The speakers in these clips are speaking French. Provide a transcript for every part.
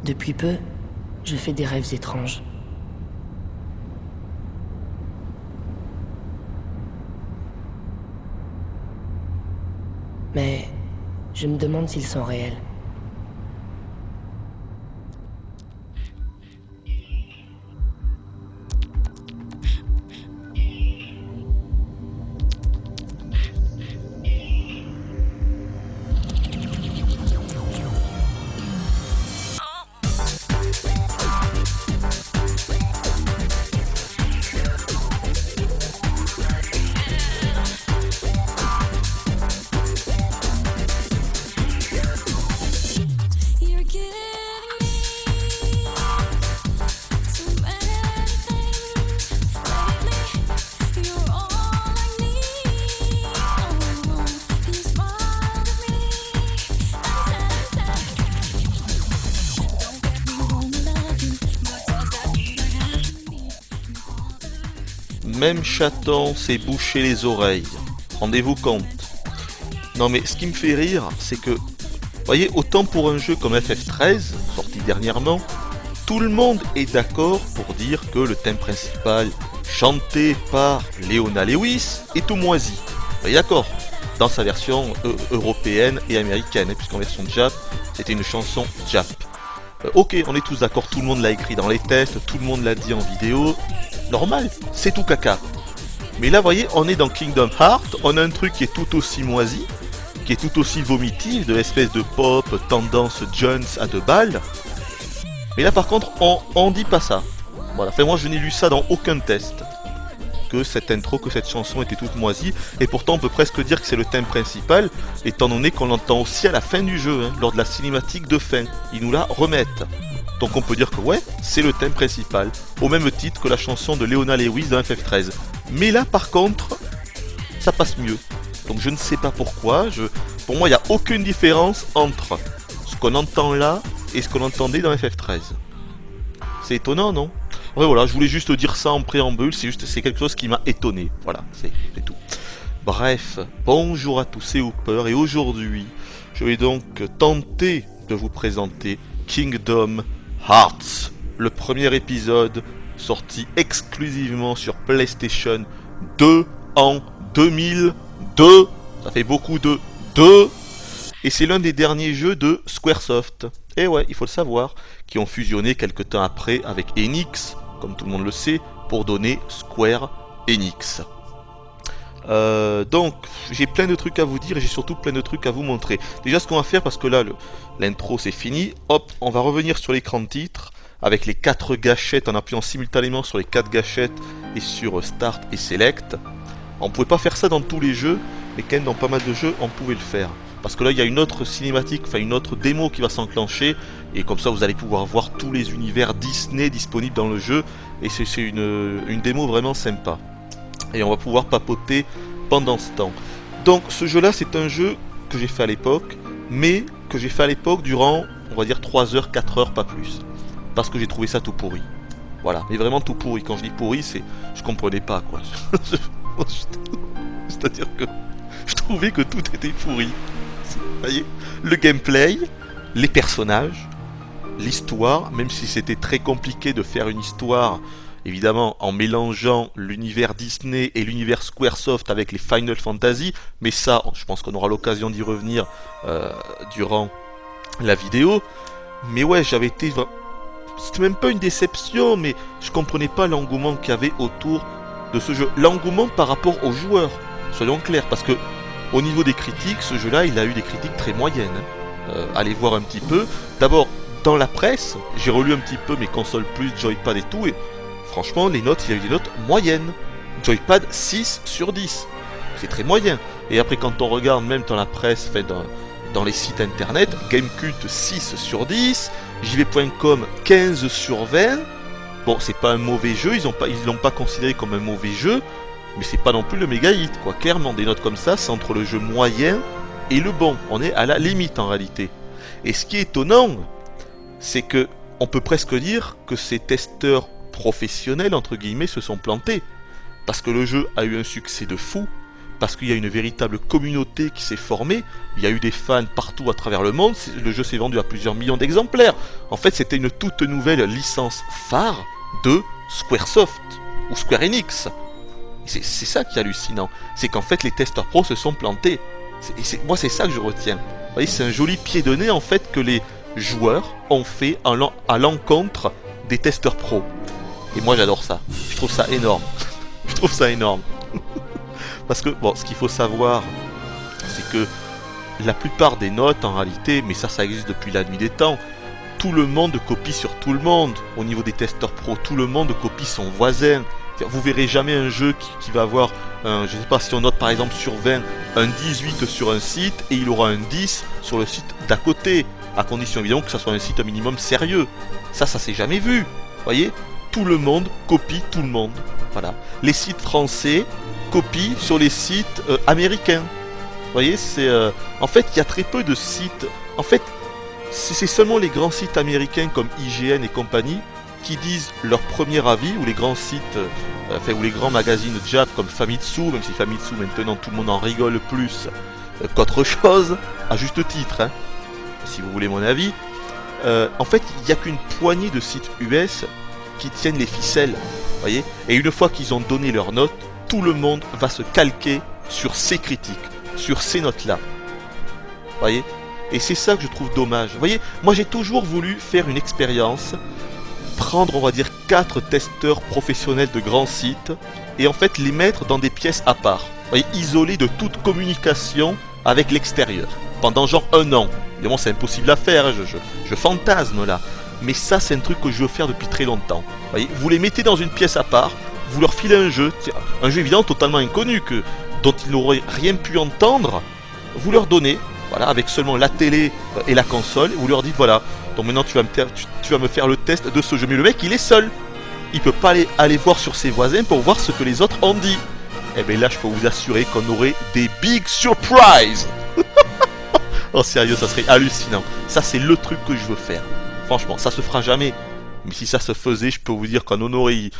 Depuis peu, je fais des rêves étranges. Mais je me demande s'ils sont réels. Même chaton s'est bouché les oreilles. Rendez-vous compte. Non mais ce qui me fait rire, c'est que, voyez, autant pour un jeu comme FF13, sorti dernièrement, tout le monde est d'accord pour dire que le thème principal, chanté par Leona Lewis, est tout moisi. Vous voyez, d'accord, dans sa version européenne et américaine, puisqu'en version Jap, c'était une chanson Jap. Ok, on est tous d'accord, tout le monde l'a écrit dans les tests, tout le monde l'a dit en vidéo, normal, c'est tout caca. Mais là, vous voyez, on est dans Kingdom Hearts, on a un truc qui est tout aussi moisi, qui est tout aussi vomitif, de l'espèce de pop, tendance Jones à 2 balles. Mais là, par contre, on dit pas ça. Voilà, enfin, moi, je n'ai lu ça dans aucun test. Que cette intro, que cette chanson était toute moisie, et pourtant, on peut presque dire que c'est le thème principal, étant donné qu'on l'entend aussi à la fin du jeu, hein, lors de la cinématique de fin. Ils nous la remettent. Donc on peut dire que ouais, c'est le thème principal, au même titre que la chanson de Leona Lewis dans FF13. Mais là par contre, ça passe mieux. Donc je ne sais pas pourquoi, pour moi il n'y a aucune différence entre ce qu'on entend là et ce qu'on entendait dans FF13. C'est étonnant, non? Ouais, voilà, je voulais juste dire ça en préambule, c'est quelque chose qui m'a étonné. Voilà, c'est tout. Bref, bonjour à tous, c'est Hooper, et aujourd'hui, je vais donc tenter de vous présenter Kingdom Hearts, le premier épisode sorti exclusivement sur PlayStation 2 en 2002. Ça fait beaucoup de 2. Et c'est l'un des derniers jeux de Squaresoft. Et ouais, il faut le savoir, qui ont fusionné quelques temps après avec Enix, comme tout le monde le sait, pour donner Square Enix. Donc j'ai plein de trucs à vous dire et j'ai surtout plein de trucs à vous montrer. Déjà ce qu'on va faire, parce que là l'intro c'est fini, hop, on va revenir sur l'écran de titre avec les 4 gâchettes en appuyant simultanément sur les 4 gâchettes et sur Start et Select. On pouvait pas faire ça dans tous les jeux, mais quand même dans pas mal de jeux on pouvait le faire. Parce que là il y a une autre cinématique, enfin une autre démo qui va s'enclencher, et comme ça vous allez pouvoir voir tous les univers Disney disponibles dans le jeu, et c'est une démo vraiment sympa. Et on va pouvoir papoter pendant ce temps. Donc ce jeu là c'est un jeu que j'ai fait à l'époque, mais que j'ai fait à l'époque durant, on va dire 3 heures, 4 heures, pas plus. Parce que j'ai trouvé ça tout pourri. Voilà, mais vraiment tout pourri. Quand je dis pourri, c'est... je comprenais pas quoi. C'est-à-dire que je trouvais que tout était pourri. Vous voyez, le gameplay, les personnages, l'histoire, même si c'était très compliqué de faire une histoire, évidemment en mélangeant l'univers Disney et l'univers Squaresoft avec les Final Fantasy, mais ça, je pense qu'on aura l'occasion d'y revenir durant la vidéo. Mais ouais, j'avais été... C'était même pas une déception, mais je comprenais pas l'engouement qu'il y avait autour de ce jeu. L'engouement par rapport aux joueurs, soyons clairs, parce que au niveau des critiques, ce jeu-là, il a eu des critiques très moyennes. Allez voir un petit peu. D'abord, dans la presse, j'ai relu un petit peu mes consoles plus, Joypad et tout, et franchement, les notes, il y a eu des notes moyennes. Joypad 6 sur 10. C'est très moyen. Et après, quand on regarde même dans la presse, fait dans les sites internet, Gamecult 6 sur 10, JV.com 15 sur 20. Bon, c'est pas un mauvais jeu, ils l'ont pas considéré comme un mauvais jeu, mais c'est pas non plus le méga hit, quoi. Clairement, des notes comme ça, c'est entre le jeu moyen et le bon. On est à la limite en réalité. Et ce qui est étonnant, c'est que on peut presque dire que ces testeurs professionnels, entre guillemets, se sont plantés. Parce que le jeu a eu un succès de fou, parce qu'il y a une véritable communauté qui s'est formée. Il y a eu des fans partout à travers le monde. Le jeu s'est vendu à plusieurs millions d'exemplaires. En fait, c'était une toute nouvelle licence phare de Squaresoft ou Square Enix. C'est ça qui est hallucinant. C'est qu'en fait, les testeurs pros se sont plantés. Moi, c'est ça que je retiens. Vous voyez, c'est un joli pied de nez en fait que les joueurs ont fait à l'encontre des testeurs pros. Et moi, j'adore ça. Je trouve ça énorme. Je trouve ça énorme. Parce que, bon, ce qu'il faut savoir, c'est que la plupart des notes, en réalité, mais ça existe depuis la nuit des temps, tout le monde copie sur tout le monde. Au niveau des testeurs pro, tout le monde copie son voisin. Vous verrez jamais un jeu qui va avoir, je sais pas, si on note par exemple sur 20, un 18 sur un site, et il aura un 10 sur le site d'à côté, à condition évidemment que ça soit un site un minimum sérieux. Ça s'est jamais vu. Vous voyez ? Tout le monde copie tout le monde. Voilà. Les sites français copient sur les sites américains. Vous voyez, en fait, il y a très peu de sites. En fait, c'est seulement les grands sites américains comme IGN et compagnie qui disent leur premier avis, ou les grands sites, ou les grands magazines Jap comme Famitsu, même si Famitsu maintenant tout le monde en rigole plus qu'autre chose, à juste titre, hein, si vous voulez mon avis. En fait, il n'y a qu'une poignée de sites US qui tiennent les ficelles, voyez. Et une fois qu'ils ont donné leurs notes, tout le monde va se calquer sur ces critiques, sur ces notes-là, voyez. Et c'est ça que je trouve dommage. Vous voyez, moi j'ai toujours voulu faire une expérience, prendre, on va dire, 4 testeurs professionnels de grands sites, et en fait les mettre dans des pièces à part, vous voyez, isolés de toute communication avec l'extérieur, pendant genre 1 an. Évidemment c'est impossible à faire, hein, je fantasme là. Mais ça, c'est un truc que je veux faire depuis très longtemps. Vous voyez, vous les mettez dans une pièce à part, vous leur filez un jeu évidemment totalement inconnu, dont ils n'auraient rien pu entendre, vous leur donnez, voilà, avec seulement la télé et la console, et vous leur dites voilà, donc maintenant tu vas me faire le test de ce jeu. Mais le mec, il est seul. Il peut pas aller voir sur ses voisins pour voir ce que les autres ont dit. Et bien là, je peux vous assurer qu'on aurait des big surprises. Oh sérieux, ça serait hallucinant. Ça, c'est le truc que je veux faire. Franchement, ça se fera jamais. Mais si ça se faisait, je peux vous dire qu'en honoré,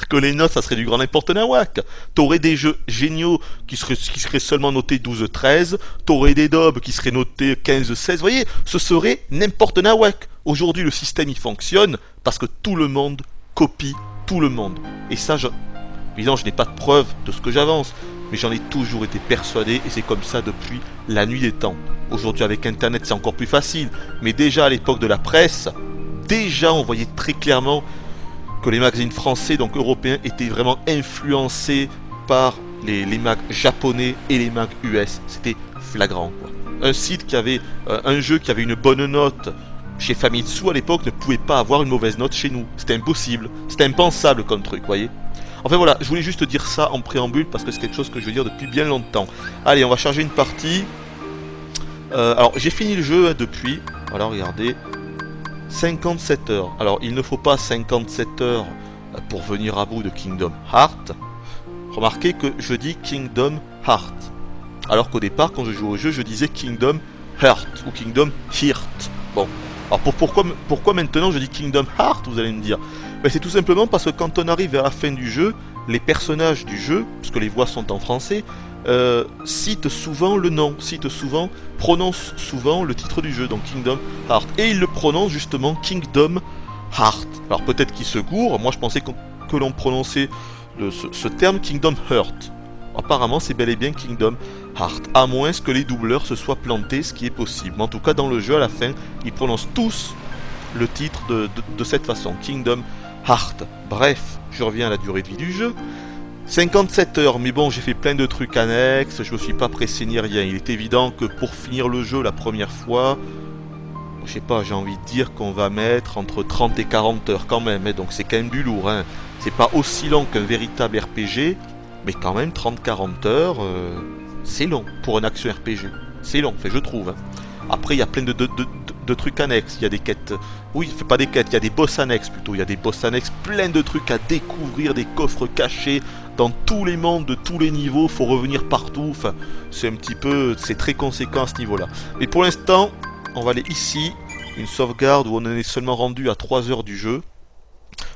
que les notes, ça serait du grand n'importe nawak. T'aurais des jeux géniaux qui seraient seulement notés 12-13. T'aurais des daubs qui seraient notés 15-16. Vous voyez, ce serait n'importe nawak. Aujourd'hui, le système, il fonctionne parce que tout le monde copie tout le monde. Et ça, évidemment, je n'ai pas de preuve de ce que j'avance. Mais j'en ai toujours été persuadé, et c'est comme ça depuis la nuit des temps. Aujourd'hui, avec Internet, c'est encore plus facile. Mais déjà, à l'époque de la presse, déjà, on voyait très clairement que les magazines français, donc européens, étaient vraiment influencés par les mags japonais et les mags US. C'était flagrant, quoi. Un site qui avait un jeu qui avait une bonne note chez Famitsu à l'époque ne pouvait pas avoir une mauvaise note chez nous. C'était impossible. C'était impensable comme truc, vous voyez. Enfin voilà, je voulais juste dire ça en préambule parce que c'est quelque chose que je veux dire depuis bien longtemps. Allez, on va charger une partie. Alors, j'ai fini le jeu hein, depuis. Voilà, regardez. 57 heures. Alors, il ne faut pas 57 heures pour venir à bout de Kingdom Hearts. Remarquez que je dis Kingdom Hearts. Alors qu'au départ, quand je joue au jeu, je disais Kingdom Heart ou Kingdom Heart. Bon. Alors, pourquoi maintenant je dis Kingdom Hearts, vous allez me dire? Ben, c'est tout simplement parce que quand on arrive vers la fin du jeu, les personnages du jeu, puisque les voix sont en français, citent souvent le nom, prononcent souvent le titre du jeu, donc Kingdom Hearts. Et ils le prononcent justement Kingdom Heart. Alors peut-être qu'ils se gourent, moi je pensais que l'on prononçait ce terme Kingdom Heart. Apparemment c'est bel et bien Kingdom Heart, à moins que les doubleurs se soient plantés, ce qui est possible. Mais en tout cas dans le jeu à la fin, ils prononcent tous le titre de cette façon, Kingdom Heart. Bref, je reviens à la durée de vie du jeu. 57 heures, mais bon, j'ai fait plein de trucs annexes, je me suis pas pressé ni rien. Il est évident que pour finir le jeu la première fois, je sais pas, j'ai envie de dire qu'on va mettre entre 30 et 40 heures quand même, hein, donc c'est quand même du lourd, hein. C'est pas aussi long qu'un véritable RPG, mais quand même 30-40 heures, c'est long pour un action RPG. C'est long, je trouve. Hein. Après, il y a plein de trucs annexes. Il y a des quêtes. Oui, il fait pas des quêtes, il y a des boss annexes plutôt. Il y a des boss annexes, plein de trucs à découvrir, des coffres cachés dans tous les mondes, de tous les niveaux. Faut revenir partout. Enfin, c'est un petit peu. C'est très conséquent à ce niveau-là. Mais pour l'instant, on va aller ici. Une sauvegarde où on en est seulement rendu à 3 heures du jeu.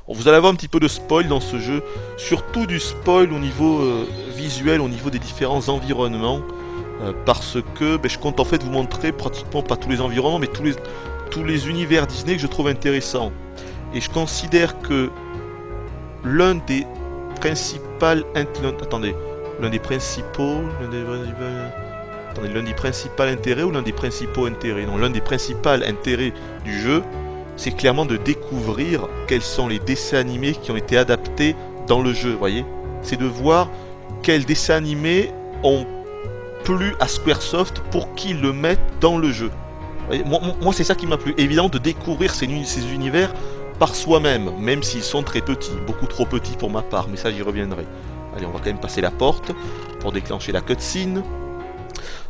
Vous allez avoir un petit peu de spoil dans ce jeu, surtout du spoil au niveau visuel, au niveau des différents environnements, parce que je compte en fait vous montrer pratiquement pas tous les environnements, mais tous les univers Disney que je trouve intéressants. Et je considère que l'un des principaux intérêts ou l'un des principaux intérêts? Non, l'un des principaux intérêts du jeu, c'est clairement de découvrir quels sont les dessins animés qui ont été adaptés dans le jeu, vous voyez. C'est de voir quels dessins animés ont plu à Squaresoft pour qu'ils le mettent dans le jeu. Moi c'est ça qui m'a plu, évidemment de découvrir ces univers par soi-même, même s'ils sont très petits, beaucoup trop petits pour ma part, mais ça j'y reviendrai. Allez, on va quand même passer la porte pour déclencher la cutscene.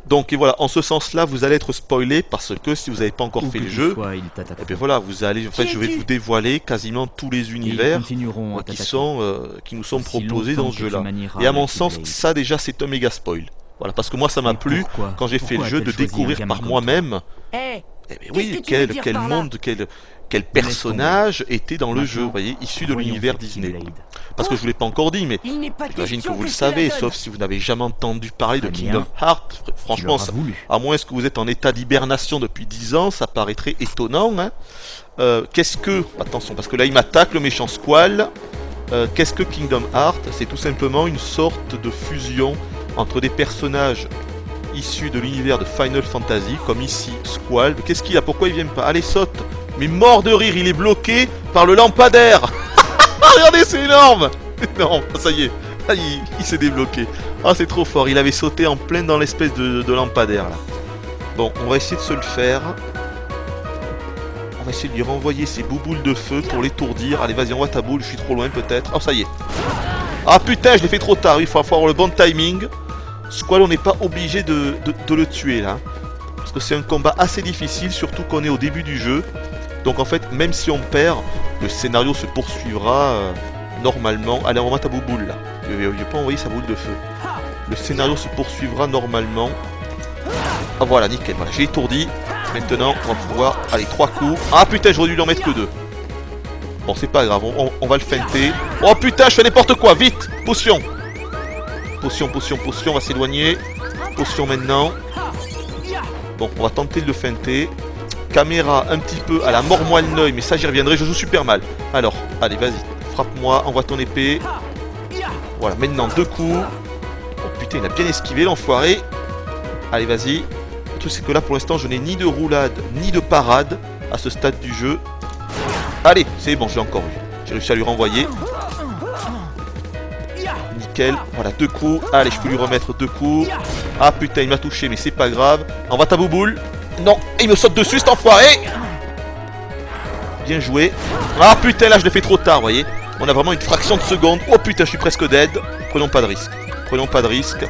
Donc et voilà, en ce sens-là, vous allez être spoilé parce que si vous n'avez pas encore fait le jeu, et bien voilà, vous allez, en fait, je vais vous dévoiler quasiment tous les univers qui nous sont proposés dans ce jeu-là. Et à mon sens, ça déjà, c'est un méga spoil. Voilà, parce que moi, ça m'a plu quand j'ai fait le jeu de découvrir par moi-même. Eh bien oui, quel monde, quel personnage était dans le jeu, vous voyez, issu de l'univers Disney. Parce que je vous l'ai pas encore dit, mais j'imagine que vous le savez, sauf si vous n'avez jamais entendu parler de Kingdom Hearts. Franchement, ça, à moins que vous êtes en état d'hibernation depuis 10 ans, ça paraîtrait étonnant. Hein. Attention, parce que là il m'attaque, le méchant Squall. Qu'est-ce que Kingdom Hearts? C'est tout simplement une sorte de fusion entre des personnages issus de l'univers de Final Fantasy, comme ici Squall. Mais qu'est-ce qu'il a? Pourquoi il vient pas? Allez, saute! Mais mort de rire, il est bloqué par le lampadaire. Regardez, c'est énorme. Non, ça y est, il s'est débloqué. Ah, c'est trop fort, il avait sauté en plein dans l'espèce de lampadaire là. Bon, on va essayer de se le faire. On va essayer de lui renvoyer ses bouboules de feu pour l'étourdir. Allez, vas-y, envoie ta boule, je suis trop loin peut-être. Oh, ça y est. Ah putain, je l'ai fait trop tard, il faut avoir le bon timing. Squall, on n'est pas obligé de le tuer là. Parce que c'est un combat assez difficile, surtout qu'on est au début du jeu. Donc en fait, même si on perd, le scénario se poursuivra normalement. Allez, on va ta bouboule là. Je vais pas envoyer sa boule de feu. Le scénario se poursuivra normalement. Ah voilà, nickel, voilà, j'ai étourdi. Maintenant, on va pouvoir... Allez, 3 coups. Ah putain, j'aurais dû lui en mettre que 2. Bon, c'est pas grave, on va le feinter. Oh putain, je fais n'importe quoi, vite. Potion. Potion, on va s'éloigner. Potion maintenant. Bon, on va tenter de le feinter. Caméra un petit peu à la mort-moelle l'œil, mais ça j'y reviendrai, je joue super mal. Alors, allez, vas-y, frappe-moi, envoie ton épée. Voilà, maintenant 2 coups. Oh putain, il a bien esquivé l'enfoiré. Allez, vas-y. Le truc c'est que là pour l'instant je n'ai ni de roulade, ni de parade à ce stade du jeu. Allez, c'est bon, je l'ai encore eu. J'ai réussi à lui renvoyer. Nickel, voilà, 2 coups. Allez, je peux lui remettre 2 coups. Ah putain, il m'a touché, mais c'est pas grave. Envoie ta bouboule. Non, il me saute dessus cet enfoiré. Bien joué. Ah putain, là je l'ai fait trop tard, vous voyez. On a vraiment une fraction de seconde. Oh putain, je suis presque dead. Prenons pas de risque. Prenons pas de risque.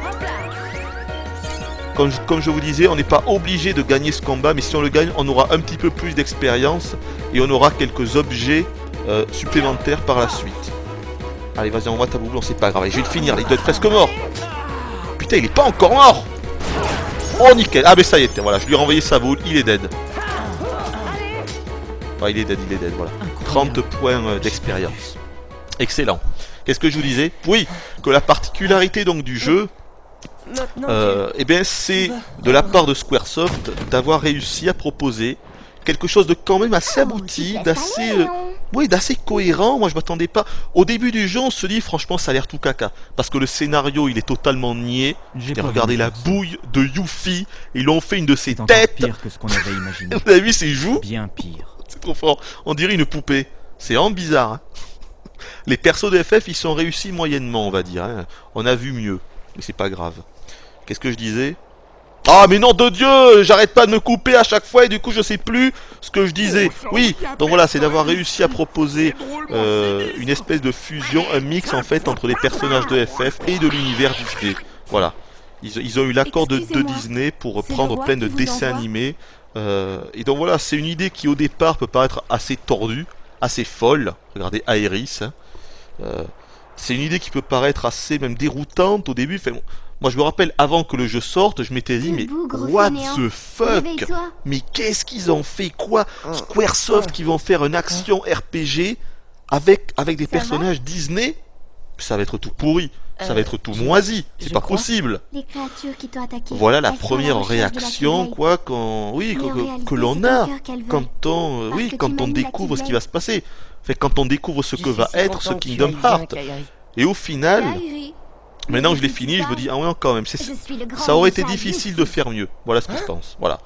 Comme je vous disais, on n'est pas obligé de gagner ce combat, mais si on le gagne, on aura un petit peu plus d'expérience et on aura quelques objets supplémentaires par la suite. Allez, vas-y, envoie ta bouboule, c'est pas grave. Allez, je vais le finir, là, il doit être presque mort. Putain, il est pas encore mort. Oh nickel, ah mais ça y est, voilà, je lui ai renvoyé sa boule, il est dead. Ah, il est dead, voilà. 30 points d'expérience. Excellent. Qu'est-ce que je vous disais? Oui, que la particularité donc du jeu, eh bien c'est de la part de Squaresoft d'avoir réussi à proposer quelque chose de quand même assez abouti, d'assez cohérent. Moi je m'attendais pas. Au début du jeu on se dit franchement ça a l'air tout caca. Parce que le scénario il est totalement niais. J'ai regardé la bouille de Yuffie. Ils l'ont fait une de ses têtes. Pire que ce qu'on avait imaginé. Vous avez vu ses joues? Bien pire. C'est trop fort. On dirait une poupée. C'est vraiment bizarre. Hein. Les persos de FF ils sont réussis moyennement on va dire. Hein. On a vu mieux. Mais c'est pas grave. Qu'est-ce que je disais? Ah mais non de Dieu, j'arrête pas de me couper à chaque fois et du coup je sais plus ce que je disais. Oui, donc voilà, c'est d'avoir réussi à proposer une espèce de fusion, un mix en fait entre les personnages de FF et de l'univers Disney. Voilà, ils ont eu l'accord de Disney pour prendre plein de dessins animés. Et donc voilà, c'est une idée qui au départ peut paraître assez tordue, assez folle. Regardez Aerys. Hein. C'est une idée qui peut paraître assez même déroutante au début. Enfin, moi je me rappelle avant que le jeu sorte, je m'étais dit mais what the fuck? Mais qu'est-ce qu'ils ont fait? Quoi? Squaresoft qui vont faire une action RPG avec des Ça va personnages Disney, ça va être tout pourri, ça va être tout je- moisi, c'est je pas crois. possible. Les créatures qui t'ont attaqué. Voilà la elles sont à première recherche de la réaction, Keyblade. quoi, quand, oui, Mais en réalité, que l'on c'est ton a cœur qu'elles veulent. quand on, Parce oui, que tu quand on manies la découvre ce qui Keyblade. va se passer. Fait quand on découvre ce Je que suis va si être ce content que tu Kingdom ailles bien, Hearts. Kairi. Et au final, Kairi, maintenant que je l'ai mais fini, je me dis, tu ah ouais, quand même, je suis le grand ça aurait été ninja difficile Yuffie. de faire mieux. Voilà ce que je pense. Voilà.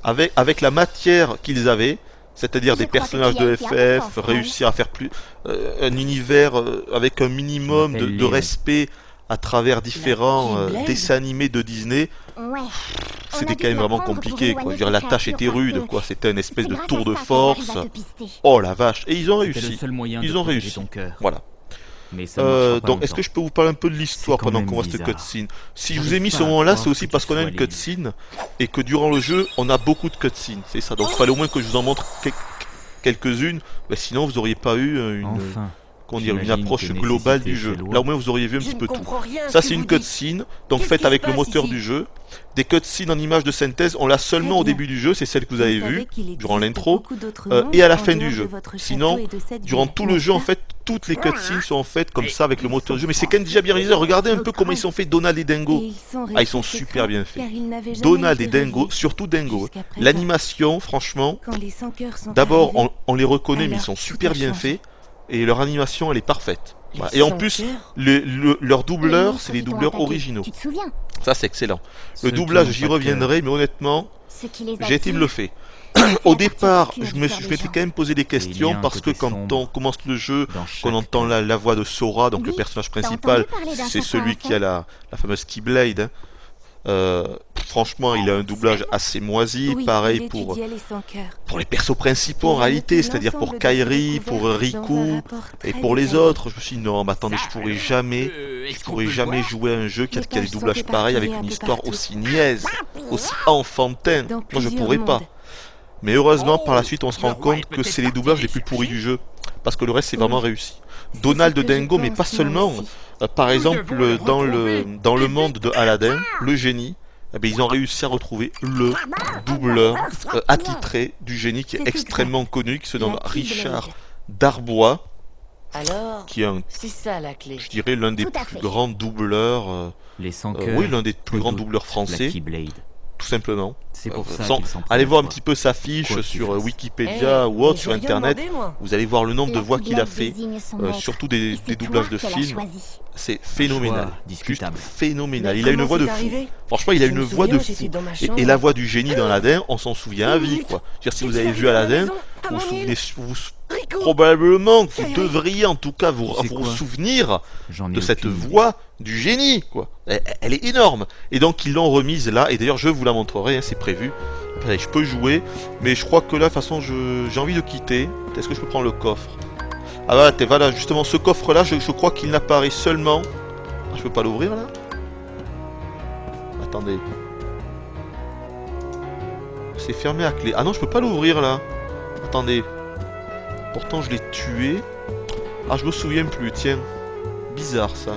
Avec la matière qu'ils avaient, c'est-à-dire Je des crois que personnages tu as de été un peu FF, force, réussir à faire plus un univers avec un minimum m'appelle de Léon. respect à travers différents Keyblade dessins animés de Disney, Ouais. On c'était a dû quand même te vraiment l'apprendre pour compliqué, quoi. Je veux dire, éloigner la ces tâche était créatures rude, parce que quoi. C'était une espèce c'est de grâce tour à de ça qu'elles force. arrivent à te pister. Oh la vache. Et ils ont C'était le réussi. seul moyen Ils de ont protéger réussi. ton cœur. Voilà. Mais ça ne marchera pas Donc, est-ce longtemps. que je peux vous parler un peu de l'histoire C'est quand pendant même qu'on voit cette bizarre. cutscene? Si je vous ai J'arrive mis pas ce à moment-là, croire c'est aussi que parce tu qu'on a sois une libre. cutscene et que durant le jeu, on a beaucoup de cutscenes. C'est ça. Donc, il fallait au moins que je vous en montre quelques-unes. Mais sinon, vous auriez pas eu Enfin, comment dire, une j'imagine approche que globale nécessité du jeu. fait loi. Là, au moins, vous auriez vu un Je petit ne peu tout. comprends rien à Ça, ce c'est que une vous dites. cutscene, donc Qu'est-ce faite qui avec se le passe moteur ici du jeu. Des cutscenes en images de synthèse, on l'a seulement au bien. début du jeu, c'est celle que vous avez vue durant l'intro, et et à la fin du jeu. Sinon, Sinon, durant tout le jeu, en fait, toutes les cutscenes sont faites comme ça avec le moteur du jeu. Mais c'est quand même déjà bien réalisé. Regardez un peu comment ils sont faits, Donald et Dingo. Ah, ils sont super bien faits. Donald et Dingo, surtout Dingo. L'animation, franchement, d'abord, on les reconnaît, mais ils alors, sont tout super a bien changé. faits. Et leur animation, elle est parfaite. Les Voilà. Et en sans plus, cœurs leurs doubleurs, monstres c'est les qui t'ont doubleurs attaqué. originaux. Tu te souviens? Ça, c'est excellent. ceux Le qui doublage, n'ont j'y pas de reviendrai, mais honnêtement, Ce qui les j'ai été attire, bluffé. c'est Au la partie départ, obscure je du me cœur suis- des je m'étais gens. quand même posé des questions Il y a un parce que côté quand sombre on commence le jeu, dans chaque qu'on entend la voix de Sora, donc le Oui, personnage t'as principal, entendu parler d'un c'est certain celui qui a la fameuse Keyblade. Hein. Franchement, il a un doublage assez moisi. Pareil pour les persos principaux en réalité, c'est-à-dire pour Kairi, pour Riku et pour les autres. Je me suis dit non, mais attendez, je pourrais jamais jouer à un jeu qui a des doublages pareils avec une histoire aussi niaise, aussi enfantin. Moi, je pourrais pas. Mais heureusement, par la suite, on se rend compte que c'est les doublages les plus pourris du jeu. Parce que le reste, c'est vraiment réussi. Donald de Dingo, mais pas seulement. Par exemple, dans le monde de Aladdin, le génie, eh bien, ils ont réussi à retrouver le doubleur attitré du génie qui est extrêmement connu, qui se nomme Richard Darbois, Alors, qui est c'est ça la clé. je dirais, l'un des Tout à plus fait. grands doubleurs, Les sans-cœurs, oui, l'un des plus grands doubleurs la français, Keyblade. tout simplement. C'est pour ça Sans- qu'ils s'en Allez prennent voir un à toi. petit peu sa fiche Quoi qu'il sur fasse. Wikipédia ou autre, sur Internet. Vous allez voir le nombre de La voix qu'il a Keyblade fait, désigne son maître. surtout Et des c'est doublages toi de qu'elle a films. choisi. C'est phénoménal. Choix Juste discutable. phénoménal. Mais Il a une comment voix de c'est fou. arrivé Franchement, il a Je une me voix de souviens, fou. j'étais dans ma Et chambre. la voix du génie dans Aladdin, on s'en souvient à Une vie, minute. quoi. Je veux dire, si Qu'est-ce vous avez qui vu arrive à la Aladdin, maison À vous mon souvenez, île vous, Rico probablement que vous Kairi. devriez en tout cas vous, Tu sais vous quoi souvenir J'en ai de cette aucune idée. voix du génie, quoi. Elle est énorme. Et donc ils l'ont remise là. Et d'ailleurs, je vous la montrerai, hein, c'est prévu. Après, je peux jouer, mais je crois que là, de toute façon, j'ai envie de quitter. Est-ce que je peux prendre le coffre? Ah bah, voilà, justement, ce coffre-là, je crois qu'il n'apparaît seulement. Ah, je peux pas l'ouvrir là? Attendez. C'est fermé à clé. Ah non, je peux pas l'ouvrir là. Attendez. Pourtant, je l'ai tué. Ah, je me souviens plus, tiens. Bizarre ça.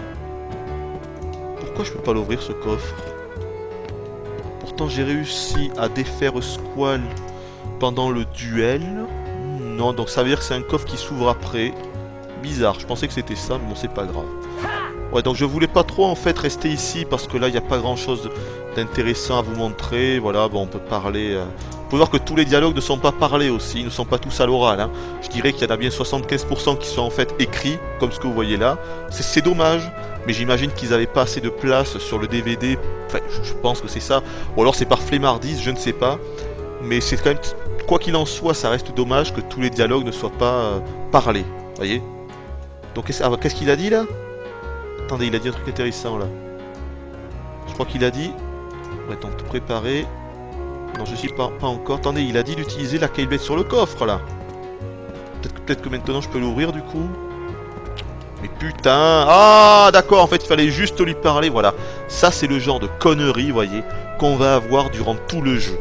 Pourquoi je peux pas l'ouvrir ce coffre? Pourtant, j'ai réussi à défaire Squall pendant le duel. Non, donc ça veut dire que c'est un coffre qui s'ouvre après. Bizarre, je pensais que c'était ça, mais bon, c'est pas grave. Ouais, donc je voulais pas trop en fait rester ici parce que là, il n'y a pas grand chose d'intéressant à vous montrer. Voilà, bon, on peut parler. Vous pouvez voir que tous les dialogues ne sont pas parlés aussi, ils ne sont pas tous à l'oral. Hein. Je dirais qu'il y en a bien 75% qui sont en fait écrits, comme ce que vous voyez là. C'est dommage, mais j'imagine qu'ils n'avaient pas assez de place sur le DVD. Enfin, je pense que c'est ça. Ou alors c'est par flemmardise, je ne sais pas. Mais c'est quand même. Quoi qu'il en soit, ça reste dommage que tous les dialogues ne soient pas parlés. Voyez. Donc qu'est-ce qu'il a dit là? Attendez, il a dit un truc intéressant là. Je crois qu'il a dit. Ouais, donc tout préparé. Non, je suis pas encore. Attendez, il a dit d'utiliser la Keyblade sur le coffre là. Peut-être que maintenant je peux l'ouvrir du coup. Mais putain. Ah d'accord, en fait il fallait juste lui parler, voilà. Ça c'est le genre de conneries, voyez, qu'on va avoir durant tout le jeu.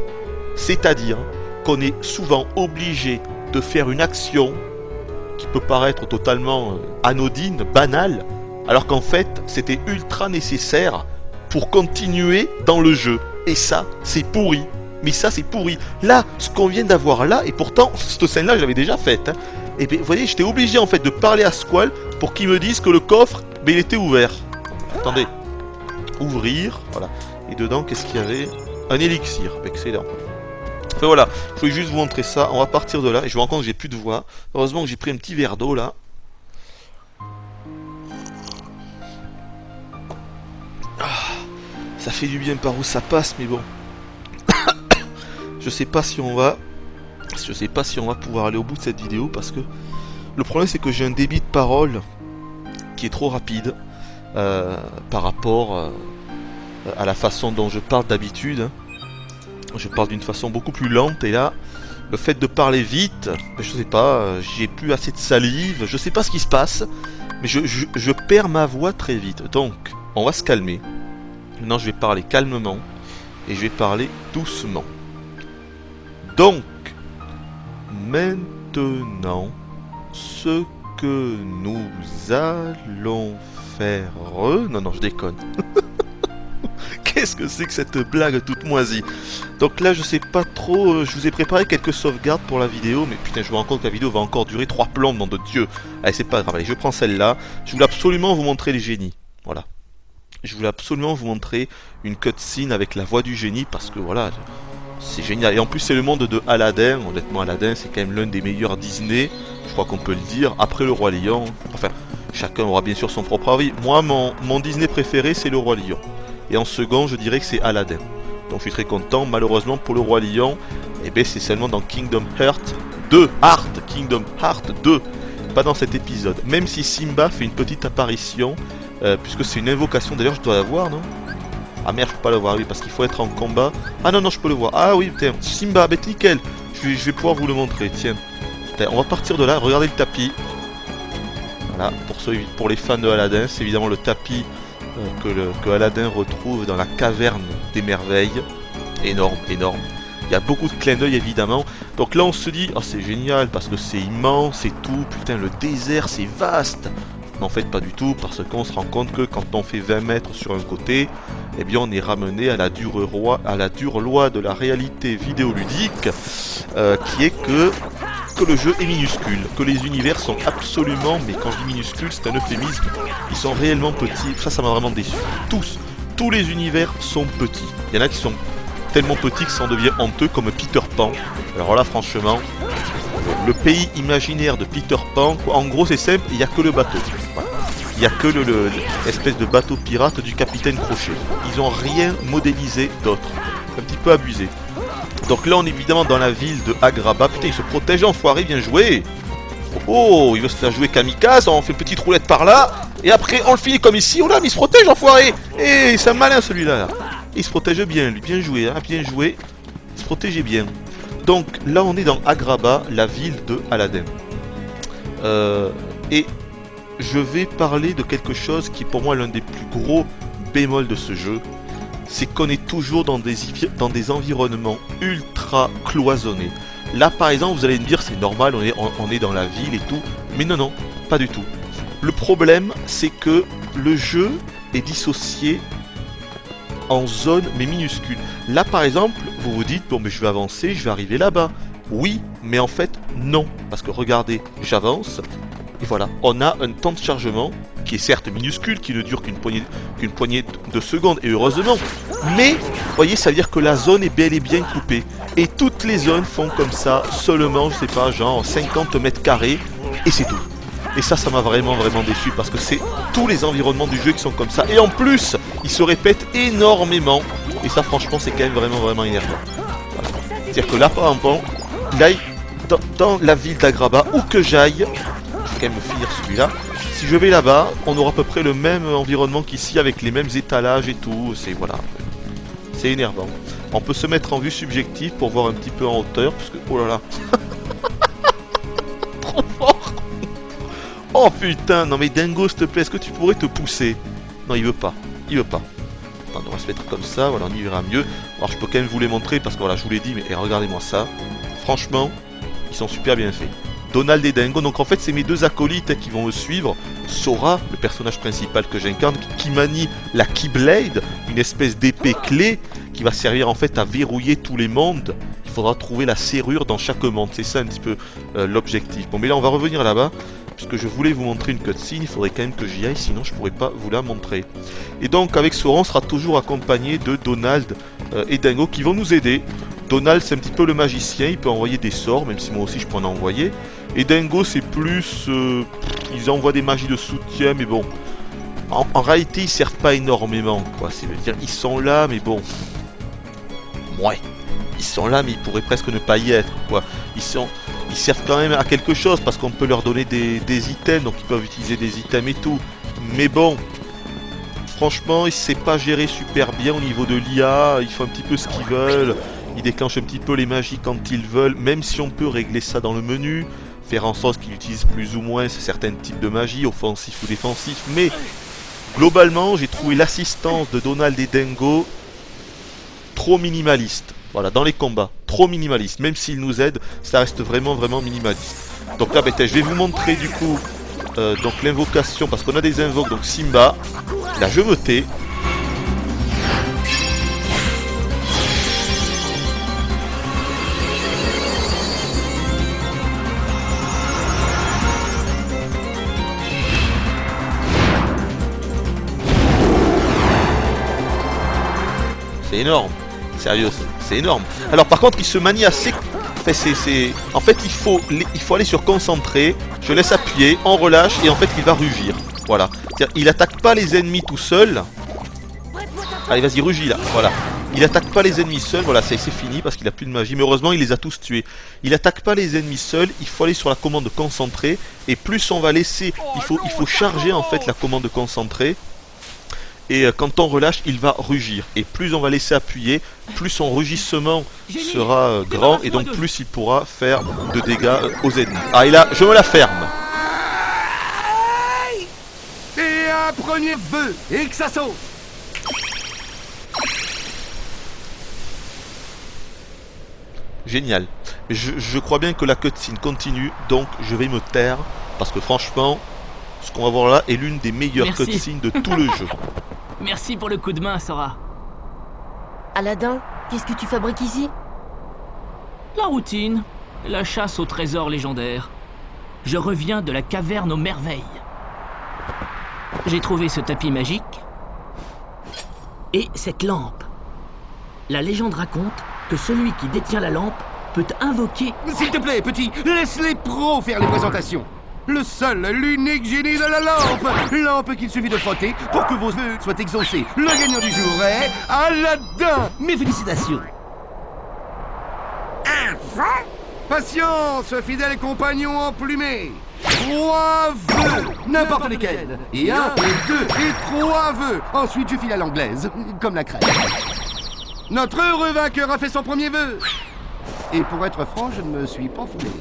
C'est-à-dire qu'on est souvent obligé de faire une action qui peut paraître totalement anodine, banale, alors qu'en fait c'était ultra nécessaire pour continuer dans le jeu. Et ça, c'est pourri. Mais ça, c'est pourri. Là, ce qu'on vient d'avoir là, et pourtant, cette scène-là, je l'avais déjà faite. Hein. Et bien, vous voyez, j'étais obligé en fait de parler à Squall pour qu'il me dise que le coffre, ben, il était ouvert. Attendez. Ouvrir, voilà. Et dedans, qu'est-ce qu'il y avait? Un élixir, excellent. Enfin voilà, je voulais juste vous montrer ça. On va partir de là. Et je me rends compte que j'ai plus de voix. Heureusement que j'ai pris un petit verre d'eau là. Ah, ça fait du bien par où ça passe, mais bon. Je sais pas si on va pouvoir aller au bout de cette vidéo parce que le problème c'est que j'ai un débit de parole qui est trop rapide par rapport à la façon dont je parle d'habitude. Je parle d'une façon beaucoup plus lente et là, le fait de parler vite, je sais pas, j'ai plus assez de salive, je sais pas ce qui se passe, mais je perds ma voix très vite. Donc, on va se calmer. Maintenant, je vais parler calmement et je vais parler doucement. Donc, maintenant, ce que nous allons faire... Non, je déconne. Qu'est-ce que c'est que cette blague toute moisie? Donc là, je sais pas trop, je vous ai préparé quelques sauvegardes pour la vidéo, mais putain, je me rends compte que la vidéo va encore durer 3 plombes, nom de Dieu. Allez, c'est pas grave, allez, je prends celle-là. Je voulais absolument vous montrer les génies. Voilà. Je voulais absolument vous montrer une cutscene avec la voix du génie, parce que voilà... C'est génial. Et en plus, c'est le monde de Aladdin. Honnêtement, Aladdin, c'est quand même l'un des meilleurs Disney. Je crois qu'on peut le dire. Après le Roi Lion. Enfin, chacun aura bien sûr son propre avis. Moi, mon Disney préféré, c'est le Roi Lion. Et en second, je dirais que c'est Aladdin. Donc, je suis très content. Malheureusement, pour le Roi Lion, eh ben, c'est seulement dans Kingdom Hearts 2. Kingdom Hearts 2. Pas dans cet épisode. Même si Simba fait une petite apparition. Puisque c'est une invocation. D'ailleurs, je dois la voir, non? Ah merde, je peux pas le voir, oui, parce qu'il faut être en combat. Ah non, je peux le voir. Ah oui, putain, Simba, bête nickel. Je vais pouvoir vous le montrer, tiens. On va partir de là, regardez le tapis. Voilà, pour les fans de Aladdin, c'est évidemment le tapis que Aladdin retrouve dans la caverne des merveilles. Énorme. Il y a beaucoup de clins d'œil, évidemment. Donc là, on se dit, oh, c'est génial, parce que c'est immense, c'est tout. Putain, le désert, c'est vaste. Mais en fait, pas du tout, parce qu'on se rend compte que quand on fait 20 mètres sur un côté, eh bien, on est ramené à la dure loi de la réalité vidéoludique, qui est que le jeu est minuscule, que les univers sont absolument, mais quand je dis minuscule, c'est un euphémisme, ils sont réellement petits. Ça m'a vraiment déçu. Tous les univers sont petits. Il y en a qui sont tellement petits que ça en devient honteux, comme Peter Pan. Alors là, franchement, le pays imaginaire de Peter Pan, en gros, c'est simple, il n'y a que le bateau. Il n'y a que l'espèce de bateau pirate du capitaine Crochet. Ils n'ont rien modélisé d'autre. Un petit peu abusé. Donc là, on est évidemment dans la ville de Agrabah. Putain, il se protège, enfoiré, bien joué. Oh, il veut se faire jouer kamikaze. On fait une petite roulette par là. Et après, on le finit comme ici. Oh là, mais il se protège, enfoiré. Eh, c'est un malin celui-là. Il se protège bien, lui. Bien joué, hein, bien joué. Il se protégeait bien. Donc là, on est dans Agrabah, la ville de Aladdin. Et je vais parler de quelque chose qui est pour moi l'un des plus gros bémols de ce jeu. C'est qu'on est toujours dans des environnements ultra cloisonnés. Là par exemple, vous allez me dire c'est normal, on est dans la ville et tout. Mais non, pas du tout. Le problème, c'est que le jeu est dissocié en zones mais minuscules. Là par exemple, vous vous dites, bon mais je vais avancer, je vais arriver là-bas. Oui, mais en fait non. Parce que regardez, j'avance. Et voilà, on a un temps de chargement qui est certes minuscule, qui ne dure qu'une poignée de secondes, et heureusement. Mais, vous voyez, ça veut dire que la zone est bel et bien coupée. Et toutes les zones font comme ça, seulement, je sais pas, genre 50 mètres carrés, et c'est tout. Et ça m'a vraiment déçu, parce que c'est tous les environnements du jeu qui sont comme ça. Et en plus, ils se répètent énormément. Et ça, franchement, c'est quand même vraiment énervant. Voilà. C'est-à-dire que là, par exemple, là, dans la ville d'Agrabah, où que j'aille... Je vais quand même finir celui-là. Si je vais là-bas, on aura à peu près le même environnement qu'ici avec les mêmes étalages et tout. C'est voilà, c'est énervant. On peut se mettre en vue subjective pour voir un petit peu en hauteur, parce que oh là là, trop fort. Oh putain, non mais Dingo, s'il te plaît, est-ce que tu pourrais te pousser? Non, il veut pas. Attends, on va se mettre comme ça, voilà, on y verra mieux. Alors je peux quand même vous les montrer parce que voilà, je vous l'ai dit, mais regardez-moi ça. Franchement, ils sont super bien faits. Donald et Dingo, donc en fait c'est mes deux acolytes qui vont me suivre. Sora, le personnage principal que j'incarne, qui manie la Keyblade, une espèce d'épée clé qui va servir en fait à verrouiller tous les mondes. il faudra trouver la serrure dans chaque monde. C'est ça un petit peu l'objectif. Bon, mais là, on va revenir là-bas, puisque je voulais vous montrer une cutscene. Il faudrait quand même que j'y aille, sinon je pourrais pas vous la montrer. Et donc, avec Sora, on sera toujours accompagné de Donald et Dingo qui vont nous aider. Donald, c'est un petit peu le magicien, il peut envoyer des sorts, même si moi aussi je peux en envoyer. Et Dingo, c'est plus... ils envoient des magies de soutien, mais bon... En réalité, ils servent pas énormément, quoi. C'est-à-dire, ils sont là, mais bon... Ouais. Ils sont là, mais ils pourraient presque ne pas y être, quoi. Ils servent quand même à quelque chose, parce qu'on peut leur donner des items, donc ils peuvent utiliser des items et tout. Mais bon... Franchement, ils ne savent pas gérer super bien au niveau de l'IA, ils font un petit peu ce qu'ils veulent, ils déclenchent un petit peu les magies quand ils veulent, même si on peut régler ça dans le menu, faire en sorte qu'ils utilisent plus ou moins certains types de magie, offensifs ou défensifs, mais globalement, j'ai trouvé l'assistance de Donald et Dingo trop minimaliste. Voilà, dans les combats, trop minimaliste, même s'ils nous aident, ça reste vraiment minimaliste. Donc là, je vais vous montrer du coup donc l'invocation, parce qu'on a des invoques, donc Simba, là je me tais. C'est énorme, sérieux, c'est énorme. Alors par contre, il se manie assez... En fait, il faut aller sur concentrer, je laisse appuyer, on relâche et en fait il va rugir. Voilà. Il attaque pas les ennemis tout seul. Allez, vas-y, rugis là. Voilà. Il attaque pas les ennemis seul. Voilà, c'est fini parce qu'il a plus de magie. Mais heureusement, il les a tous tués. Il attaque pas les ennemis seul. Il faut aller sur la commande concentrer. Et plus on va laisser... Il faut charger en fait la commande concentrer. Et quand on relâche, il va rugir. Et plus on va laisser appuyer, plus son rugissement sera grand. Et donc plus il pourra faire de dégâts aux ennemis. Ah, et là, je me la ferme. Et un premier vœu, et que ça saute. Génial. Mais je crois bien que la cutscene continue. Donc je vais me taire. Parce que franchement, ce qu'on va voir là est l'une des meilleures cutscenes de tout le jeu. Merci pour le coup de main, Sora. Aladdin, qu'est-ce que tu fabriques ici? La routine, la chasse au trésor légendaire. Je reviens de la caverne aux merveilles. J'ai trouvé ce tapis magique et cette lampe. La légende raconte que celui qui détient la lampe peut invoquer... S'il te plaît, petit, laisse les pros faire les présentations. Le seul, l'unique génie de la lampe. Lampe qu'il suffit de frotter pour que vos vœux soient exaucés. Le gagnant du jour est Aladdin. Mes félicitations. Enfin, patience, fidèle compagnon emplumé. 3 vœux, n'importe lesquels. Et 1, et 2, et 3 vœux. Ensuite, je file à l'anglaise, comme la crème. Notre heureux vainqueur a fait son premier vœu. Et pour être franc, je ne me suis pas foulé.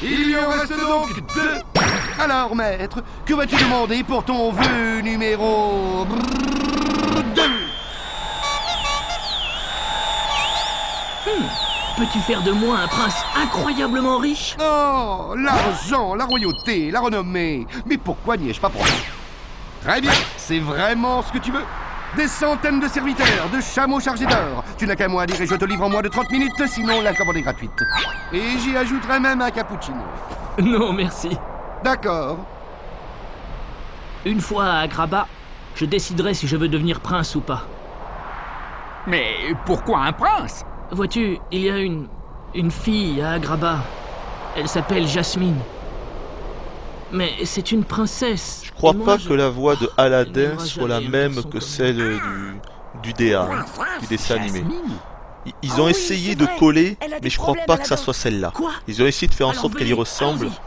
Il y en reste donc 2. Alors, maître, que vas-tu demander pour ton vœu numéro 2? Peux-tu faire de moi un prince incroyablement riche? Oh, l'argent, la royauté, la renommée. Mais pourquoi n'y ai-je pas pensé? Très bien, c'est vraiment ce que tu veux. Des centaines de serviteurs, de chameaux chargés d'or. Tu n'as qu'à moi dire et je te livre en moins de 30 minutes, sinon la commande est gratuite. Et j'y ajouterai même un cappuccino. Non, merci. D'accord. Une fois à Agrabah, je déciderai si je veux devenir prince ou pas. Mais pourquoi un prince? Vois-tu, il y a une fille à Agrabah. Elle s'appelle Jasmine. Mais c'est une princesse. Je crois Et moi, pas que la voix de Aladdin n'aura soit la jamais un même garçon que comme celle du DA, du dessin animé. Ils ont oui, essayé c'est de vrai. coller, Elle a des mais je crois problèmes, pas que ça Aladdin. soit celle-là. Quoi? Ils ont essayé de faire en Alors sorte qu'elle y venez, ressemble, allons-y.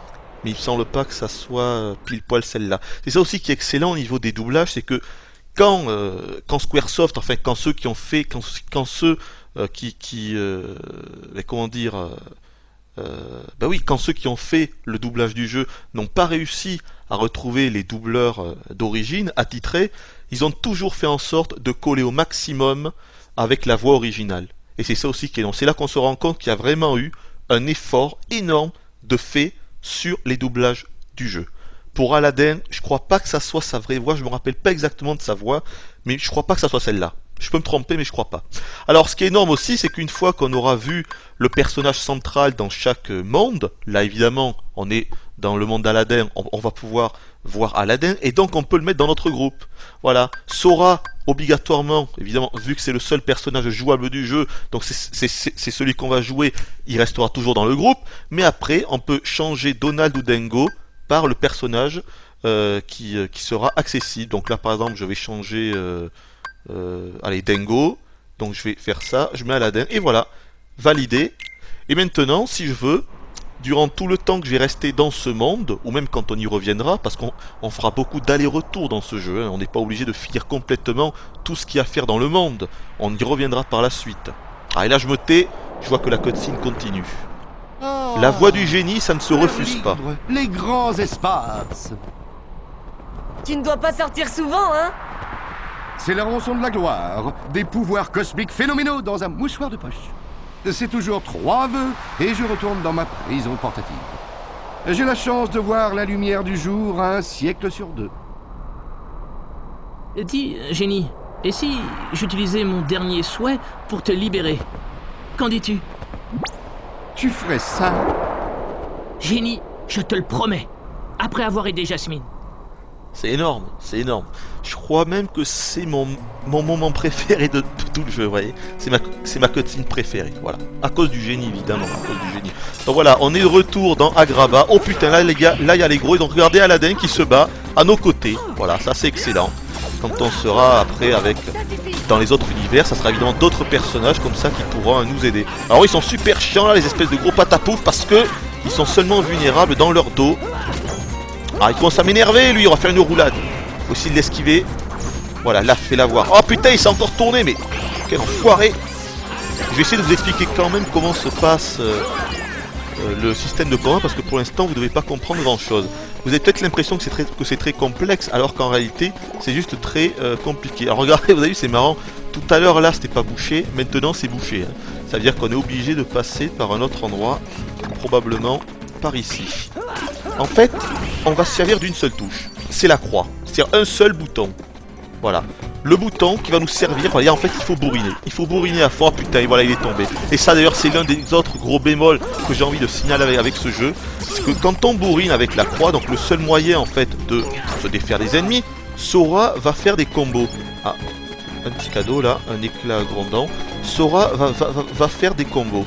mais il me semble pas que ça soit pile poil celle-là. C'est ça aussi qui est excellent au niveau des doublages, c'est que quand Squaresoft, enfin quand ceux qui ont fait, quand ceux comment dire, bah oui, quand ceux qui ont fait le doublage du jeu n'ont pas réussi à retrouver les doubleurs d'origine attitrés, ils ont toujours fait en sorte de coller au maximum avec la voix originale. Et c'est ça aussi qui est long. C'est là qu'on se rend compte qu'il y a vraiment eu un effort énorme de fait sur les doublages du jeu. Pour Aladdin, je crois pas que ça soit sa vraie voix, je me rappelle pas exactement de sa voix, mais je crois pas que ça soit celle-là. Je peux me tromper, mais je crois pas. Alors, ce qui est énorme aussi, c'est qu'une fois qu'on aura vu le personnage central dans chaque monde, là évidemment, on est dans le monde d'Aladin, on va pouvoir voir Aladin, et donc on peut le mettre dans notre groupe. Voilà. Sora, obligatoirement, évidemment, vu que c'est le seul personnage jouable du jeu, donc c'est celui qu'on va jouer, il restera toujours dans le groupe, mais après, on peut changer Donald ou Dingo par le personnage qui sera accessible. Donc là, par exemple, je vais changer... allez, Dingo, donc je vais faire ça, je mets Aladin, et voilà, validé. Et maintenant, si je veux, durant tout le temps que je vais rester dans ce monde, ou même quand on y reviendra, parce qu'on fera beaucoup d'allers-retours dans ce jeu, hein, on n'est pas obligé de finir complètement tout ce qu'il y a à faire dans le monde, on y reviendra par la suite. Ah, et là je me tais, je vois que la cutscene continue. La voix du génie, ça ne se refuse pas. Les grands espaces. Tu ne dois pas sortir souvent, hein? C'est la rançon de la gloire, des pouvoirs cosmiques phénoménaux dans un mouchoir de poche. C'est toujours 3 vœux et je retourne dans ma prison portative. J'ai la chance de voir la lumière du jour à 1 siècle sur 2. Dis, génie, et si j'utilisais mon dernier souhait pour te libérer? Qu'en dis-tu? Tu ferais ça? Génie, je te le promets, après avoir aidé Jasmine. C'est énorme, c'est énorme. Je crois même que c'est mon moment préféré de tout le jeu, vous voyez. C'est ma cutscene préférée, voilà. À cause du génie, évidemment, à cause du génie. Donc voilà, on est de retour dans Agrabah. Oh putain, là les gars, là il y a les gros. Et donc regardez Aladin qui se bat à nos côtés. Voilà, ça c'est excellent. Quand on sera après avec dans les autres univers, ça sera évidemment d'autres personnages comme ça qui pourront nous aider. Alors ils sont super chiants là, les espèces de gros patapouf, parce que ils sont seulement vulnérables dans leur dos. Ah, il commence à m'énerver, lui, on va faire une roulade. Faut aussi l'esquiver. Voilà, là, fais-la voir. Oh putain, il s'est encore tourné, mais quel enfoiré. Je vais essayer de vous expliquer quand même comment se passe le système de combat, parce que pour l'instant, vous ne devez pas comprendre grand-chose. Vous avez peut-être l'impression que c'est très complexe, alors qu'en réalité, c'est juste très compliqué. Alors regardez, vous avez vu, c'est marrant. Tout à l'heure, là, c'était pas bouché. Maintenant, c'est bouché. Hein. Ça veut dire qu'on est obligé de passer par un autre endroit, probablement par ici. En fait, on va se servir d'une seule touche. C'est la croix. C'est-à-dire un seul bouton. Voilà. Le bouton qui va nous servir. Voilà, en fait, il faut bourriner. Il faut bourriner à fond. Oh, putain, et voilà, il est tombé. Et ça, d'ailleurs, c'est l'un des autres gros bémols que j'ai envie de signaler avec ce jeu. C'est que quand on bourrine avec la croix, donc le seul moyen, en fait, de se défaire des ennemis, Sora va faire des combos. Ah, un petit cadeau, là. Un éclat grondant. Sora va faire des combos.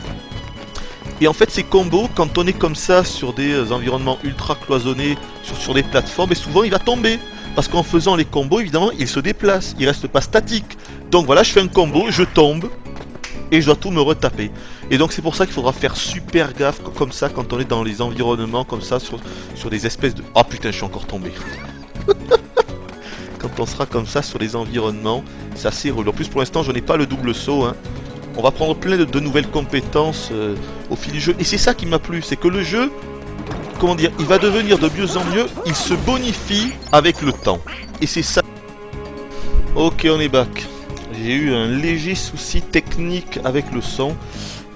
Et en fait, ces combos, quand on est comme ça sur des environnements ultra cloisonnés, sur des plateformes, et souvent il va tomber. Parce qu'en faisant les combos, évidemment, il se déplace, il reste pas statique. Donc voilà, je fais un combo, je tombe, et je dois tout me retaper. Et donc c'est pour ça qu'il faudra faire super gaffe comme ça quand on est dans les environnements comme ça, sur des espèces de... Oh putain, je suis encore tombé. Quand on sera comme ça sur les environnements, c'est assez relou. En plus, pour l'instant, je n'ai pas le double saut, hein. On va prendre plein de nouvelles compétences au fil du jeu. Et c'est ça qui m'a plu, c'est que le jeu, comment dire, il va devenir de mieux en mieux, il se bonifie avec le temps. Et c'est ça. Ok, on est back. J'ai eu un léger souci technique avec le son,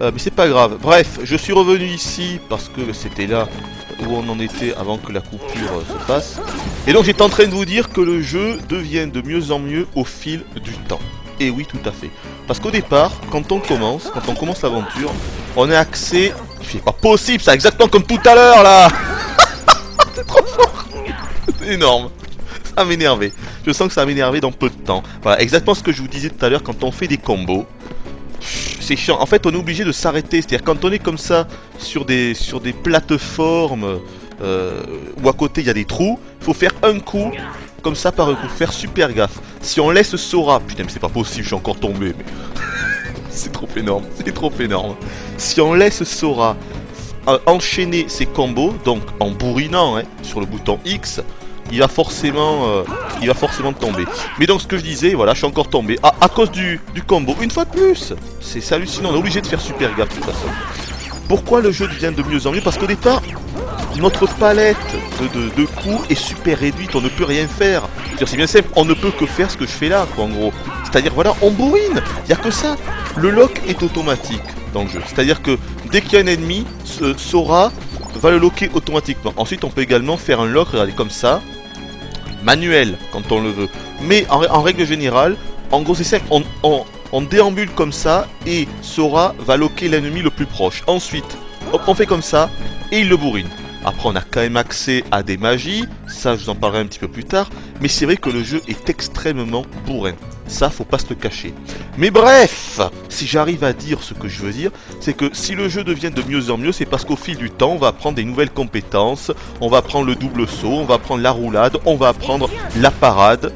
mais c'est pas grave. Bref, je suis revenu ici parce que c'était là où on en était avant que la coupure se fasse. Et donc j'étais en train de vous dire que le jeu devient de mieux en mieux au fil du temps. Et oui, tout à fait. Parce qu'au départ, quand on commence l'aventure, on a accès... C'est pas possible, ça, exactement comme tout à l'heure, là. C'est trop fort. C'est énorme. Ça va m'énerver. Je sens que ça va m'énerver dans peu de temps. Voilà, exactement ce que je vous disais tout à l'heure, quand on fait des combos, c'est chiant. En fait, on est obligé de s'arrêter. C'est-à-dire, quand on est comme ça, sur des plateformes, où à côté, il y a des trous, il faut faire un coup... Comme ça par un coup, faire super gaffe. Si on laisse Sora, putain mais c'est pas possible, je suis encore tombé, mais c'est trop énorme, c'est trop énorme. Si on laisse Sora enchaîner ses combos, donc en bourrinant sur le bouton X, il va forcément tomber. Mais donc ce que je disais, voilà, je suis encore tombé à cause du combo. Une fois de plus, c'est hallucinant, on est obligé de faire super gaffe de toute façon. Pourquoi le jeu devient de mieux en mieux? Parce qu'au départ, notre palette de coups est super réduite, on ne peut rien faire. C'est bien simple, on ne peut que faire ce que je fais là, quoi, en gros. C'est-à-dire, voilà, on bourrine, il n'y a que ça. Le lock est automatique dans le jeu. C'est-à-dire que dès qu'il y a un ennemi, Sora va le locker automatiquement. Ensuite, on peut également faire un lock, regardez, comme ça, manuel, quand on le veut. Mais en règle générale, En gros c'est simple, on déambule comme ça et Sora va loquer l'ennemi le plus proche. Ensuite, hop, on fait comme ça et il le bourrine. Après on a quand même accès à des magies, ça je vous en parlerai un petit peu plus tard, mais c'est vrai que le jeu est extrêmement bourrin. Ça faut pas se le cacher. Mais bref, si j'arrive à dire ce que je veux dire, c'est que si le jeu devient de mieux en mieux, c'est parce qu'au fil du temps on va apprendre des nouvelles compétences, on va apprendre le double saut, on va apprendre la roulade, on va apprendre la parade.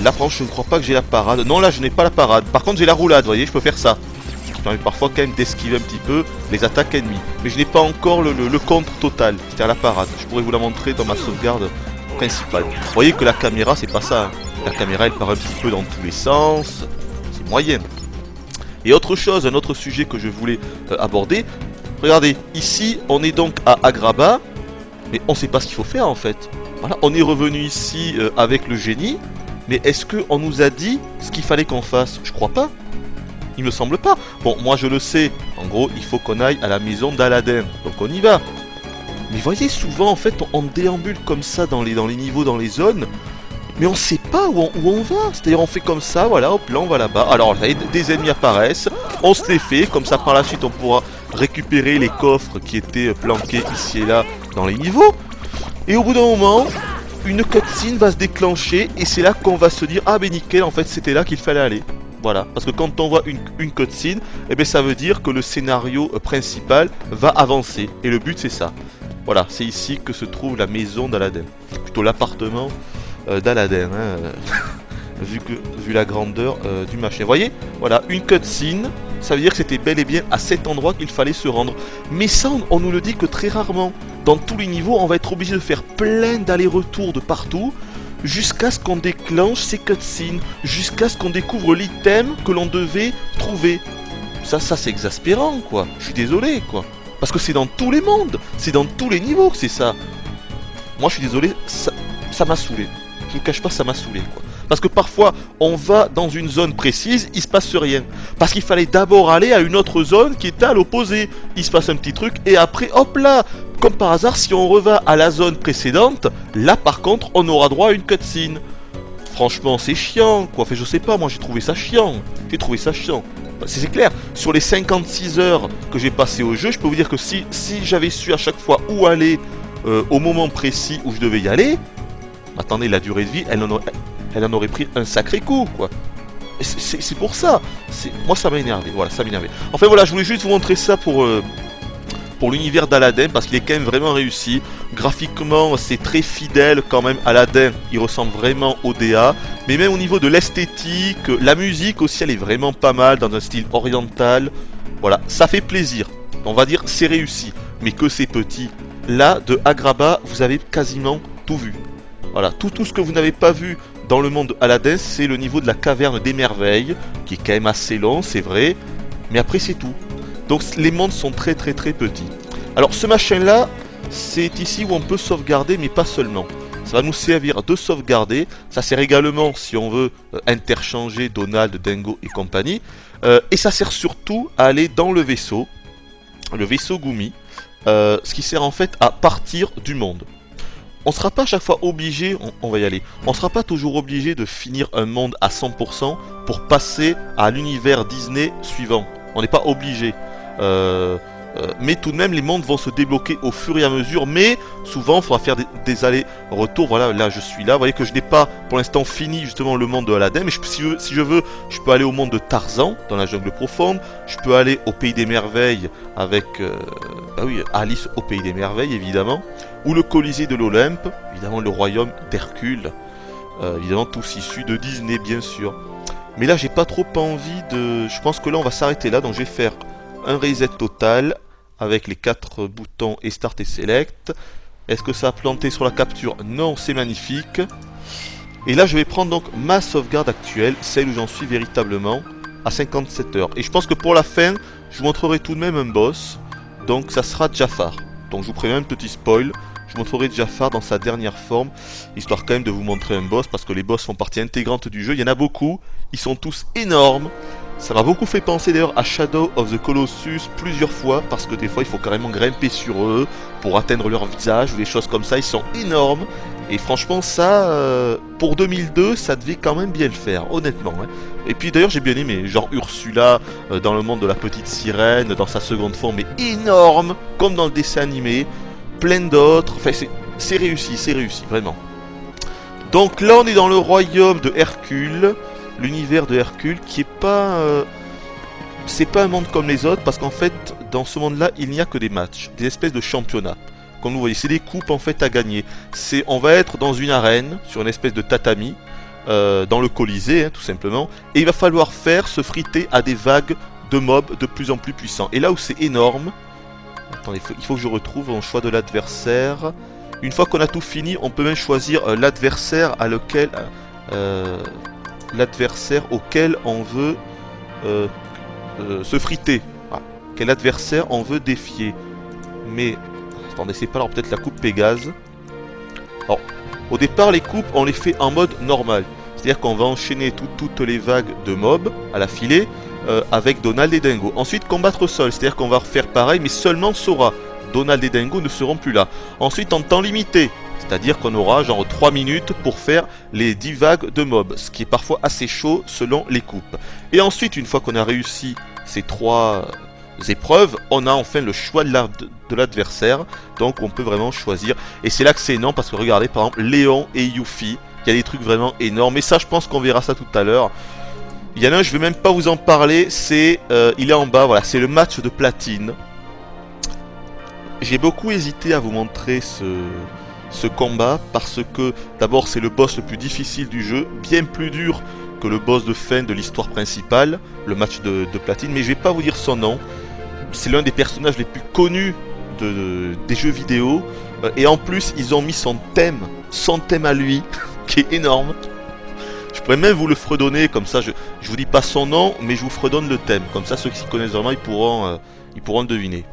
Là par contre je ne crois pas que j'ai la parade, non là je n'ai pas la parade, par contre j'ai la roulade, vous voyez, je peux faire ça. Ce qui permet parfois quand même d'esquiver un petit peu les attaques ennemies. Mais je n'ai pas encore le contre total, c'est-à-dire la parade. Je pourrais vous la montrer dans ma sauvegarde principale. Vous voyez que la caméra c'est pas ça, hein. La caméra elle part un petit peu dans tous les sens, c'est moyen. Et autre chose, un autre sujet que je voulais aborder, regardez, ici on est donc à Agrabah, mais on sait pas ce qu'il faut faire en fait. Voilà, on est revenu ici avec le génie, mais est-ce qu'on nous a dit ce qu'il fallait qu'on fasse? Je crois pas. Il me semble pas. Bon, moi je le sais. En gros, il faut qu'on aille à la maison d'Aladin. Donc on y va. Mais voyez, souvent en fait, on déambule comme ça dans les niveaux, dans les zones. Mais on sait pas où on va. C'est-à-dire on fait comme ça, voilà, hop, là on va là-bas. Alors là, des ennemis apparaissent. On se les fait. Comme ça par la suite, on pourra récupérer les coffres qui étaient planqués ici et là dans les niveaux. Et au bout d'un moment, une cutscene va se déclencher. Et c'est là qu'on va se dire, ah ben nickel, en fait c'était là qu'il fallait aller. Voilà, parce que quand on voit une cutscene, eh bien ça veut dire que le scénario principal va avancer. Et le but c'est ça. Voilà, c'est ici que se trouve la maison d'Aladin. Plutôt l'appartement d'Aladin, hein, vu la grandeur du machin. Vous voyez, voilà, une cutscene, ça veut dire que c'était bel et bien à cet endroit qu'il fallait se rendre. Mais ça, on nous le dit que très rarement. Dans tous les niveaux, on va être obligé de faire plein d'allers-retours de partout, jusqu'à ce qu'on déclenche ces cutscenes, jusqu'à ce qu'on découvre l'item que l'on devait trouver. Ça c'est exaspérant, quoi. Je suis désolé, quoi. Parce que c'est dans tous les mondes, c'est dans tous les niveaux que c'est ça. Moi, je suis désolé, ça m'a saoulé. Je vous cache pas, ça m'a saoulé, quoi. Parce que parfois, on va dans une zone précise, il se passe rien. Parce qu'il fallait d'abord aller à une autre zone qui était à l'opposé. Il se passe un petit truc, et après, hop là, comme par hasard, si on revient à la zone précédente, là par contre, on aura droit à une cutscene. Franchement, c'est chiant, quoi. Enfin, je sais pas, moi j'ai trouvé ça chiant. J'ai trouvé ça chiant. C'est clair, sur les 56 heures que j'ai passées au jeu, je peux vous dire que si j'avais su à chaque fois où aller au moment précis où je devais y aller, attendez, la durée de vie, elle en aurait pris un sacré coup, quoi. C'est pour ça. Moi, ça m'a énervé. Voilà, ça m'a énervé. Enfin, voilà, je voulais juste vous montrer ça pour l'univers d'Aladin, parce qu'il est quand même vraiment réussi. Graphiquement, c'est très fidèle quand même. Aladin, il ressemble vraiment au DA. Mais même au niveau de l'esthétique, la musique aussi, elle est vraiment pas mal, dans un style oriental. Voilà, ça fait plaisir. On va dire, c'est réussi. Mais que c'est petit. Là, de Agrabah, vous avez quasiment tout vu. Voilà, tout ce que vous n'avez pas vu dans le monde Aladin, c'est le niveau de la caverne des merveilles, qui est quand même assez long, c'est vrai. Mais après, c'est tout. Donc les mondes sont très petits. Alors ce machin là, c'est ici où on peut sauvegarder, mais pas seulement. Ça va nous servir de sauvegarder. Ça sert également si on veut interchanger Donald, Dingo et compagnie. Et ça sert surtout à aller dans le vaisseau Gumi. Ce qui sert en fait à partir du monde. On sera pas à chaque fois obligé, on va y aller, on sera pas toujours obligé de finir un monde à 100% pour passer à l'univers Disney suivant. On n'est pas obligé. Mais tout de même, les mondes vont se débloquer au fur et à mesure. Mais souvent, il faudra faire des allers-retours. Voilà, là, je suis là. Vous voyez que je n'ai pas, pour l'instant, fini justement le monde de Aladin. Mais si je veux, je peux aller au monde de Tarzan, dans la jungle profonde. Je peux aller au Pays des Merveilles avec Alice au Pays des Merveilles, évidemment. Ou le Colisée de l'Olympe. Évidemment, le royaume d'Hercule. Évidemment, tous issus de Disney, bien sûr. Mais là, j'ai pas trop envie de... Je pense que là, on va s'arrêter là. Donc, je vais faire un reset total avec les 4 boutons et Start et Select. Est-ce que ça a planté sur la capture? Non, c'est magnifique. Et là, je vais prendre donc ma sauvegarde actuelle, celle où j'en suis véritablement, à 57 heures. Et je pense que pour la fin, je vous montrerai tout de même un boss. Donc, ça sera Jafar. Donc, je vous préviens un petit spoil. Je vous montrerai Jafar dans sa dernière forme, histoire quand même de vous montrer un boss, parce que les boss font partie intégrante du jeu. Il y en a beaucoup, ils sont tous énormes. Ça m'a beaucoup fait penser d'ailleurs à Shadow of the Colossus plusieurs fois, parce que des fois il faut carrément grimper sur eux pour atteindre leur visage ou des choses comme ça. Ils sont énormes, et franchement ça, pour 2002, ça devait quand même bien le faire, honnêtement. Hein. Et puis d'ailleurs j'ai bien aimé, genre Ursula dans le monde de la petite sirène, dans sa seconde forme, mais énorme, comme dans le dessin animé, plein d'autres, enfin c'est réussi, vraiment. Donc là on est dans le royaume de Hercule, l'univers de Hercule, qui est pas... c'est pas un monde comme les autres, parce qu'en fait, dans ce monde-là, il n'y a que des matchs, des espèces de championnats. Comme vous voyez, c'est des coupes en fait à gagner. On va être dans une arène, sur une espèce de tatami, dans le Colisée, hein, tout simplement, et il va falloir se friter à des vagues de mobs de plus en plus puissants. Et là où c'est énorme, attendez, il faut que je retrouve mon choix de l'adversaire. Une fois qu'on a tout fini, on peut même choisir l'adversaire auquel on veut se friter. Voilà. Quel adversaire on veut défier. Mais, attendez, c'est pas alors peut-être la coupe Pégase. Alors, au départ, les coupes, on les fait en mode normal. C'est-à-dire qu'on va enchaîner toutes les vagues de mobs à la filée avec Donald et Dingo. Ensuite, combattre au sol, c'est-à-dire qu'on va refaire pareil, mais seulement Sora. Donald et Dingo ne seront plus là. Ensuite, en temps limité, c'est-à-dire qu'on aura genre 3 minutes pour faire les 10 vagues de mobs, ce qui est parfois assez chaud selon les coupes. Et ensuite, une fois qu'on a réussi ces 3 épreuves, on a enfin le choix de l'adversaire, donc on peut vraiment choisir. Et c'est là que c'est énorme, parce que regardez par exemple Léon et Yuffie, il y a des trucs vraiment énormes, et ça je pense qu'on verra ça tout à l'heure. Il y en a un, je vais même pas vous en parler, il est en bas, voilà, c'est le match de platine. J'ai beaucoup hésité à vous montrer ce combat, parce que d'abord c'est le boss le plus difficile du jeu, bien plus dur que le boss de fin de l'histoire principale, le match de platine, mais je vais pas vous dire son nom. C'est l'un des personnages les plus connus des jeux vidéo, et en plus ils ont mis son thème à lui, qui est énorme. Je pourrais même vous le fredonner, comme ça je vous dis pas son nom, mais je vous fredonne le thème, comme ça ceux qui s'y connaissent vraiment ils pourront deviner.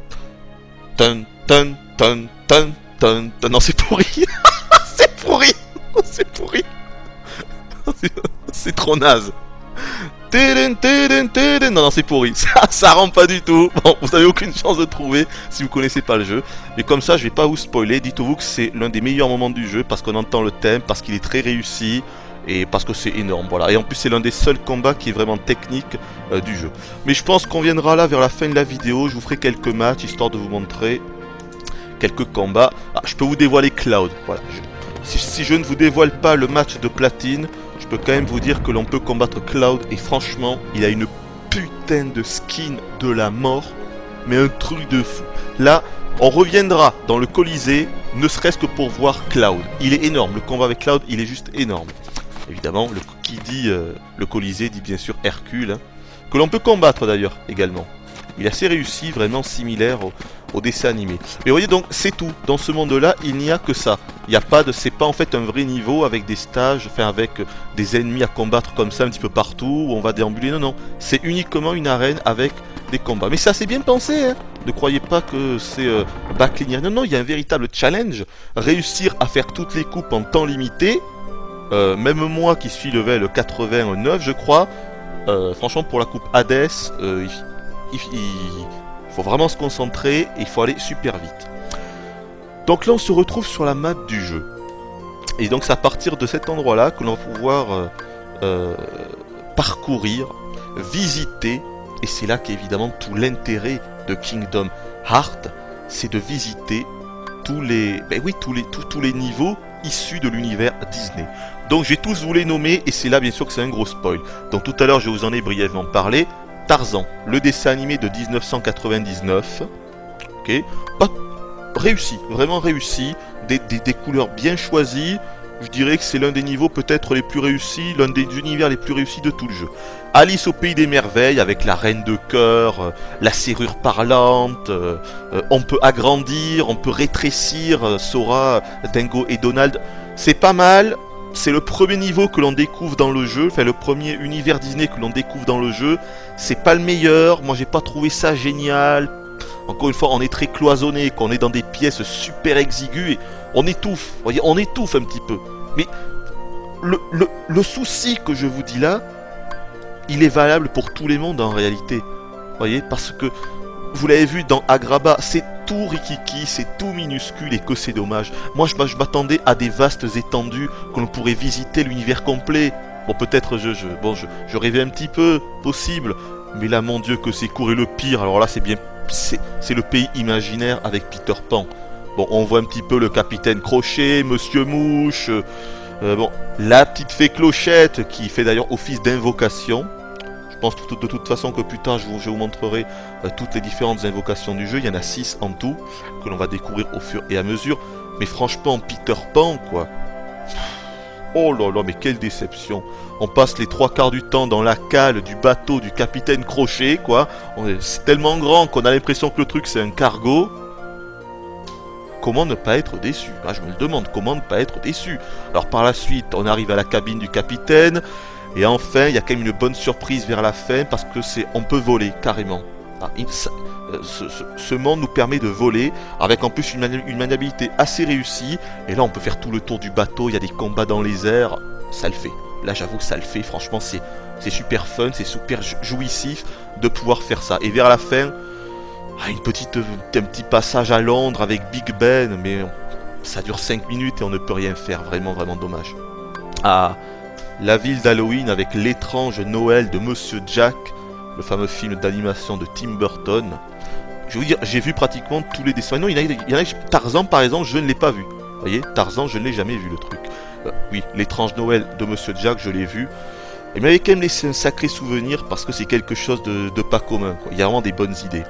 Tun tun tun tun tun tun. Non, c'est pourri. C'est pourri. C'est pourri. C'est trop naze. Non, c'est pourri. Ça rend pas du tout. Bon, vous avez aucune chance de trouver si vous connaissez pas le jeu. Mais comme ça, je vais pas vous spoiler. Dites-vous que c'est l'un des meilleurs moments du jeu, parce qu'on entend le thème, parce qu'il est très réussi et parce que c'est énorme. Voilà. Et en plus, c'est l'un des seuls combats qui est vraiment technique du jeu. Mais je pense qu'on viendra là vers la fin de la vidéo. Je vous ferai quelques matchs histoire de vous montrer quelques combats. Ah, je peux vous dévoiler Cloud. Voilà. Si je ne vous dévoile pas le match de platine, je peux quand même vous dire que l'on peut combattre Cloud, et franchement, il a une putain de skin de la mort, mais un truc de fou. Là, on reviendra dans le Colisée, ne serait-ce que pour voir Cloud. Il est énorme, le combat avec Cloud, il est juste énorme. Évidemment, qui dit le Colisée dit bien sûr Hercule, hein, que l'on peut combattre d'ailleurs également. Il est assez réussi, vraiment similaire au dessin animé. Mais vous voyez, donc c'est tout. Dans ce monde-là, il n'y a que ça. Il n'y a pas de, c'est pas en fait un vrai niveau avec des stages, enfin avec des ennemis à combattre comme ça un petit peu partout où on va déambuler. Non, non, c'est uniquement une arène avec des combats. Mais ça, c'est bien pensé, hein. Ne croyez pas que c'est backlinear. Non, non, il y a un véritable challenge. Réussir à faire toutes les coupes en temps limité. Même moi qui suis level 89, je crois. Franchement, pour la coupe Hades, il faut vraiment se concentrer et il faut aller super vite. Donc là on se retrouve sur la map du jeu. Et donc c'est à partir de cet endroit là que l'on va pouvoir parcourir, visiter. Et c'est là qu'évidemment tout l'intérêt de Kingdom Hearts, c'est de visiter tous les niveaux issus de l'univers Disney. Donc je vais tous vous les nommer, et c'est là bien sûr que c'est un gros spoil. Donc tout à l'heure je vous en ai brièvement parlé. Tarzan, le dessin animé de 1999, ok, pas réussi, vraiment réussi, des couleurs bien choisies. Je dirais que c'est l'un des niveaux peut-être les plus réussis, l'un des univers les plus réussis de tout le jeu. Alice au pays des merveilles avec la reine de cœur, la serrure parlante, on peut agrandir, on peut rétrécir Sora, Dingo et Donald, c'est pas mal. C'est le premier niveau que l'on découvre dans le jeu, enfin le premier univers Disney que l'on découvre dans le jeu. C'est pas le meilleur, moi j'ai pas trouvé ça génial. Encore une fois, on est très cloisonné, qu'on est dans des pièces super exiguës et on étouffe, vous voyez, on étouffe un petit peu. Mais le souci que je vous dis là, il est valable pour tous les mondes en réalité. Vous voyez, parce que vous l'avez vu dans Agrabah, c'est tout rikiki, c'est tout minuscule et que c'est dommage. Moi je m'attendais à des vastes étendues, que l'on pourrait visiter l'univers complet. Bon, peut-être je rêvais un petit peu, possible, mais là, mon Dieu, que c'est court. Et le pire, alors là, c'est le pays imaginaire avec Peter Pan. Bon, on voit un petit peu le capitaine Crochet, Monsieur Mouche, bon, la petite fée Clochette, qui fait d'ailleurs office d'invocation. Je pense de toute façon que plus tard, je vous montrerai toutes les différentes invocations du jeu. Il y en a 6 en tout, que l'on va découvrir au fur et à mesure. Mais franchement, Peter Pan, quoi. Oh là là, mais quelle déception. On passe les 3/4 du temps dans la cale du bateau du capitaine Crochet, quoi. C'est tellement grand qu'on a l'impression que le truc, c'est un cargo. Comment ne pas être déçu? Ah, je me le demande, comment ne pas être déçu? Alors par la suite, on arrive à la cabine du capitaine. Et enfin, il y a quand même une bonne surprise vers la fin, parce que on peut voler, carrément. Ah, ce monde nous permet de voler, avec en plus une maniabilité assez réussie. Et là, on peut faire tout le tour du bateau, il y a des combats dans les airs. Ça le fait. Là, j'avoue que ça le fait. Franchement, c'est super fun, c'est super jouissif de pouvoir faire ça. Et vers la fin, un petit passage à Londres avec Big Ben, mais ça dure 5 minutes et on ne peut rien faire. Vraiment, vraiment dommage. Ah, la ville d'Halloween avec l'étrange Noël de Monsieur Jack, le fameux film d'animation de Tim Burton. Je vais vous dire, j'ai vu pratiquement tous les dessins. Non, il y en a Tarzan, par exemple, je ne l'ai pas vu. Vous voyez, Tarzan, je ne l'ai jamais vu, le truc. Oui, l'étrange Noël de Monsieur Jack, je l'ai vu. Il m'avait quand même laissé un sacré souvenir, parce que c'est quelque chose de pas commun, quoi. Il y a vraiment des bonnes idées.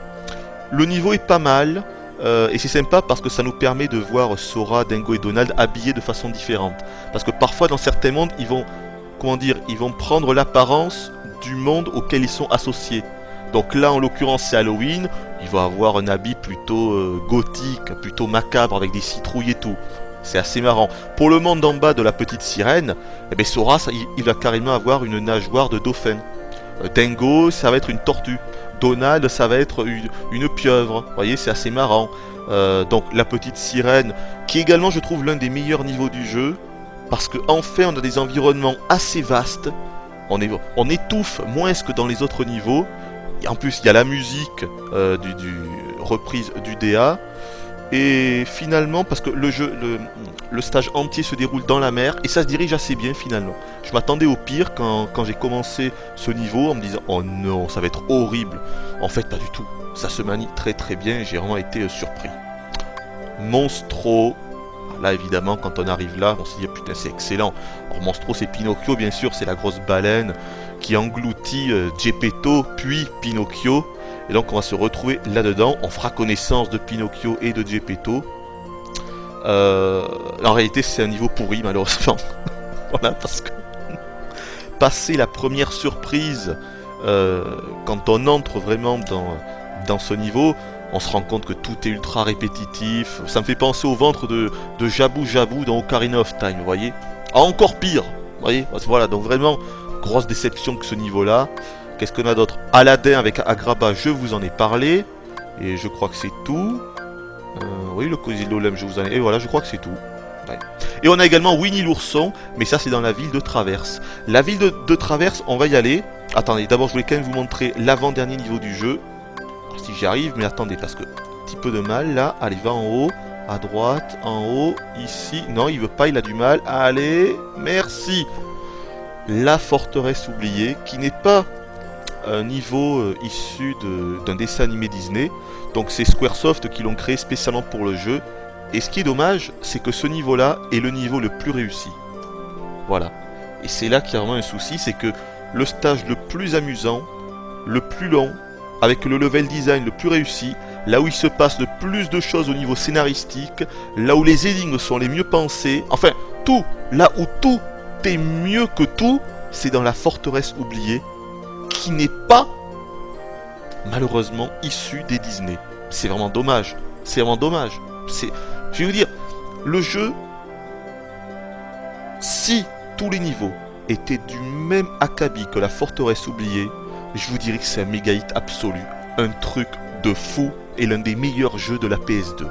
Le niveau est pas mal, et c'est sympa parce que ça nous permet de voir Sora, Dingo et Donald habillés de façon différente. Parce que parfois, dans certains mondes, ils vont prendre l'apparence du monde auquel ils sont associés. Donc là, en l'occurrence, c'est Halloween. Il va avoir un habit plutôt gothique, plutôt macabre, avec des citrouilles et tout. C'est assez marrant. Pour le monde d'en bas de la petite sirène, eh bien, Sora, il va carrément avoir une nageoire de dauphin. Dingo, ça va être une tortue. Donald, ça va être une pieuvre. Vous voyez, c'est assez marrant. Donc la petite sirène, qui est également, je trouve, l'un des meilleurs niveaux du jeu. Parce qu'en fait, on a des environnements assez vastes. On étouffe moins que dans les autres niveaux. Et en plus, il y a la musique reprise du DA. Et finalement, parce que le stage entier se déroule dans la mer, et ça se dirige assez bien finalement. Je m'attendais au pire quand j'ai commencé ce niveau en me disant « Oh non, ça va être horrible !» En fait, pas du tout. Ça se manie très très bien et j'ai vraiment été surpris. Monstro. Là, évidemment, quand on arrive là, on se dit « Putain, c'est excellent !» Alors, Monstro, c'est Pinocchio, bien sûr, c'est la grosse baleine qui engloutit Geppetto, puis Pinocchio. Et donc, on va se retrouver là-dedans. On fera connaissance de Pinocchio et de Geppetto. En réalité, c'est un niveau pourri, malheureusement. Voilà, parce que passer la première surprise, quand on entre vraiment dans ce niveau, on se rend compte que tout est ultra répétitif. Ça me fait penser au ventre de Jabu Jabu dans Ocarina of Time, vous voyez. Ah, encore pire, vous voyez. Voilà, donc vraiment, grosse déception que ce niveau-là. Qu'est-ce qu'on a d'autre? Aladdin avec Agrabah, je vous en ai parlé. Et je crois que c'est tout. Oui, le Cosy de l'Olem, je vous en ai... Et voilà, je crois que c'est tout. Ouais. Et on a également Winnie l'ourson, mais ça c'est dans la ville de Traverse. La ville de Traverse, on va y aller. Attendez, d'abord je voulais quand même vous montrer l'avant-dernier niveau du jeu. Alors, si j'y arrive, mais attendez, parce que... Un petit peu de mal, là. Allez, va en haut. À droite, en haut, ici. Non, il veut pas, il a du mal. Allez, merci. La forteresse oubliée, qui n'est pas... un niveau issu d'un dessin animé Disney. Donc c'est Squaresoft qui l'ont créé spécialement pour le jeu. Et ce qui est dommage, c'est que ce niveau-là est le niveau le plus réussi. Voilà. Et c'est là qu'il y a vraiment un souci, c'est que le stage le plus amusant, le plus long, avec le level design le plus réussi, là où il se passe le plus de choses au niveau scénaristique, là où les énigmes sont les mieux pensées, enfin tout, là où tout est mieux que tout, c'est dans la forteresse oubliée, qui n'est pas malheureusement issu des Disney. C'est vraiment dommage. C'est vraiment dommage. Je vais vous dire, le jeu, si tous les niveaux étaient du même acabit que la forteresse oubliée, je vous dirais que c'est un méga hit absolu. Un truc de fou et l'un des meilleurs jeux de la PS2.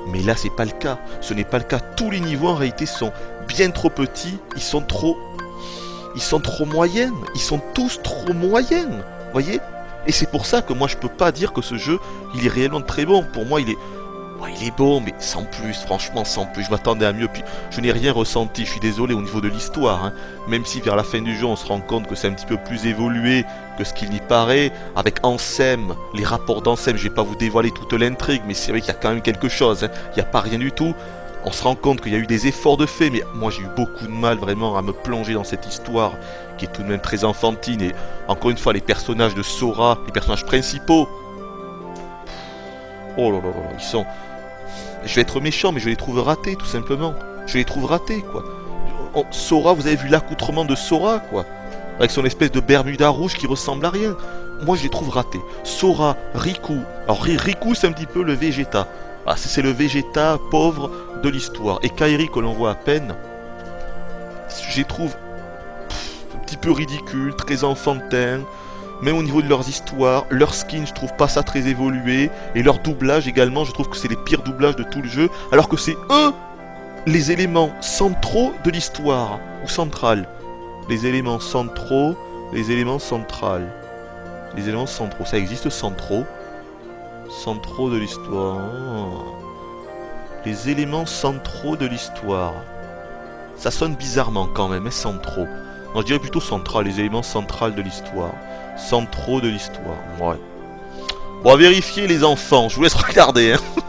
Mais là, c'est pas le cas. Ce n'est pas le cas. Tous les niveaux en réalité sont bien trop petits. Ils sont trop moyens. Ils sont tous trop moyens. Voyez? Et c'est pour ça que moi je peux pas dire que ce jeu il est réellement très bon. Pour moi il est... Bon, il est beau, mais sans plus, franchement, sans plus. Je m'attendais à mieux, puis je n'ai rien ressenti. Je suis désolé au niveau de l'histoire, hein. Même si vers la fin du jeu, on se rend compte que c'est un petit peu plus évolué que ce qu'il y paraît. Avec Ansem, les rapports d'Ansem, je vais pas vous dévoiler toute l'intrigue, mais c'est vrai qu'il y a quand même quelque chose, hein. Il n'y a pas rien du tout. On se rend compte qu'il y a eu des efforts de fait, mais moi j'ai eu beaucoup de mal vraiment à me plonger dans cette histoire qui est tout de même très enfantine. Et encore une fois, les personnages de Sora, les personnages principaux, oh là là là, ils sont... Je vais être méchant, mais je les trouve ratés, tout simplement. Je les trouve ratés, quoi. Sora, vous avez vu l'accoutrement de Sora, quoi. Avec son espèce de Bermuda rouge qui ressemble à rien. Moi, je les trouve ratés. Sora, Riku. Alors, Riku, c'est un petit peu le Vegeta. Ah, c'est le Vegeta pauvre de l'histoire. Et Kairi, que l'on voit à peine, je les trouve un petit peu ridicules, très enfantins. Même au niveau de leurs histoires, leur skin, je trouve pas ça très évolué. Et leur doublage également, je trouve que c'est les pires doublages de tout le jeu. Alors que c'est eux les éléments centraux de l'histoire. Ou centrales. Les éléments centraux, les éléments centrales. Les éléments centraux, ça existe, centraux. Centraux de l'histoire. Les éléments centraux de l'histoire. Ça sonne bizarrement quand même, mais centraux. Non, je dirais plutôt central, les éléments centrales de l'histoire. Centraux de l'histoire, ouais. Bon, à vérifier les enfants, je vous laisse regarder, hein.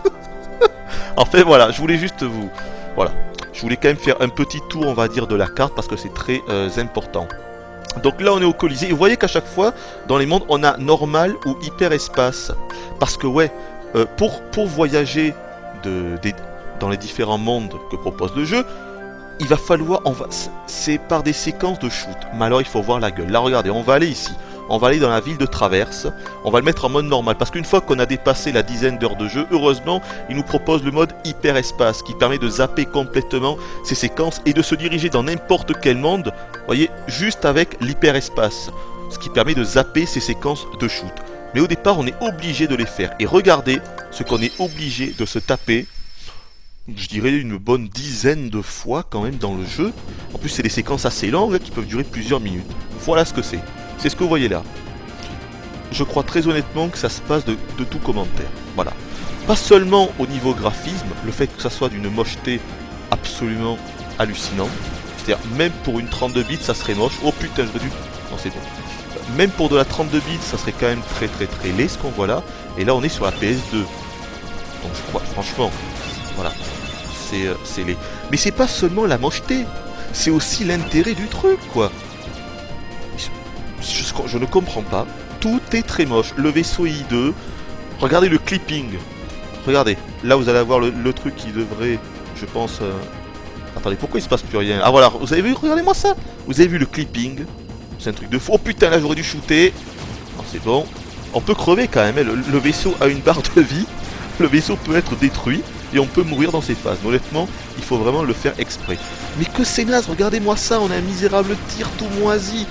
Enfin voilà, je voulais juste vous... Voilà, je voulais quand même faire un petit tour, on va dire, de la carte, parce que c'est très important. Donc là, on est au Colisée, et vous voyez qu'à chaque fois, dans les mondes, on a normal ou hyper espace. Parce que, ouais, pour voyager dans les différents mondes que propose le jeu, il va falloir... C'est par des séquences de shoot. Mais alors, il faut voir la gueule. Là, regardez, on va aller ici. On va aller dans la ville de Traverse, on va le mettre en mode normal, parce qu'une fois qu'on a dépassé la dizaine d'heures de jeu, heureusement, il nous propose le mode hyper espace, qui permet de zapper complètement ces séquences et de se diriger dans n'importe quel monde, vous voyez, juste avec l'hyper espace, ce qui permet de zapper ces séquences de shoot. Mais au départ, on est obligé de les faire, et regardez ce qu'on est obligé de se taper, je dirais une bonne dizaine de fois quand même dans le jeu. En plus, c'est des séquences assez longues qui peuvent durer plusieurs minutes. Voilà ce que c'est. C'est ce que vous voyez là. Je crois très honnêtement que ça se passe de tout commentaire. Voilà. Pas seulement au niveau graphisme, le fait que ça soit d'une mocheté absolument hallucinante. C'est-à-dire, même pour une 32 bits, ça serait moche. Oh putain, je veux du... Non, c'est bon. Même pour de la 32 bits, ça serait quand même très très très laid ce qu'on voit là. Et là, on est sur la PS2. Donc je crois, franchement, voilà. C'est laid. Mais c'est pas seulement la mocheté. C'est aussi l'intérêt du truc, quoi. Je ne comprends pas. Tout est très moche. Le vaisseau est hideux. Regardez le clipping. Regardez. Là, vous allez avoir le truc qui devrait, je pense... Attendez, pourquoi il se passe plus rien? Ah voilà, vous avez vu? Regardez-moi ça. Vous avez vu le clipping? C'est un truc de fou. Oh putain, là, j'aurais dû shooter. Non, c'est bon. On peut crever quand même. Hein. Le vaisseau a une barre de vie. Le vaisseau peut être détruit. Et on peut mourir dans ces phases. Mais honnêtement, il faut vraiment le faire exprès. Mais que c'est naze. Regardez-moi ça. On a un misérable tir tout moisi.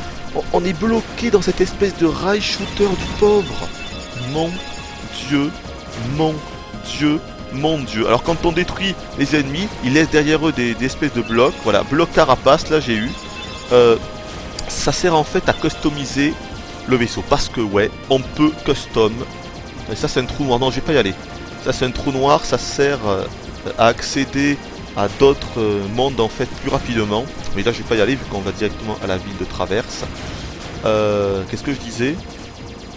On est bloqué dans cette espèce de rail shooter du pauvre. Mon Dieu, mon Dieu, mon Dieu. Alors quand on détruit les ennemis, ils laissent derrière eux des espèces de blocs. Voilà, bloc carapace, là j'ai eu. Ça sert en fait à customiser le vaisseau. Parce que ouais, on peut custom. Et ça c'est un trou noir. Non, je vais pas y aller. Ça c'est un trou noir, ça sert à accéder à d'autres mondes en fait plus rapidement. Mais là je vais pas y aller vu qu'on va directement à la ville de Traverse. Qu'est-ce que je disais?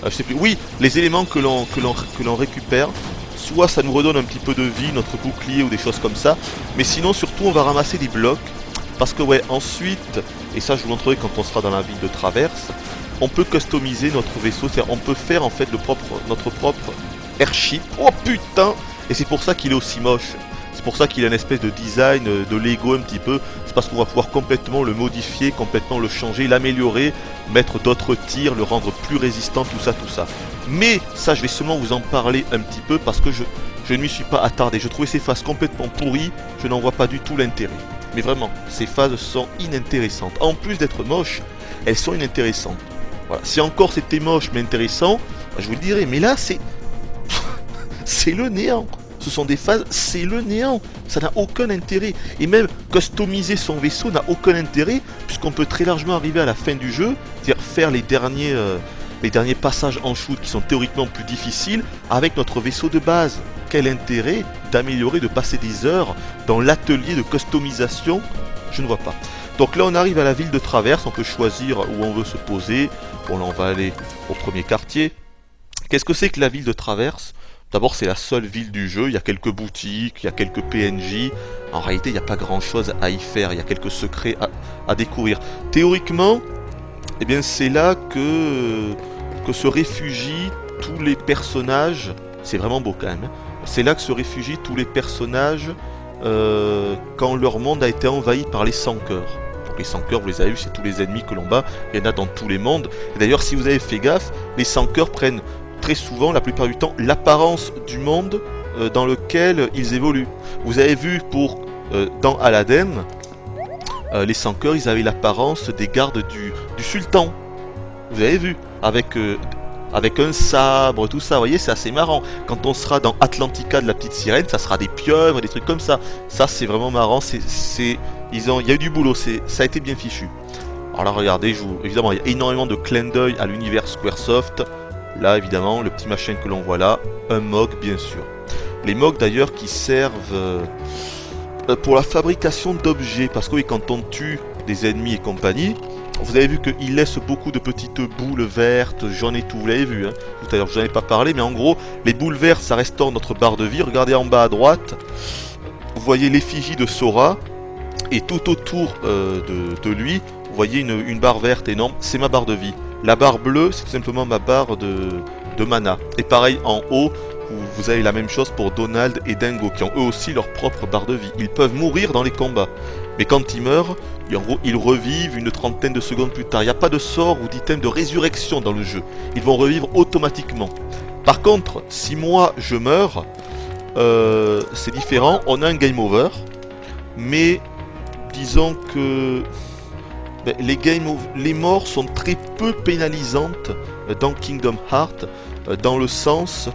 Je sais plus. Oui, les éléments que l'on récupère, soit ça nous redonne un petit peu de vie, notre bouclier ou des choses comme ça. Mais sinon surtout on va ramasser des blocs. Parce que ouais, ensuite, et ça je vous montrerai quand on sera dans la ville de Traverse, on peut customiser notre vaisseau, c'est-à-dire on peut faire en fait notre propre airship. Oh putain! Et c'est pour ça qu'il est aussi moche. C'est pour ça qu'il a une espèce de design de Lego un petit peu. C'est parce qu'on va pouvoir complètement le modifier, complètement le changer, l'améliorer, mettre d'autres tirs, le rendre plus résistant, tout ça, tout ça. Mais ça, je vais seulement vous en parler un petit peu parce que je ne m'y suis pas attardé. Je trouvais ces phases complètement pourries, je n'en vois pas du tout l'intérêt. Mais vraiment, ces phases sont inintéressantes. En plus d'être moches, elles sont inintéressantes. Voilà. Si encore c'était moche mais intéressant, je vous le dirais. Mais là, c'est... c'est le néant. Ce sont des phases, c'est le néant. Ça n'a aucun intérêt. Et même customiser son vaisseau n'a aucun intérêt, puisqu'on peut très largement arriver à la fin du jeu, c'est-à-dire faire les derniers les derniers passages en shoot qui sont théoriquement plus difficiles avec notre vaisseau de base. Quel intérêt d'améliorer, de passer des heures dans l'atelier de customisation? Je ne vois pas. Donc là on arrive à la ville de Traverse, on peut choisir où on veut se poser. Bon là on va aller au premier quartier. Qu'est-ce que c'est que la ville de Traverse? D'abord c'est la seule ville du jeu, il y a quelques boutiques, il y a quelques PNJ. En réalité il n'y a pas grand chose à y faire, il y a quelques secrets à découvrir. Théoriquement, eh bien c'est là que se réfugient tous les personnages. C'est vraiment beau quand même. C'est là que se réfugient tous les personnages quand leur monde a été envahi par les sans-cœurs. Donc les sans-cœurs, vous les avez vus, c'est tous les ennemis que l'on bat. Il y en a dans tous les mondes. Et d'ailleurs, si vous avez fait gaffe, les sans-cœurs prennent très souvent, la plupart du temps, l'apparence du monde dans lequel ils évoluent. Vous avez vu dans Aladdin, les sans-cœurs, ils avaient l'apparence des gardes du sultan. Vous avez vu, avec un sabre, tout ça, vous voyez, c'est assez marrant. Quand on sera dans Atlantica de la petite sirène, ça sera des pieuvres, des trucs comme ça. Ça, c'est vraiment marrant. Il y a eu du boulot, ça a été bien fichu. Alors là, regardez, évidemment, il y a énormément de clins d'œil à l'univers Squaresoft. Là, évidemment, le petit machin que l'on voit là, un MOG, bien sûr. Les MOG, d'ailleurs, qui servent pour la fabrication d'objets. Parce que oui, quand on tue des ennemis et compagnie, vous avez vu qu'il laisse beaucoup de petites boules vertes, jaunes et tout, vous l'avez vu, hein. Tout à l'heure, je n'en ai pas parlé, mais en gros, les boules vertes, ça restaure notre barre de vie. Regardez en bas à droite, vous voyez l'effigie de Sora, et tout autour de lui, vous voyez une barre verte énorme, c'est ma barre de vie. La barre bleue, c'est tout simplement ma barre de mana. Et pareil, en haut, vous avez la même chose pour Donald et Dingo, qui ont eux aussi leur propre barre de vie. Ils peuvent mourir dans les combats, mais quand ils meurent, en gros, ils revivent une trentaine de secondes plus tard. Il n'y a pas de sort ou d'item de résurrection dans le jeu. Ils vont revivre automatiquement. Par contre, si moi je meurs, c'est différent. On a un game over, mais disons que les morts sont très peu pénalisantes dans Kingdom Hearts, dans le sens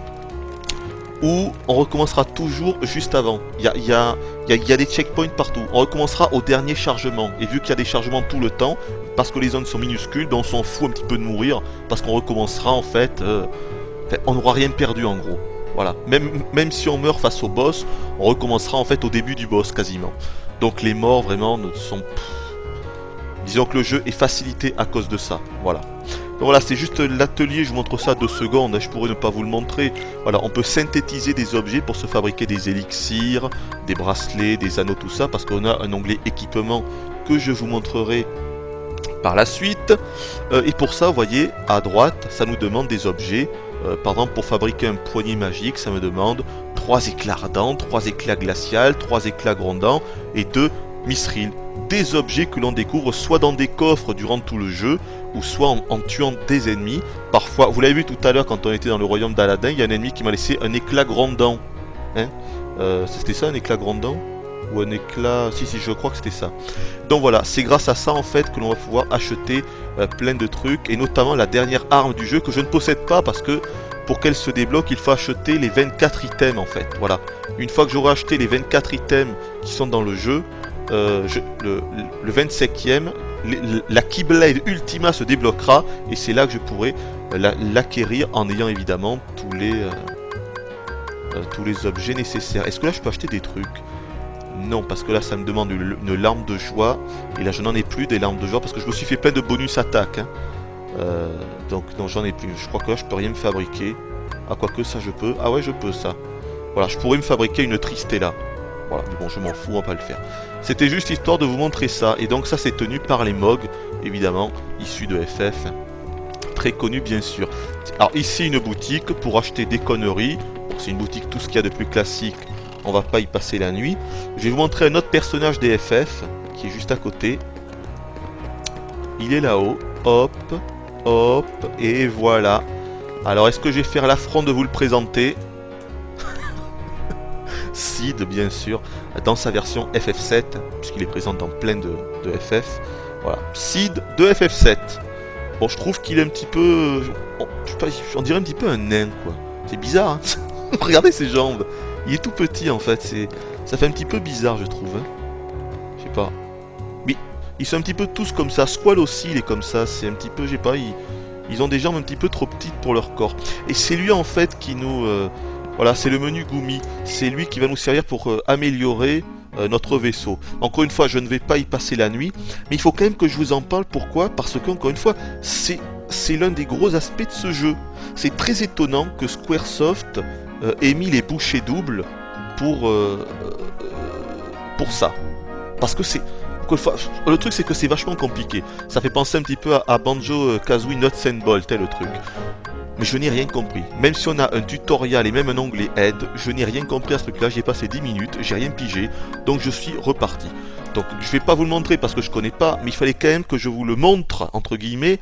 où on recommencera toujours juste avant. Il y a des checkpoints partout. On recommencera au dernier chargement. Et vu qu'il y a des chargements tout le temps, parce que les zones sont minuscules, ben on s'en fout un petit peu de mourir, parce qu'on recommencera en fait... on n'aura rien perdu en gros. Voilà. Même si on meurt face au boss, on recommencera en fait au début du boss quasiment. Donc les morts vraiment ne sont... Disons que le jeu est facilité à cause de ça. Voilà. Donc voilà, c'est juste l'atelier, je vous montre ça 2 secondes, je pourrais ne pas vous le montrer. Voilà, on peut synthétiser des objets pour se fabriquer des élixirs, des bracelets, des anneaux, tout ça, parce qu'on a un onglet équipement que je vous montrerai par la suite. Et pour ça, vous voyez, à droite, ça nous demande des objets. Par exemple, pour fabriquer un poignet magique, ça me demande 3 éclats ardents, 3 éclats glaciales, 3 éclats grondants et 2 mithril. Des objets que l'on découvre soit dans des coffres durant tout le jeu, ou soit en tuant des ennemis. Parfois, vous l'avez vu tout à l'heure quand on était dans le royaume d'Aladin, il y a un ennemi qui m'a laissé un éclat grondant. Hein, c'était ça, un éclat grondant? Ou un éclat... Si, je crois que c'était ça. Donc voilà, c'est grâce à ça en fait que l'on va pouvoir acheter plein de trucs, et notamment la dernière arme du jeu que je ne possède pas parce que pour qu'elle se débloque, il faut acheter les 24 items en fait. Voilà. Une fois que j'aurai acheté les 24 items qui sont dans le jeu, le 27e, la Keyblade Ultima se débloquera et c'est là que je pourrai l'acquérir en ayant évidemment tous les objets nécessaires. Est-ce que là je peux acheter des trucs? Non, parce que là ça me demande une larme de joie et là je n'en ai plus des larmes de joie parce que je me suis fait plein de bonus attaques. Hein. Donc non, j'en ai plus. Je crois que là je peux rien me fabriquer. Ah, quoique ça je peux. Ah ouais, je peux ça. Voilà, je pourrais me fabriquer une Tristella. Voilà, mais bon, je m'en fous, on va pas le faire. C'était juste histoire de vous montrer ça. Et donc ça c'est tenu par les MOG, évidemment, issus de FF. Très connu bien sûr. Alors ici une boutique pour acheter des conneries. Bon, c'est une boutique tout ce qu'il y a de plus classique. On va pas y passer la nuit. Je vais vous montrer un autre personnage des FF qui est juste à côté. Il est là-haut. Hop, hop, et voilà. Alors est-ce que je vais faire l'affront de vous le présenter? Sid, bien sûr, dans sa version FF7, puisqu'il est présent dans plein de FF. Voilà, Sid de FF7. Bon, je trouve qu'il est un petit peu... on dirait un petit peu un nain, quoi. C'est bizarre, hein. Regardez ses jambes. Il est tout petit, en fait. Ça fait un petit peu bizarre, je trouve. Hein. Je sais pas. Mais ils sont un petit peu tous comme ça. Squall aussi, il est comme ça. C'est un petit peu, je sais pas, ils ont des jambes un petit peu trop petites pour leur corps. Et c'est lui en fait qui nous... voilà, c'est le menu Gumi. C'est lui qui va nous servir pour améliorer notre vaisseau. Encore une fois, je ne vais pas y passer la nuit, mais il faut quand même que je vous en parle. Pourquoi? Parce que, encore une fois, c'est l'un des gros aspects de ce jeu. C'est très étonnant que Squaresoft ait mis les bouchées doubles pour ça. Parce que c'est... Encore une fois, le truc c'est que c'est vachement compliqué. Ça fait penser un petit peu à Banjo-Kazooie Nuts and Bolts, tel le truc. Mais je n'ai rien compris. Même si on a un tutoriel et même un onglet aide, je n'ai rien compris à ce truc-là. J'ai passé 10 minutes, j'ai rien pigé, donc je suis reparti. Donc je vais pas vous le montrer parce que je connais pas, mais il fallait quand même que je vous le montre, entre guillemets,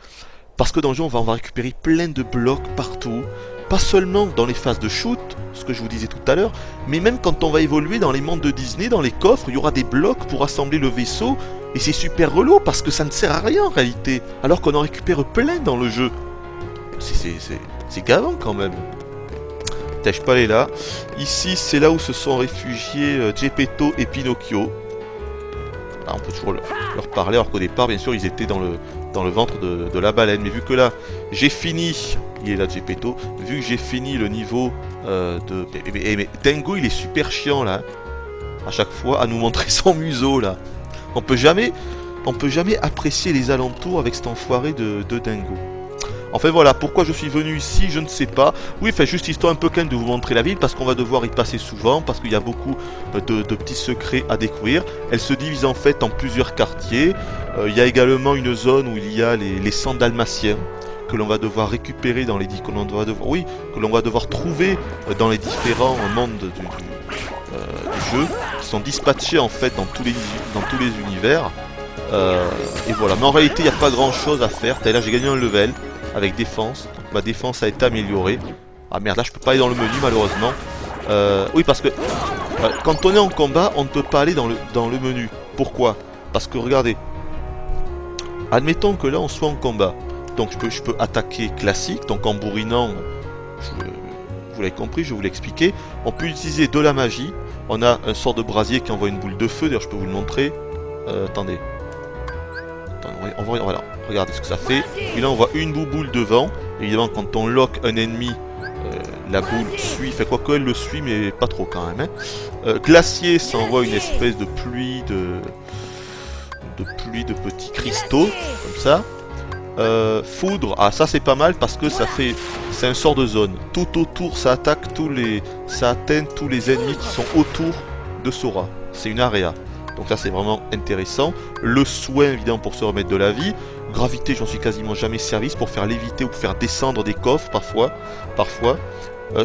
parce que dans le jeu on va récupérer plein de blocs partout. Pas seulement dans les phases de shoot, ce que je vous disais tout à l'heure, mais même quand on va évoluer dans les mondes de Disney, dans les coffres, il y aura des blocs pour assembler le vaisseau, et c'est super relou parce que ça ne sert à rien en réalité, alors qu'on en récupère plein dans le jeu. C'est gavant quand même. Putain, je peux aller là. Ici, c'est là où se sont réfugiés Geppetto et Pinocchio. Ah, on peut toujours leur parler, alors qu'au départ, bien sûr, ils étaient dans le ventre de la baleine. Mais vu que là, j'ai fini... Il est là, Geppetto. Vu que j'ai fini le niveau de... Mais Dingo, il est super chiant, là. À chaque fois, à nous montrer son museau, là. On peut jamais apprécier les alentours avec cet enfoiré de Dingo. Enfin voilà, pourquoi je suis venu ici, je ne sais pas. Oui, enfin juste histoire un peu quand même de vous montrer la ville, parce qu'on va devoir y passer souvent, parce qu'il y a beaucoup de petits secrets à découvrir. Elle se divise en fait en plusieurs quartiers. Il y a également une zone où il y a les 100 dalmatiens, que l'on va devoir récupérer dans les... que l'on va devoir trouver dans les différents mondes du jeu, qui sont dispatchés en fait dans tous les univers. Et voilà, mais en réalité il n'y a pas grand chose à faire. Là j'ai gagné un level avec défense, donc ma défense a été améliorée. Ah merde, là je peux pas aller dans le menu malheureusement. Oui, parce que quand on est en combat, on ne peut pas aller dans le menu. Pourquoi? Parce que regardez, admettons que là on soit en combat, donc je peux attaquer classique, donc en bourrinant, vous l'avez compris, je vous l'ai expliqué. On peut utiliser de la magie, on a un sort de brasier qui envoie une boule de feu, d'ailleurs je peux vous le montrer. Attendez, voilà, regardez ce que ça fait. Et là on voit une boule devant. Évidemment quand on lock un ennemi, la boule suit, fait quoi qu'elle le suit mais pas trop quand même, hein. Glacier, ça envoie une espèce de pluie de petits cristaux comme ça. Foudre, ah ça c'est pas mal parce que c'est un sort de zone. Tout autour ça atteint tous les ennemis qui sont autour de Sora. C'est une area. Donc ça c'est vraiment intéressant. Le soin évidemment pour se remettre de la vie. Gravité, j'en suis quasiment jamais servi pour faire léviter ou pour faire descendre des coffres parfois.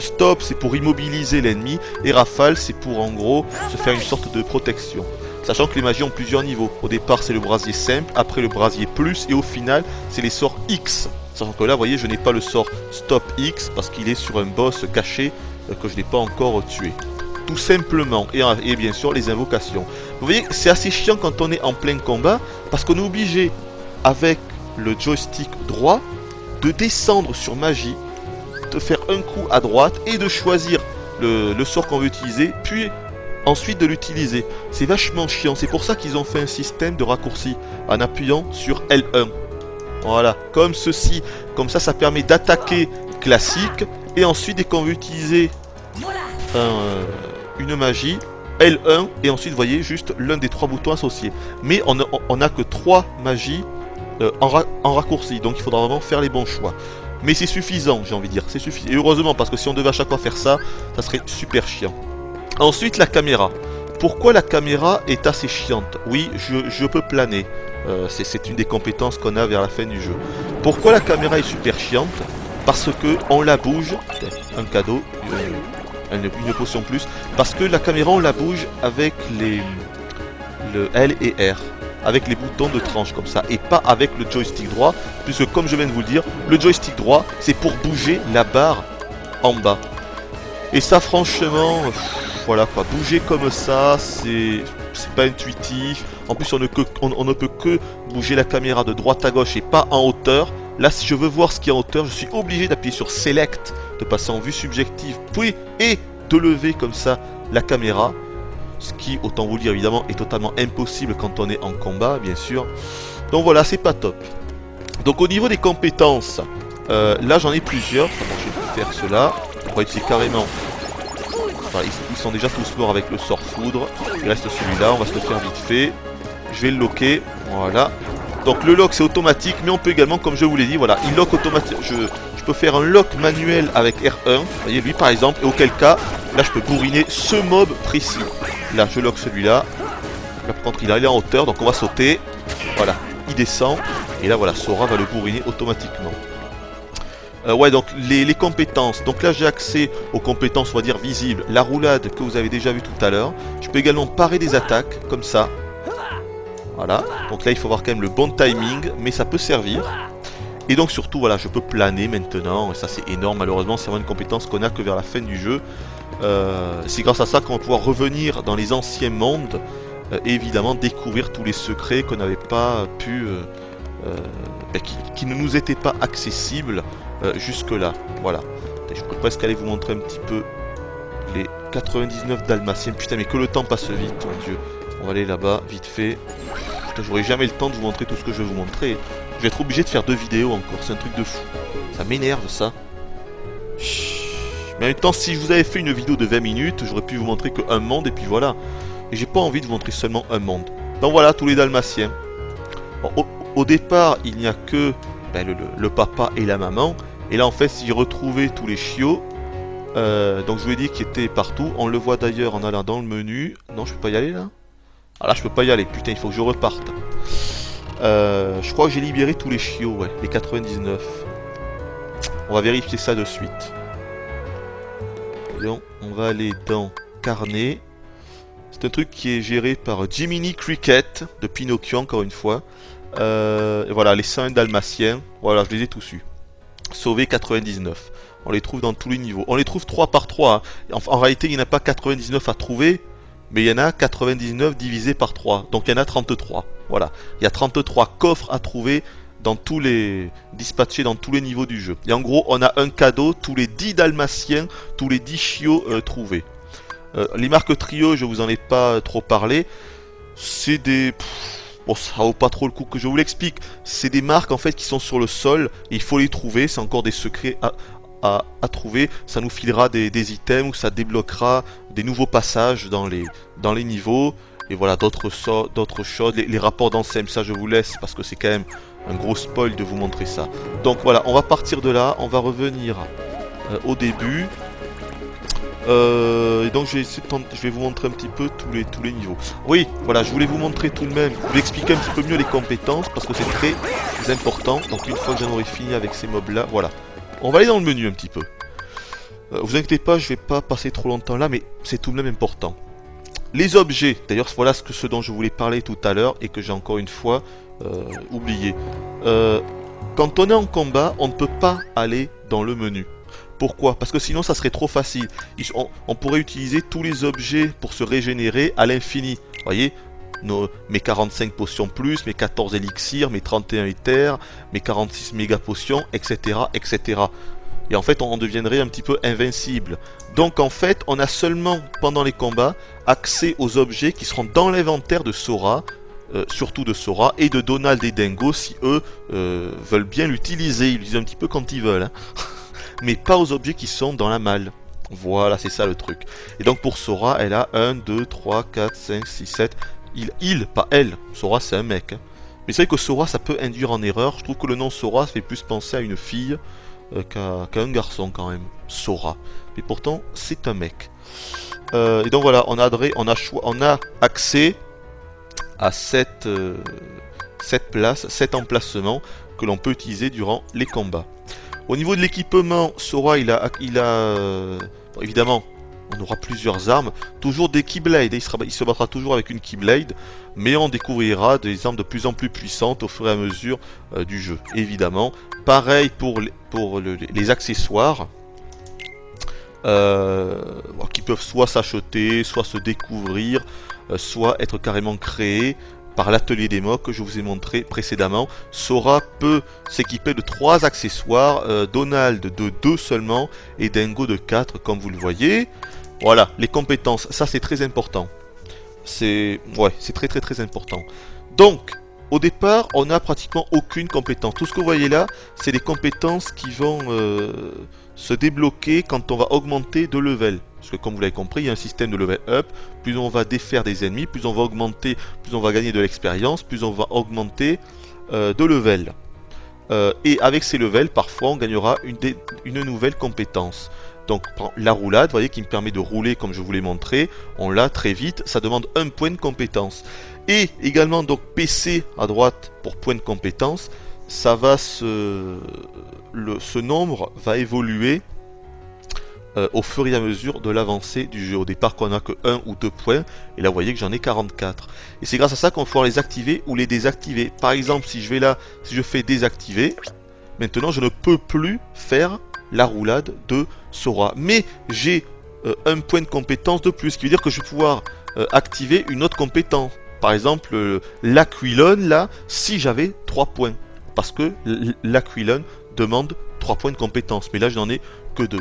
Stop, c'est pour immobiliser l'ennemi. Et rafale, c'est pour en gros se faire une sorte de protection. Sachant que les magies ont plusieurs niveaux. Au départ c'est le brasier simple, après le brasier plus, et au final c'est les sorts X. Sachant que là vous voyez je n'ai pas le sort Stop X parce qu'il est sur un boss caché que je n'ai pas encore tué. Tout simplement, et bien sûr les invocations. Vous voyez, c'est assez chiant quand on est en plein combat, parce qu'on est obligé, avec le joystick droit, de descendre sur magie, de faire un coup à droite, et de choisir le sort qu'on veut utiliser, puis ensuite de l'utiliser. C'est vachement chiant, c'est pour ça qu'ils ont fait un système de raccourci, en appuyant sur L1. Voilà, comme ceci, comme ça permet d'attaquer classique, et ensuite dès qu'on veut utiliser une magie, L1, et ensuite vous voyez juste l'un des 3 boutons associés. Mais on n'a que 3 magies en raccourci, donc il faudra vraiment faire les bons choix. Mais c'est suffisant, j'ai envie de dire, c'est suffisant. Et heureusement, parce que si on devait à chaque fois faire ça, ça serait super chiant. Ensuite, la caméra. Pourquoi la caméra est assez chiante? Oui, je peux planer. C'est une des compétences qu'on a vers la fin du jeu. Pourquoi la caméra est super chiante? Parce que on la bouge. Un cadeau. Une potion plus, parce que la caméra on la bouge avec le L et R, avec les boutons de tranche comme ça, et pas avec le joystick droit, puisque comme je viens de vous le dire, le joystick droit c'est pour bouger la barre en bas. Et ça franchement, voilà quoi, bouger comme ça, c'est pas intuitif. En plus on ne peut que bouger la caméra de droite à gauche et pas en hauteur. Là si je veux voir ce qui est en hauteur, je suis obligé d'appuyer sur Select, de passer en vue subjective, puis et de lever comme ça la caméra. Ce qui, autant vous le dire évidemment, est totalement impossible quand on est en combat, bien sûr. Donc voilà, c'est pas top. Donc au niveau des compétences, Là j'en ai plusieurs, je vais faire cela. On va utiliser carrément. Enfin, ils sont déjà tous morts avec le sort foudre. Il reste celui-là, on va se le faire vite fait. Je vais le locker, voilà. Donc le lock c'est automatique, mais on peut également, comme je vous l'ai dit, voilà, il lock automatique. Je peux faire un lock manuel avec R1, vous voyez lui par exemple, et auquel cas, là je peux bourriner ce mob précis. Là je lock celui-là. Là par contre il est en hauteur, donc on va sauter. Voilà, il descend. Et là voilà, Sora va le bourriner automatiquement. Ouais, donc les compétences. Donc là j'ai accès aux compétences, on va dire visibles. La roulade que vous avez déjà vu tout à l'heure. Je peux également parer des attaques, comme ça. Voilà, donc là il faut avoir quand même le bon timing, mais ça peut servir. Et donc surtout, voilà, je peux planer maintenant. Et ça c'est énorme, malheureusement c'est vraiment une compétence qu'on a que vers la fin du jeu. C'est grâce à ça qu'on va pouvoir revenir dans les anciens mondes. Et évidemment découvrir tous les secrets qu'on n'avait pas pu... qui ne nous étaient pas accessibles jusque là. Voilà, je peux presque aller vous montrer un petit peu les 99 dalmatiens. Putain mais que le temps passe vite, mon dieu. On va aller là-bas, vite fait. Putain, j'aurai jamais le temps de vous montrer tout ce que je vais vous montrer. Je vais être obligé de faire 2 vidéos encore, c'est un truc de fou. Ça m'énerve ça. Mais en même temps, si je vous avais fait une vidéo de 20 minutes, j'aurais pu vous montrer qu'un monde et puis voilà. Et j'ai pas envie de vous montrer seulement un monde. Donc voilà, tous les dalmatiens. Bon, au départ, il n'y a que le papa et la maman. Et là, en fait, j'ai retrouvé tous les chiots. Donc je vous ai dit qu'ils étaient partout. On le voit d'ailleurs en allant dans le menu. Non, je peux pas y aller là. Ah là, je peux pas y aller. Putain, il faut que je reparte. Je crois que j'ai libéré tous les chiots, ouais, les 99. On va vérifier ça de suite. Voyons, on va aller dans Carnet. C'est un truc qui est géré par Jiminy Cricket de Pinocchio, encore une fois. Et voilà, les 101 dalmatiens. Voilà, je les ai tous eus. Sauvé 99. On les trouve dans tous les niveaux. On les trouve 3 par 3. Hein. En réalité, il n'y en a pas 99 à trouver. Mais il y en a 99 divisé par 3. Donc il y en a 33. Voilà. Il y a 33 coffres à trouver dans tous les... dispatchés dans tous les niveaux du jeu. Et en gros, on a un cadeau tous les 10 dalmatiens, tous les 10 chiots trouvés. Les marques trio, je vous en ai pas trop parlé. C'est des... Bon, ça vaut pas trop le coup que je vous l'explique. C'est des marques en fait qui sont sur le sol. Et il faut les trouver. C'est encore des secrets à trouver. Ça nous filera des items ou ça débloquera des nouveaux passages dans les niveaux. Et voilà, d'autres choses. Les rapports d'Ansem, ça je vous laisse parce que c'est quand même un gros spoil de vous montrer ça. Donc voilà, on va partir de là. On va revenir au début. Et donc je vais vous montrer un petit peu tous les niveaux. Oui, voilà, je voulais vous montrer tout de même, vous expliquer un petit peu mieux les compétences parce que c'est très important. Donc une fois que j'en aurai fini avec ces mobs là, voilà. On va aller dans le menu un petit peu. Vous inquiétez pas, je vais pas passer trop longtemps là, mais c'est tout de même important. Les objets, d'ailleurs voilà ce dont je voulais parler tout à l'heure et que j'ai encore une fois oublié. Quand on est en combat, on ne peut pas aller dans le menu. Pourquoi? Parce que sinon ça serait trop facile. On pourrait utiliser tous les objets pour se régénérer à l'infini. Vous voyez, mes 45 potions plus, mes 14 élixirs, mes 31 éthers, mes 46 méga potions, etc., etc. Et en fait on deviendrait un petit peu invincible. Donc en fait on a seulement pendant les combats accès aux objets qui seront dans l'inventaire de Sora. Surtout de Sora et de Donald et Dingo si eux veulent bien l'utiliser. Ils l'utilisent un petit peu quand ils veulent. Hein. Mais pas aux objets qui sont dans la malle. Voilà, c'est ça le truc. Et donc pour Sora, elle a 1, 2, 3, 4, 5, 6, 7. Il, pas elle. Sora, c'est un mec. Hein. Mais c'est vrai que Sora, ça peut induire en erreur. Je trouve que le nom Sora fait plus penser à une fille qu'à un garçon quand même. Sora. Mais pourtant, c'est un mec. Et donc voilà, on a accès à 7 places, 7 emplacements que l'on peut utiliser durant les combats. Au niveau de l'équipement, Sora, il a bon, évidemment, on aura plusieurs armes, toujours des Keyblade, il se battra toujours avec une Keyblade, mais on découvrira des armes de plus en plus puissantes au fur et à mesure du jeu, évidemment. Pareil pour les accessoires, qui peuvent soit s'acheter, soit se découvrir, soit être carrément créés. Par l'atelier des mocs que je vous ai montré précédemment. Sora peut s'équiper de 3 accessoires, Donald de 2 seulement et Dingo de 4 comme vous le voyez. Voilà, les compétences, ça c'est très important. C'est très important. Donc, au départ, on n'a pratiquement aucune compétence. Tout ce que vous voyez là, c'est des compétences qui vont se débloquer quand on va augmenter de level. Parce que comme vous l'avez compris, il y a un système de level up. Plus on va défaire des ennemis, plus on va augmenter, plus on va gagner de l'expérience, plus on va augmenter de level. Et avec ces levels, parfois, on gagnera une nouvelle compétence. Donc la roulade, vous voyez, qui me permet de rouler comme je vous l'ai montré, on l'a très vite, ça demande un point de compétence. Et également donc PC à droite pour point de compétence, ça va ce nombre va évoluer au fur et à mesure de l'avancée du jeu. Au départ, qu'on n'a que 1 ou 2 points, et là vous voyez que j'en ai 44. Et c'est grâce à ça qu'on va pouvoir les activer ou les désactiver. Par exemple, si je vais là, si je fais désactiver, maintenant je ne peux plus faire la roulade de Sora. Mais j'ai un point de compétence de plus, ce qui veut dire que je vais pouvoir activer une autre compétence. Par exemple, l'Aquilon, là, si j'avais 3 points. Parce que l'Aquilon demande 3 points de compétence. Mais là, je n'en ai que 2.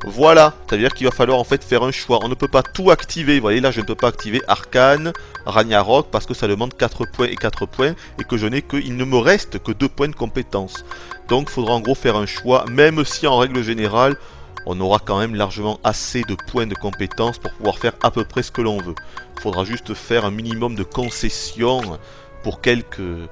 Voilà, ça veut dire qu'il va falloir en fait faire un choix. On ne peut pas tout activer. Vous voyez, là, je ne peux pas activer Arcane, Ragnarok, parce que ça demande 4 points et 4 points. Et que je n'ai que... Il ne me reste que 2 points de compétence. Donc, il faudra en gros faire un choix. Même si, en règle générale, on aura quand même largement assez de points de compétence pour pouvoir faire à peu près ce que l'on veut. Il faudra juste faire un minimum de concessions pour quelques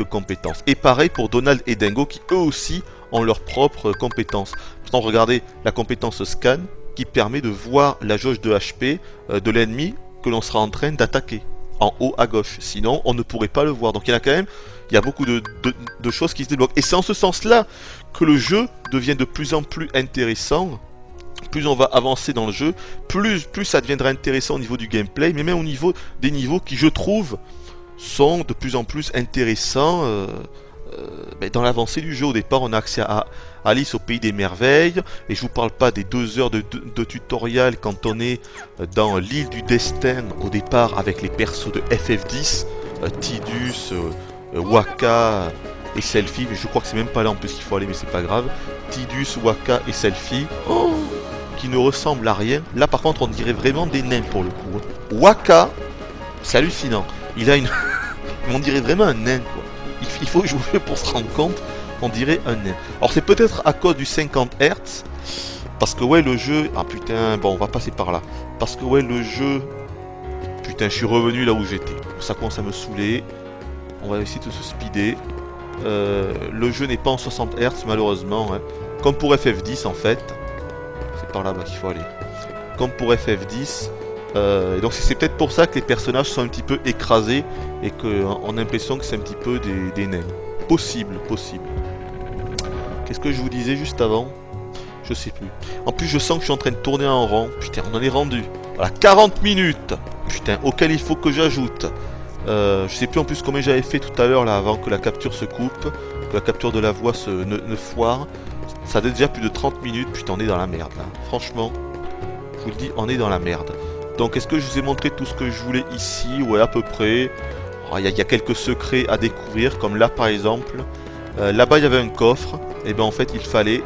compétences. Et pareil pour Donald et Dingo qui eux aussi ont leurs propres compétences. Pourtant, regardez la compétence scan qui permet de voir la jauge de HP de l'ennemi que l'on sera en train d'attaquer en haut à gauche. Sinon, on ne pourrait pas le voir. Donc il y en a quand même, il y a beaucoup de choses qui se débloquent. Et c'est en ce sens-là que le jeu devient de plus en plus intéressant. Plus on va avancer dans le jeu, plus ça deviendra intéressant au niveau du gameplay, mais même au niveau des niveaux qui, je trouve, sont de plus en plus intéressants dans l'avancée du jeu. Au départ, on a accès à Alice au pays des merveilles, et je vous parle pas des 2 heures de tutoriel quand on est dans l'île du destin au départ avec les persos de FF10, Tidus, Wakka et Selfie, mais je crois que c'est même pas là en plus qu'il faut aller, mais c'est pas grave. Tidus, Wakka et Selfie, qui ne ressemblent à rien. Là par contre on dirait vraiment des nains pour le coup. Wakka, c'est hallucinant. Il a une... on dirait vraiment un nain quoi. Il faut jouer pour se rendre compte, on dirait un nain. Alors c'est peut-être à cause du 50 Hz, parce que ouais le jeu... Ah putain, bon on va passer par là. Parce que ouais le jeu... Putain je suis revenu là où j'étais. Ça commence à me saouler. On va essayer de se speeder. Le jeu n'est pas en 60 Hz malheureusement. Hein. Comme pour FF10 en fait. C'est par là-bas qu'il faut aller. Comme pour FF10. Et donc c'est peut-être pour ça que les personnages sont un petit peu écrasés et qu'on a l'impression que c'est un petit peu des nains. Possible. Qu'est-ce que je vous disais juste avant? Je sais plus. En plus je sens que je suis en train de tourner en rond. Putain on en est rendu. Voilà 40 minutes. Putain auquel il faut que j'ajoute. Je sais plus en plus combien j'avais fait tout à l'heure là avant que la capture se coupe. Que la capture de la voix ne foire. Ça a déjà plus de 30 minutes. Putain on est dans la merde là. Franchement. Je vous le dis on est dans la merde. Donc est-ce que je vous ai montré tout ce que je voulais ici? Ouais à peu près. Il y a quelques secrets à découvrir comme là par exemple. Là-bas il y avait un coffre. Et ben en fait il fallait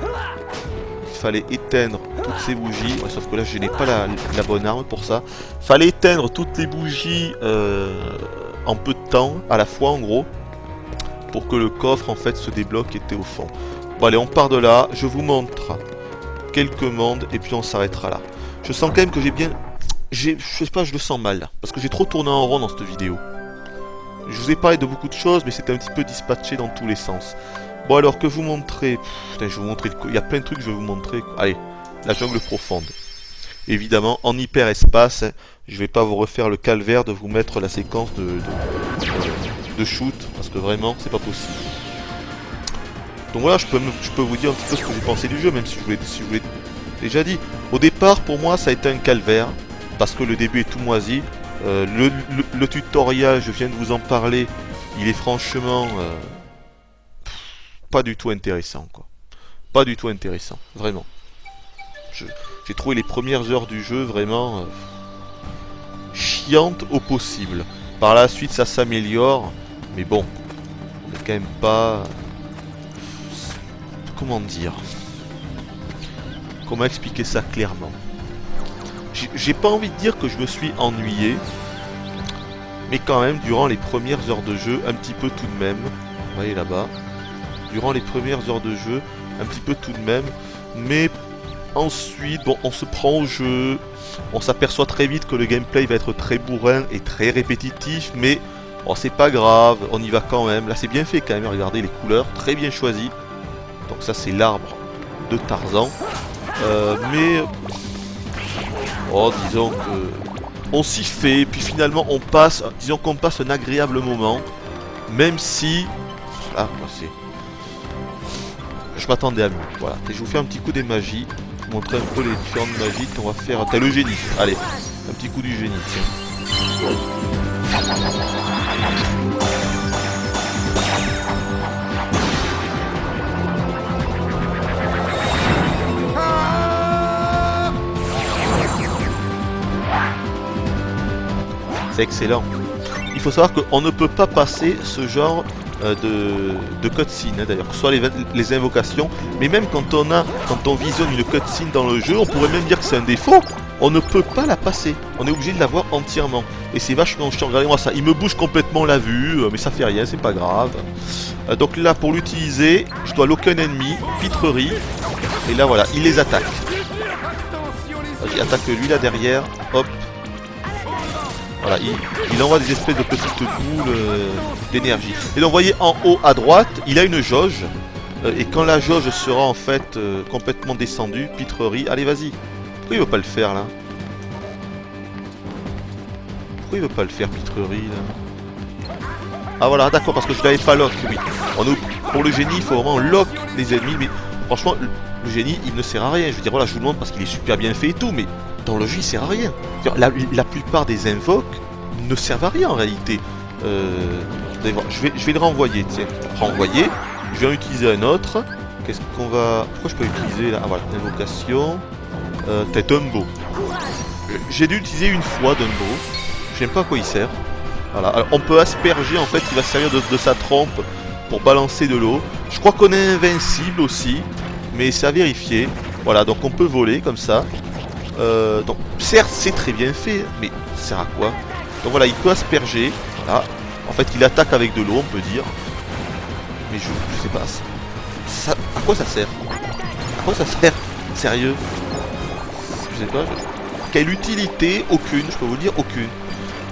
éteindre toutes ces bougies. Ouais, sauf que là je n'ai pas la bonne arme pour ça. Fallait éteindre toutes les bougies en peu de temps à la fois en gros. Pour que le coffre en fait se débloque et était au fond. Bon allez on part de là. Je vous montre quelques mondes et puis on s'arrêtera là. Je sens quand même que j'ai bien... je sais pas, je le sens mal là, parce que j'ai trop tourné en rond dans cette vidéo. Je vous ai parlé de beaucoup de choses, mais c'était un petit peu dispatché dans tous les sens. Bon alors, que vous montrer... Putain, je vais vous montrer... Il y a plein de trucs que je vais vous montrer. Allez, la jungle profonde. Évidemment, en hyper-espace, je vais pas vous refaire le calvaire de vous mettre la séquence de shoot, parce que vraiment, c'est pas possible. Donc voilà, je peux vous dire un petit peu ce que j'ai pensé du jeu, même si je vous l'ai déjà dit. Au départ, pour moi, ça a été un calvaire. Parce que le début est tout moisi. Le tutoriel, je viens de vous en parler, il est franchement pas du tout intéressant quoi. Pas du tout intéressant, vraiment. J'ai trouvé les premières heures du jeu vraiment chiantes au possible. Par la suite ça s'améliore, mais bon, on n'est quand même pas... Comment dire? Comment expliquer ça clairement? J'ai pas envie de dire que je me suis ennuyé, mais quand même, durant les premières heures de jeu, un petit peu tout de même. On va aller là-bas. Durant les premières heures de jeu, un petit peu tout de même. Mais ensuite, bon, on se prend au jeu. On s'aperçoit très vite que le gameplay va être très bourrin et très répétitif, mais oh, c'est pas grave, on y va quand même. Là, c'est bien fait quand même, regardez les couleurs, très bien choisies. Donc ça, c'est l'arbre de Tarzan. Mais oh, disons que on s'y fait, puis finalement on passe, disons qu'on passe un agréable moment, même si ah, c'est, je m'attendais à mieux. Voilà, et je vous fais un petit coup des magies, vous montrer un peu les différentes magies qu'on va faire. T'as le génie, allez, un petit coup du génie, tiens. C'est excellent. Il faut savoir qu'on ne peut pas passer ce genre de cutscene, hein, d'ailleurs, que ce soit les invocations, mais même quand on visionne une cutscene dans le jeu, on pourrait même dire que c'est un défaut. On ne peut pas la passer. On est obligé de la voir entièrement. Et c'est vachement chiant. Regardez-moi ça. Il me bouge complètement la vue, mais ça fait rien, c'est pas grave. Donc là, pour l'utiliser, je dois lock un ennemi, pitrerie, et là voilà, il les attaque. Vas-y, attaque lui là derrière. Hop. Voilà, il envoie des espèces de petites boules d'énergie. Et donc, vous voyez en haut à droite, il a une jauge. Et quand la jauge sera en fait complètement descendue, pitrerie. Allez, vas-y. Pourquoi il veut pas le faire là? Pourquoi il veut pas le faire, pitrerie là? Ah voilà, d'accord, parce que je l'avais pas lock, oui. Pour le génie, il faut vraiment lock les ennemis. Mais franchement, le génie, il ne sert à rien. Je veux dire, voilà, je vous le montre parce qu'il est super bien fait et tout, mais dans le jeu, il sert à rien. La plupart des invoques ne servent à rien en réalité. Vous allez voir, je vais le renvoyer, tiens. Renvoyer. Je vais en utiliser un autre. Qu'est-ce qu'on va... Pourquoi je peux utiliser là? Ah voilà, invocation. Peut-être Dumbo. J'ai dû l'utiliser une fois, Dumbo. Je sais pas à quoi il sert. Voilà. Alors, on peut asperger, en fait, il va servir de sa trompe pour balancer de l'eau. Je crois qu'on est invincible aussi, mais c'est à vérifier. Voilà, donc on peut voler comme ça. Donc certes c'est très bien fait, mais ça sert à quoi? Donc voilà, il peut asperger, voilà. En fait il attaque avec de l'eau, on peut dire. Mais je sais pas, ça, à quoi ça sert? À quoi ça sert? Sérieux? Je sais pas, quelle utilité? Aucune, je peux vous dire aucune.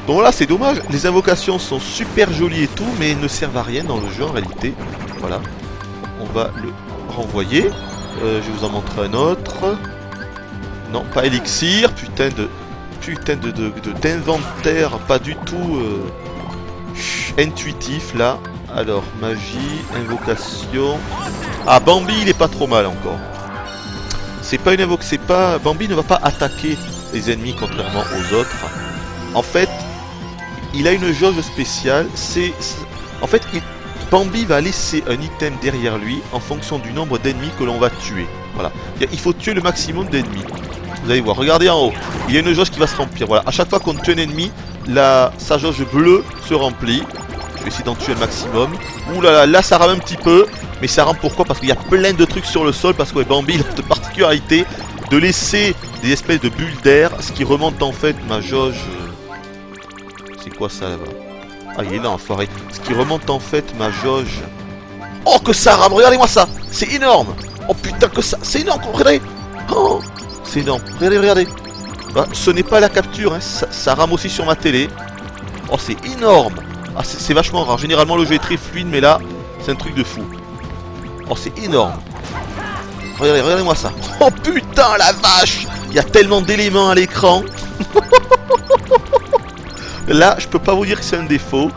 Donc là c'est dommage, les invocations sont super jolies et tout, mais ne servent à rien dans le jeu en réalité. Voilà, on va le renvoyer. Je vais vous en montrer un autre. Non, pas élixir, putain d'inventaire pas du tout intuitif là. Alors, magie, invocation. Ah, Bambi il est pas trop mal encore. C'est pas une invocation, c'est pas... Bambi ne va pas attaquer les ennemis contrairement aux autres. En fait, il a une jauge spéciale, en fait, Bambi va laisser un item derrière lui en fonction du nombre d'ennemis que l'on va tuer. Voilà, il faut tuer le maximum d'ennemis. Vous allez voir, regardez en haut, il y a une jauge qui va se remplir. Voilà, à chaque fois qu'on tue un ennemi, sa jauge bleue se remplit. Je vais essayer d'en tuer le maximum. Ouh là là, là ça rame un petit peu. Mais ça rame pourquoi? Parce qu'il y a plein de trucs sur le sol. Parce que ouais, Bambi il a cette particularité de laisser des espèces de bulles d'air. Ce qui remonte en fait ma jauge. C'est quoi ça là-bas? Ah, il est là, enfoiré. Ce qui remonte en fait ma jauge. Oh, que ça rame! Regardez-moi ça! C'est énorme! Oh putain, que ça! C'est énorme! Regardez! Oh! C'est énorme. Regardez, regardez. Bah, ce n'est pas la capture, hein. Ça rame aussi sur ma télé. Oh, c'est énorme. Ah, c'est vachement rare. Généralement, le jeu est très fluide, mais là, c'est un truc de fou. Oh, c'est énorme. Regardez, regardez-moi ça. Oh putain, la vache! Il y a tellement d'éléments à l'écran. Là, je peux pas vous dire que c'est un défaut,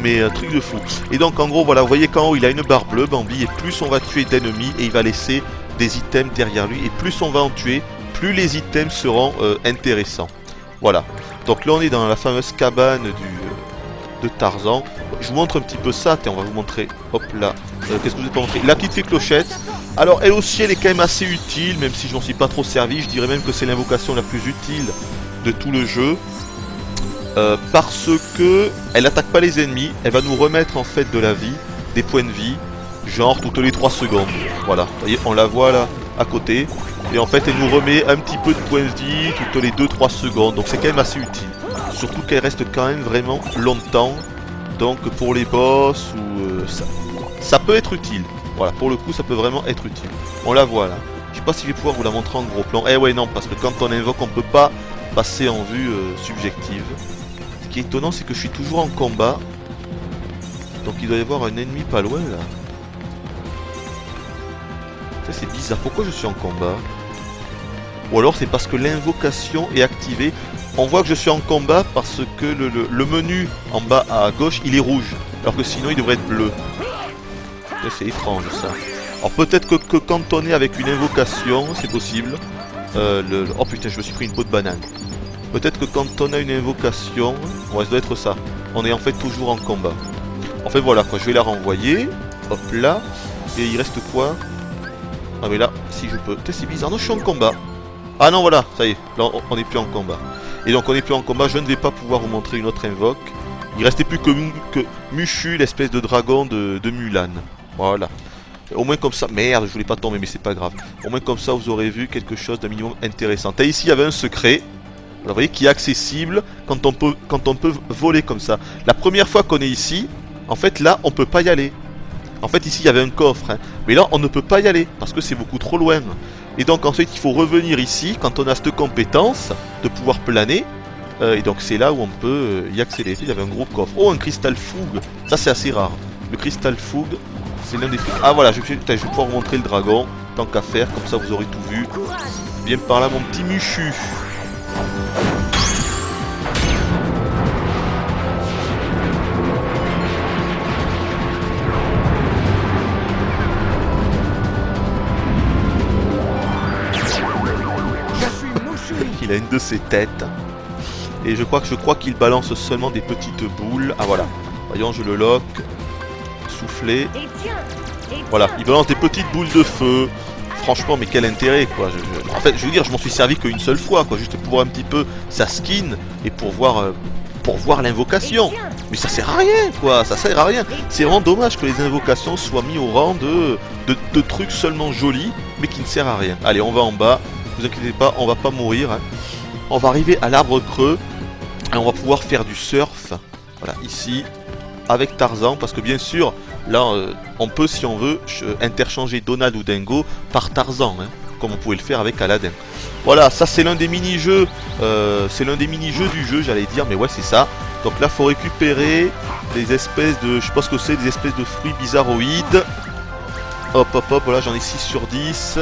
mais un truc de fou. Et donc, en gros, voilà, vous voyez qu'en haut, il a une barre bleue, Bambi, et plus on va tuer d'ennemis, et il va laisser des items derrière lui, et plus on va en tuer, plus les items seront intéressants. Voilà. Donc là on est dans la fameuse cabane de Tarzan. Je vous montre un petit peu ça. Tiens, on va vous montrer. Hop là. Qu'est-ce que je vous ai pas montré? La petite fée clochette. Alors elle aussi elle est quand même assez utile, même si je n'en suis pas trop servi. Je dirais même que c'est l'invocation la plus utile de tout le jeu. Parce que elle attaque pas les ennemis. Elle va nous remettre en fait de la vie, des points de vie. Genre toutes les 3 secondes. Voilà. Vous voyez, on la voit là à côté. Et en fait elle nous remet un petit peu de points de vie toutes les 2-3 secondes. Donc c'est quand même assez utile. surtout qu'elle reste quand même vraiment longtemps. Donc pour les boss ou ça peut être utile. Voilà, pour le coup ça peut vraiment être utile. On la voit là. Je sais pas si je vais pouvoir vous la montrer en gros plan. Eh ouais non, parce que quand on invoque on peut pas passer en vue subjective. Ce qui est étonnant c'est que je suis toujours en combat. Donc il doit y avoir un ennemi pas loin là. Ça c'est bizarre, pourquoi je suis en combat? Ou alors c'est parce que l'invocation est activée. On voit que je suis en combat parce que le menu en bas à gauche il est rouge. Alors que sinon il devrait être bleu. C'est étrange ça. Alors peut-être que quand on est avec une invocation, c'est possible. Oh putain, je me suis pris une peau de banane. Peut-être que quand on a une invocation, ouais, ça doit être ça. On est en fait toujours en combat. En fait voilà quoi, je vais la renvoyer. Hop là. Et il reste quoi? Ah mais là, si je peux. C'est bizarre, non je suis en combat. Ah non voilà, ça y est, là on n'est plus en combat. Et donc on n'est plus en combat, je ne vais pas pouvoir vous montrer une autre invoque. Il restait plus que Mushu, l'espèce de dragon de Mulan. Voilà. Au moins comme ça, merde, je voulais pas tomber mais c'est pas grave. Au moins comme ça vous aurez vu quelque chose d'un minimum intéressant. Et ici il y avait un secret. Vous voyez qui est accessible quand on peut voler comme ça. La première fois qu'on est ici, en fait là on peut pas y aller. En fait ici il y avait un coffre, hein. Mais là on ne peut pas y aller parce que c'est beaucoup trop loin. Et donc ensuite il faut revenir ici quand on a cette compétence de pouvoir planer. Et donc c'est là où on peut y accéder. Il y avait un gros coffre. Oh, un cristal fougue. Ça c'est assez rare. Le cristal fougue, c'est l'un des trucs. Ah voilà, je vais pouvoir vous montrer le dragon. Tant qu'à faire, comme ça vous aurez tout vu. Viens par là mon petit Mushu. Il a une de ses têtes. Et je crois qu'il balance seulement des petites boules. Ah voilà. Voyons, je le lock. Souffler. Voilà, il balance des petites boules de feu. Franchement, mais quel intérêt quoi. En fait, je veux dire, je m'en suis servi qu'une seule fois quoi. Juste pour voir un petit peu sa skin. Et pour voir l'invocation. Mais ça sert à rien quoi. Ça sert à rien. C'est vraiment dommage que les invocations soient mises au rang de trucs seulement jolis. Mais qui ne servent à rien. Allez, on va en bas. Ne vous inquiétez pas, on va pas mourir. Hein. On va arriver à l'arbre creux. Et on va pouvoir faire du surf. Voilà, ici. Avec Tarzan. Parce que bien sûr, là, on peut, si on veut, interchanger Donald ou Dingo par Tarzan. Hein, comme on pouvait le faire avec Aladdin. Voilà, ça c'est l'un des mini-jeux. C'est l'un des mini-jeux du jeu, j'allais dire. Mais ouais, c'est ça. Donc là, faut récupérer des espèces de... Je sais pas ce que c'est, des espèces de fruits bizarroïdes. Hop, hop, hop. Voilà, j'en ai 6 sur 10.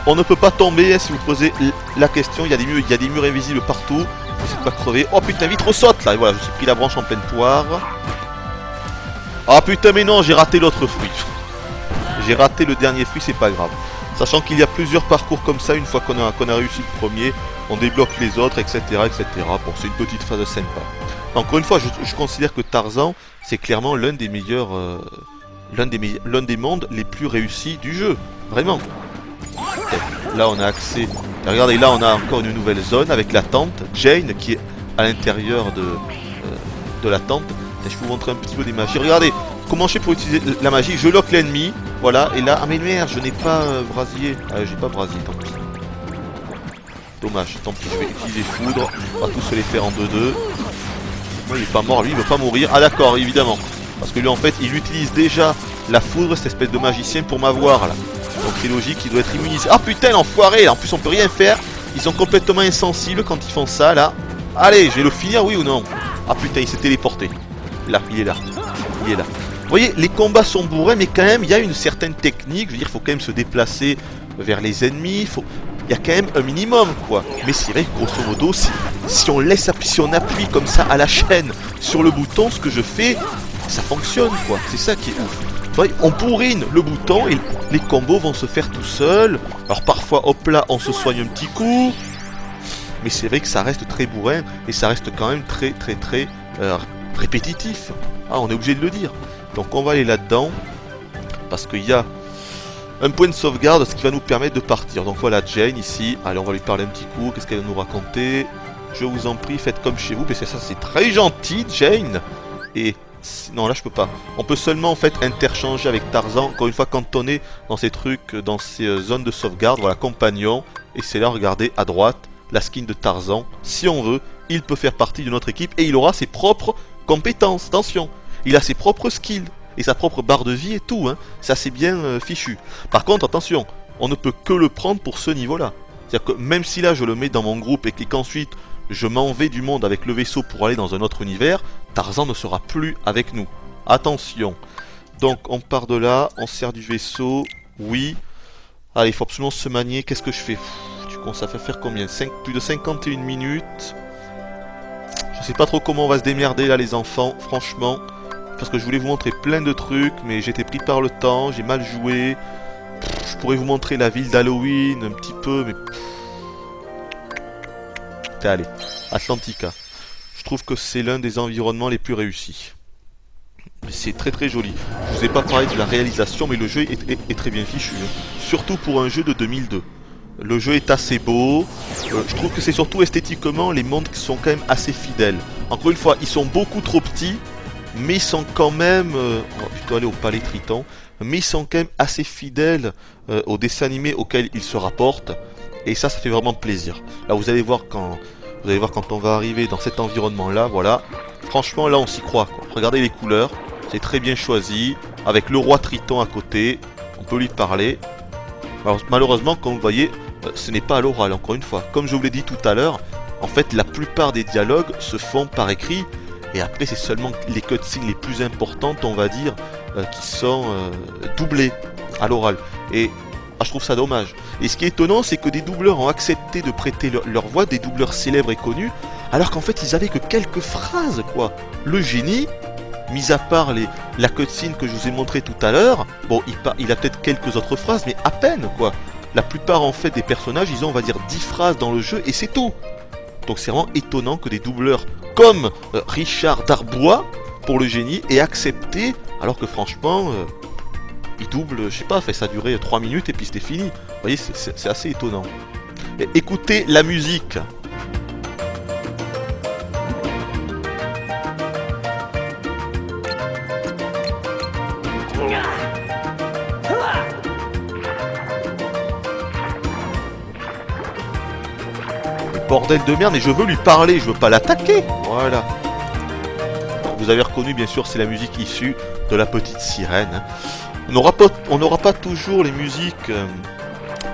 On ne peut pas tomber, hein, si vous posez la question. Il y a des murs invisibles partout. C'est pas crever. Oh putain, vitre saute là. Et voilà, je me suis pris la branche en pleine poire. Ah putain, mais non, j'ai raté l'autre fruit. J'ai raté le dernier fruit, c'est pas grave. Sachant qu'il y a plusieurs parcours comme ça. Une fois qu'on a réussi le premier, on débloque les autres, etc. etc. Bon, c'est une petite phase sympa. Encore une fois, je considère que Tarzan, c'est clairement l'un des meilleurs... l'un des mondes les plus réussis du jeu. Vraiment. Là on a accès. Regardez, là on a encore une nouvelle zone avec la tente. Jane qui est à l'intérieur de la tente. Et je vais vous montrer un petit peu des magies. Regardez comment je fais pour utiliser la magie. Je lock l'ennemi. Voilà. Et là, ah mais merde, je n'ai pas brasier. Ah, j'ai pas brasier, tant pis. Dommage, tant pis, je vais utiliser foudre. On va tous se les faire en 2-2. Moi il est pas mort, lui il veut pas mourir. Ah d'accord, évidemment. Parce que lui en fait il utilise déjà la foudre, cette espèce de magicien, pour m'avoir là. Donc c'est logique, il doit être immunisé. Ah putain l'enfoiré, en plus on peut rien faire. Ils sont complètement insensibles quand ils font ça là. Allez, je vais le finir, oui ou non? Ah putain, il s'est téléporté. Là, il est là. Il est là. Vous voyez, les combats sont bourrés, mais quand même, il y a une certaine technique. Je veux dire, il faut quand même se déplacer vers les ennemis. Il y a quand même un minimum, quoi. Mais c'est vrai que, grosso modo, si on appuie comme ça à la chaîne sur le bouton, ce que je fais, ça fonctionne, quoi. C'est ça qui est ouf. Vous voyez, on bourrine le bouton et les combos vont se faire tout seuls. Alors parfois, hop là, on se soigne un petit coup. Mais c'est vrai que ça reste très bourrin et ça reste quand même très répétitif. Ah, on est obligé de le dire. Donc on va aller là-dedans parce qu'il y a un point de sauvegarde, ce qui va nous permettre de partir. Donc voilà Jane ici. Allez, on va lui parler un petit coup. Qu'est-ce qu'elle va nous raconter? Je vous en prie, faites comme chez vous. Parce que ça, c'est très gentil, Jane. Et non, là je peux pas. On peut seulement en fait interchanger avec Tarzan. Encore une fois, quand on est dans ces trucs, dans ces zones de sauvegarde. Voilà, compagnon. Et c'est là, regardez, à droite. la skin de Tarzan. Si on veut, il peut faire partie de notre équipe et il aura ses propres compétences. Attention, il a ses propres skills et sa propre barre de vie et tout, hein. C'est assez bien fichu. Par contre, attention, on ne peut que le prendre pour ce niveau-là. C'est-à-dire que même si là je le mets dans mon groupe et qu'ensuite je m'en vais du monde avec le vaisseau pour aller dans un autre univers, Tarzan ne sera plus avec nous. Attention. Donc on part de là, on sert du vaisseau, oui. Allez, il faut absolument se manier. Qu'est-ce que je fais? Ça fait faire combien? Plus de 51 minutes. Je sais pas trop comment on va se démerder là les enfants, franchement. Parce que je voulais vous montrer plein de trucs, mais j'étais pris par le temps, j'ai mal joué. Je pourrais vous montrer la ville d'Halloween un petit peu, mais... Allez, Atlantica. Je trouve que c'est l'un des environnements les plus réussis. C'est très très joli. Je vous ai pas parlé de la réalisation, mais le jeu est très bien fichu. Hein. Surtout pour un jeu de 2002. Le jeu est assez beau. Je trouve que c'est surtout esthétiquement les mondes qui sont quand même assez fidèles. Encore une fois, ils sont beaucoup trop petits, mais ils sont quand même... on va plutôt aller au Palais Triton. Mais ils sont quand même assez fidèles aux dessins animés auxquels ils se rapportent. Et ça fait vraiment plaisir. Là, vous allez voir quand on va arriver dans cet environnement-là, voilà. Franchement, là, on s'y croit, quoi. Regardez les couleurs, c'est très bien choisi. Avec le roi Triton à côté, on peut lui parler. Alors, malheureusement, comme vous voyez, ce n'est pas à l'oral, encore une fois. Comme je vous l'ai dit tout à l'heure, en fait, la plupart des dialogues se font par écrit. Et après, c'est seulement les cutscenes les plus importantes, on va dire, qui sont doublées à l'oral. Et je trouve ça dommage. Et ce qui est étonnant, c'est que des doubleurs ont accepté de prêter leur voix, des doubleurs célèbres et connus, alors qu'en fait, ils avaient que quelques phrases, quoi. Le génie, mis à part la cutscene que je vous ai montré tout à l'heure, bon, il a peut-être quelques autres phrases, mais à peine, quoi. La plupart, en fait, des personnages, ils ont, on va dire, 10 phrases dans le jeu, et c'est tout. Donc c'est vraiment étonnant que des doubleurs comme Richard Darbois, pour le génie, aient accepté, alors que franchement... il double, je sais pas, ça a duré 3 minutes et puis c'était fini. Vous voyez, c'est assez étonnant. Et écoutez la musique. Bordel de merde, et je veux lui parler, je veux pas l'attaquer. Voilà. Vous avez reconnu, bien sûr, c'est la musique issue de La Petite Sirène. On n'aura pas toujours les musiques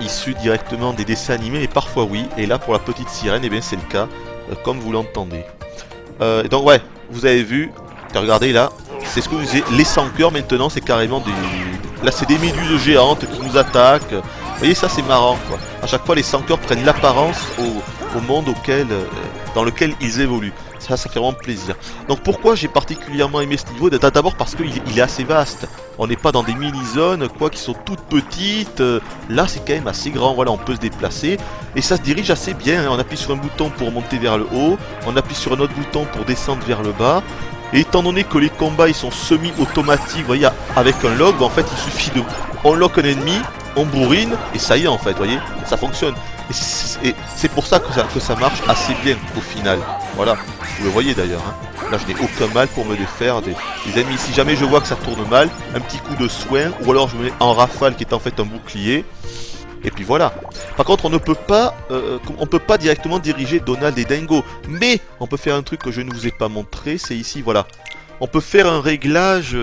issues directement des dessins animés, mais parfois oui. Et là, pour La Petite Sirène, eh bien c'est le cas, comme vous l'entendez. Donc ouais, vous avez vu, regardez là, c'est ce que vous disiez, les sans cœurs maintenant, c'est carrément des... Là, c'est des méduses géantes qui nous attaquent. Vous voyez, ça c'est marrant, quoi. À chaque fois, les sans cœurs prennent l'apparence au monde dans lequel ils évoluent. Ça fait vraiment plaisir. Donc pourquoi j'ai particulièrement aimé ce niveau? D'abord parce qu'il est assez vaste. On n'est pas dans des mini-zones qui sont toutes petites. Là c'est quand même assez grand, voilà, on peut se déplacer. Et ça se dirige assez bien, on appuie sur un bouton pour monter vers le haut. On appuie sur un autre bouton pour descendre vers le bas. Et étant donné que les combats ils sont semi-automatiques, vous voyez, avec un lock, en fait il suffit de... On lock un ennemi, on bourrine, et ça y est en fait, vous voyez, ça fonctionne. Et c'est pour ça que ça marche assez bien au final. Voilà, vous le voyez d'ailleurs. Hein. Là je n'ai aucun mal pour me défaire des ennemis. Si jamais je vois que ça tourne mal, un petit coup de soin, ou alors je me mets en rafale qui est en fait un bouclier. Et puis voilà. Par contre on ne peut pas directement diriger Donald et Dingo. Mais on peut faire un truc que je ne vous ai pas montré, c'est ici, voilà. On peut faire un réglage...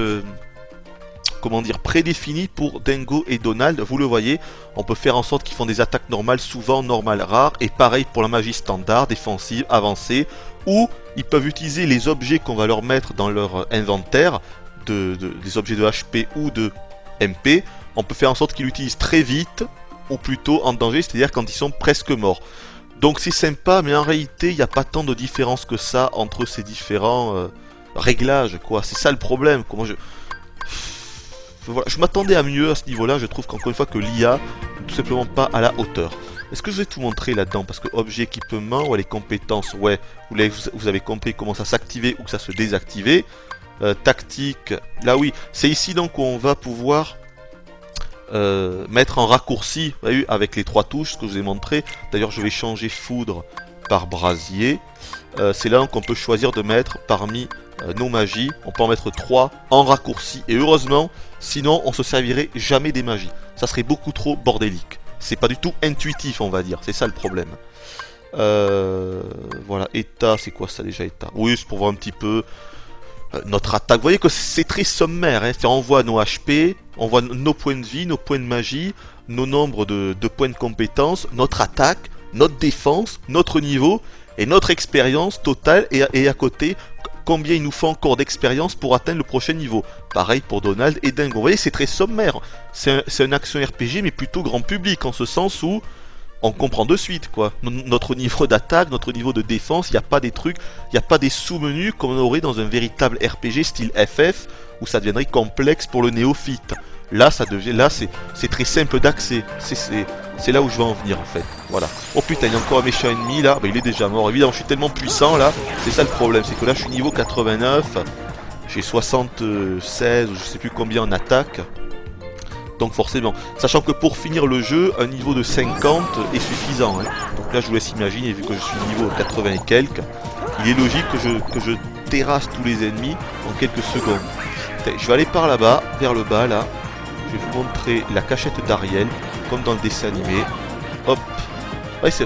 comment dire, prédéfini pour Dingo et Donald, vous le voyez, on peut faire en sorte qu'ils font des attaques normales, souvent normales, rares, et pareil pour la magie standard, défensive, avancée, ou ils peuvent utiliser les objets qu'on va leur mettre dans leur inventaire, des objets de HP ou de MP, on peut faire en sorte qu'ils l'utilisent très vite, ou plutôt en danger, c'est-à-dire quand ils sont presque morts. Donc c'est sympa, mais en réalité, il n'y a pas tant de différence que ça entre ces différents réglages, quoi. C'est ça le problème, Voilà, je m'attendais à mieux à ce niveau-là, je trouve qu'encore une fois que l'IA n'est tout simplement pas à la hauteur. Est-ce que je vais tout montrer là-dedans? Parce que objet, équipement, ouais, les compétences, ouais, vous avez compris comment ça s'activait ou que ça se désactivait. Tactique, là oui, c'est ici donc où on va pouvoir mettre en raccourci, vous voyez, avec les 3 touches, ce que je vous ai montré. D'ailleurs, je vais changer foudre par brasier. C'est là qu'on peut choisir de mettre parmi nos magies, on peut en mettre 3 en raccourci, et heureusement, sinon on se servirait jamais des magies. Ça serait beaucoup trop bordélique. C'est pas du tout intuitif, on va dire, c'est ça le problème. Voilà, état, c'est quoi ça déjà, état? Oui, c'est pour voir un petit peu notre attaque. Vous voyez que c'est très sommaire, hein. On voit nos HP, on voit nos points de vie, nos points de magie, nos nombres de points de compétences, notre attaque, notre défense, notre niveau et notre expérience totale, et à côté, combien il nous faut encore d'expérience pour atteindre le prochain niveau. Pareil pour Donald et Dingo. Vous voyez, c'est très sommaire. C'est un action RPG, mais plutôt grand public, en ce sens où on comprend de suite, quoi. Notre niveau d'attaque, notre niveau de défense, il n'y a pas des trucs, il n'y a pas des sous-menus comme on aurait dans un véritable RPG style FF, où ça deviendrait complexe pour le néophyte. Là, c'est très simple d'accès. C'est là où je veux en venir, en fait. Voilà. Oh putain, il y a encore un méchant ennemi, là. Bah, il est déjà mort. Évidemment, je suis tellement puissant, là. C'est ça le problème, c'est que là, je suis niveau 89. J'ai 76, je sais plus combien en attaque. Donc forcément, sachant que pour finir le jeu, un niveau de 50 est suffisant, hein. Donc là je vous laisse imaginer, vu que je suis niveau 80 et quelques, il est logique que je terrasse tous les ennemis en quelques secondes. Je vais aller par là-bas, vers le bas là. Je vais vous montrer la cachette d'Ariel, comme dans le dessin animé. Hop. Ouais, c'est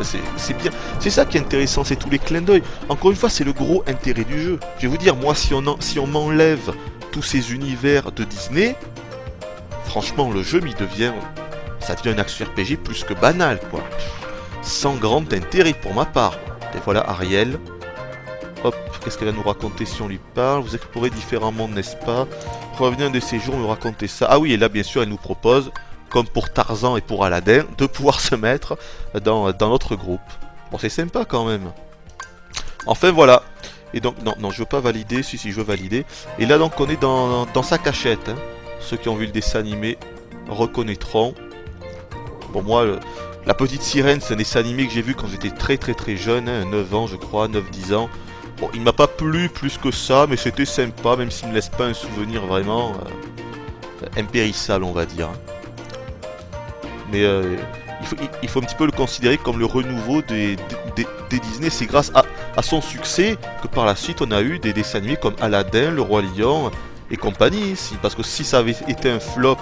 bien. C'est ça qui est intéressant, c'est tous les clins d'œil. Encore une fois, c'est le gros intérêt du jeu. Je vais vous dire, moi, si on m'enlève tous ces univers de Disney, franchement, le jeu ça devient un action RPG plus que banal, quoi. Sans grand intérêt pour ma part. Et voilà Ariel. Hop, qu'est-ce qu'elle va nous raconter si on lui parle? Vous explorez différents mondes, n'est-ce pas? Revenez un de ces jours me raconter ça. Ah oui, et là, bien sûr, elle nous propose, comme pour Tarzan et pour Aladdin, de pouvoir se mettre dans notre groupe. Bon, c'est sympa quand même. Enfin, voilà. Et donc, non, je veux pas valider. Si, je veux valider. Et là, donc, on est dans sa cachette, hein. Ceux qui ont vu le dessin animé reconnaîtront. Bon, moi, la petite sirène, c'est un dessin animé que j'ai vu quand j'étais très jeune, hein, 9 ans je crois, 9-10 ans. Bon, il m'a pas plu plus que ça, mais c'était sympa, même s'il me laisse pas un souvenir vraiment impérissable, on va dire. Mais il faut un petit peu le considérer comme le renouveau des Disney. C'est grâce à son succès que par la suite on a eu des dessins animés comme Aladdin, Le Roi Lion et compagnie ici, parce que si ça avait été un flop,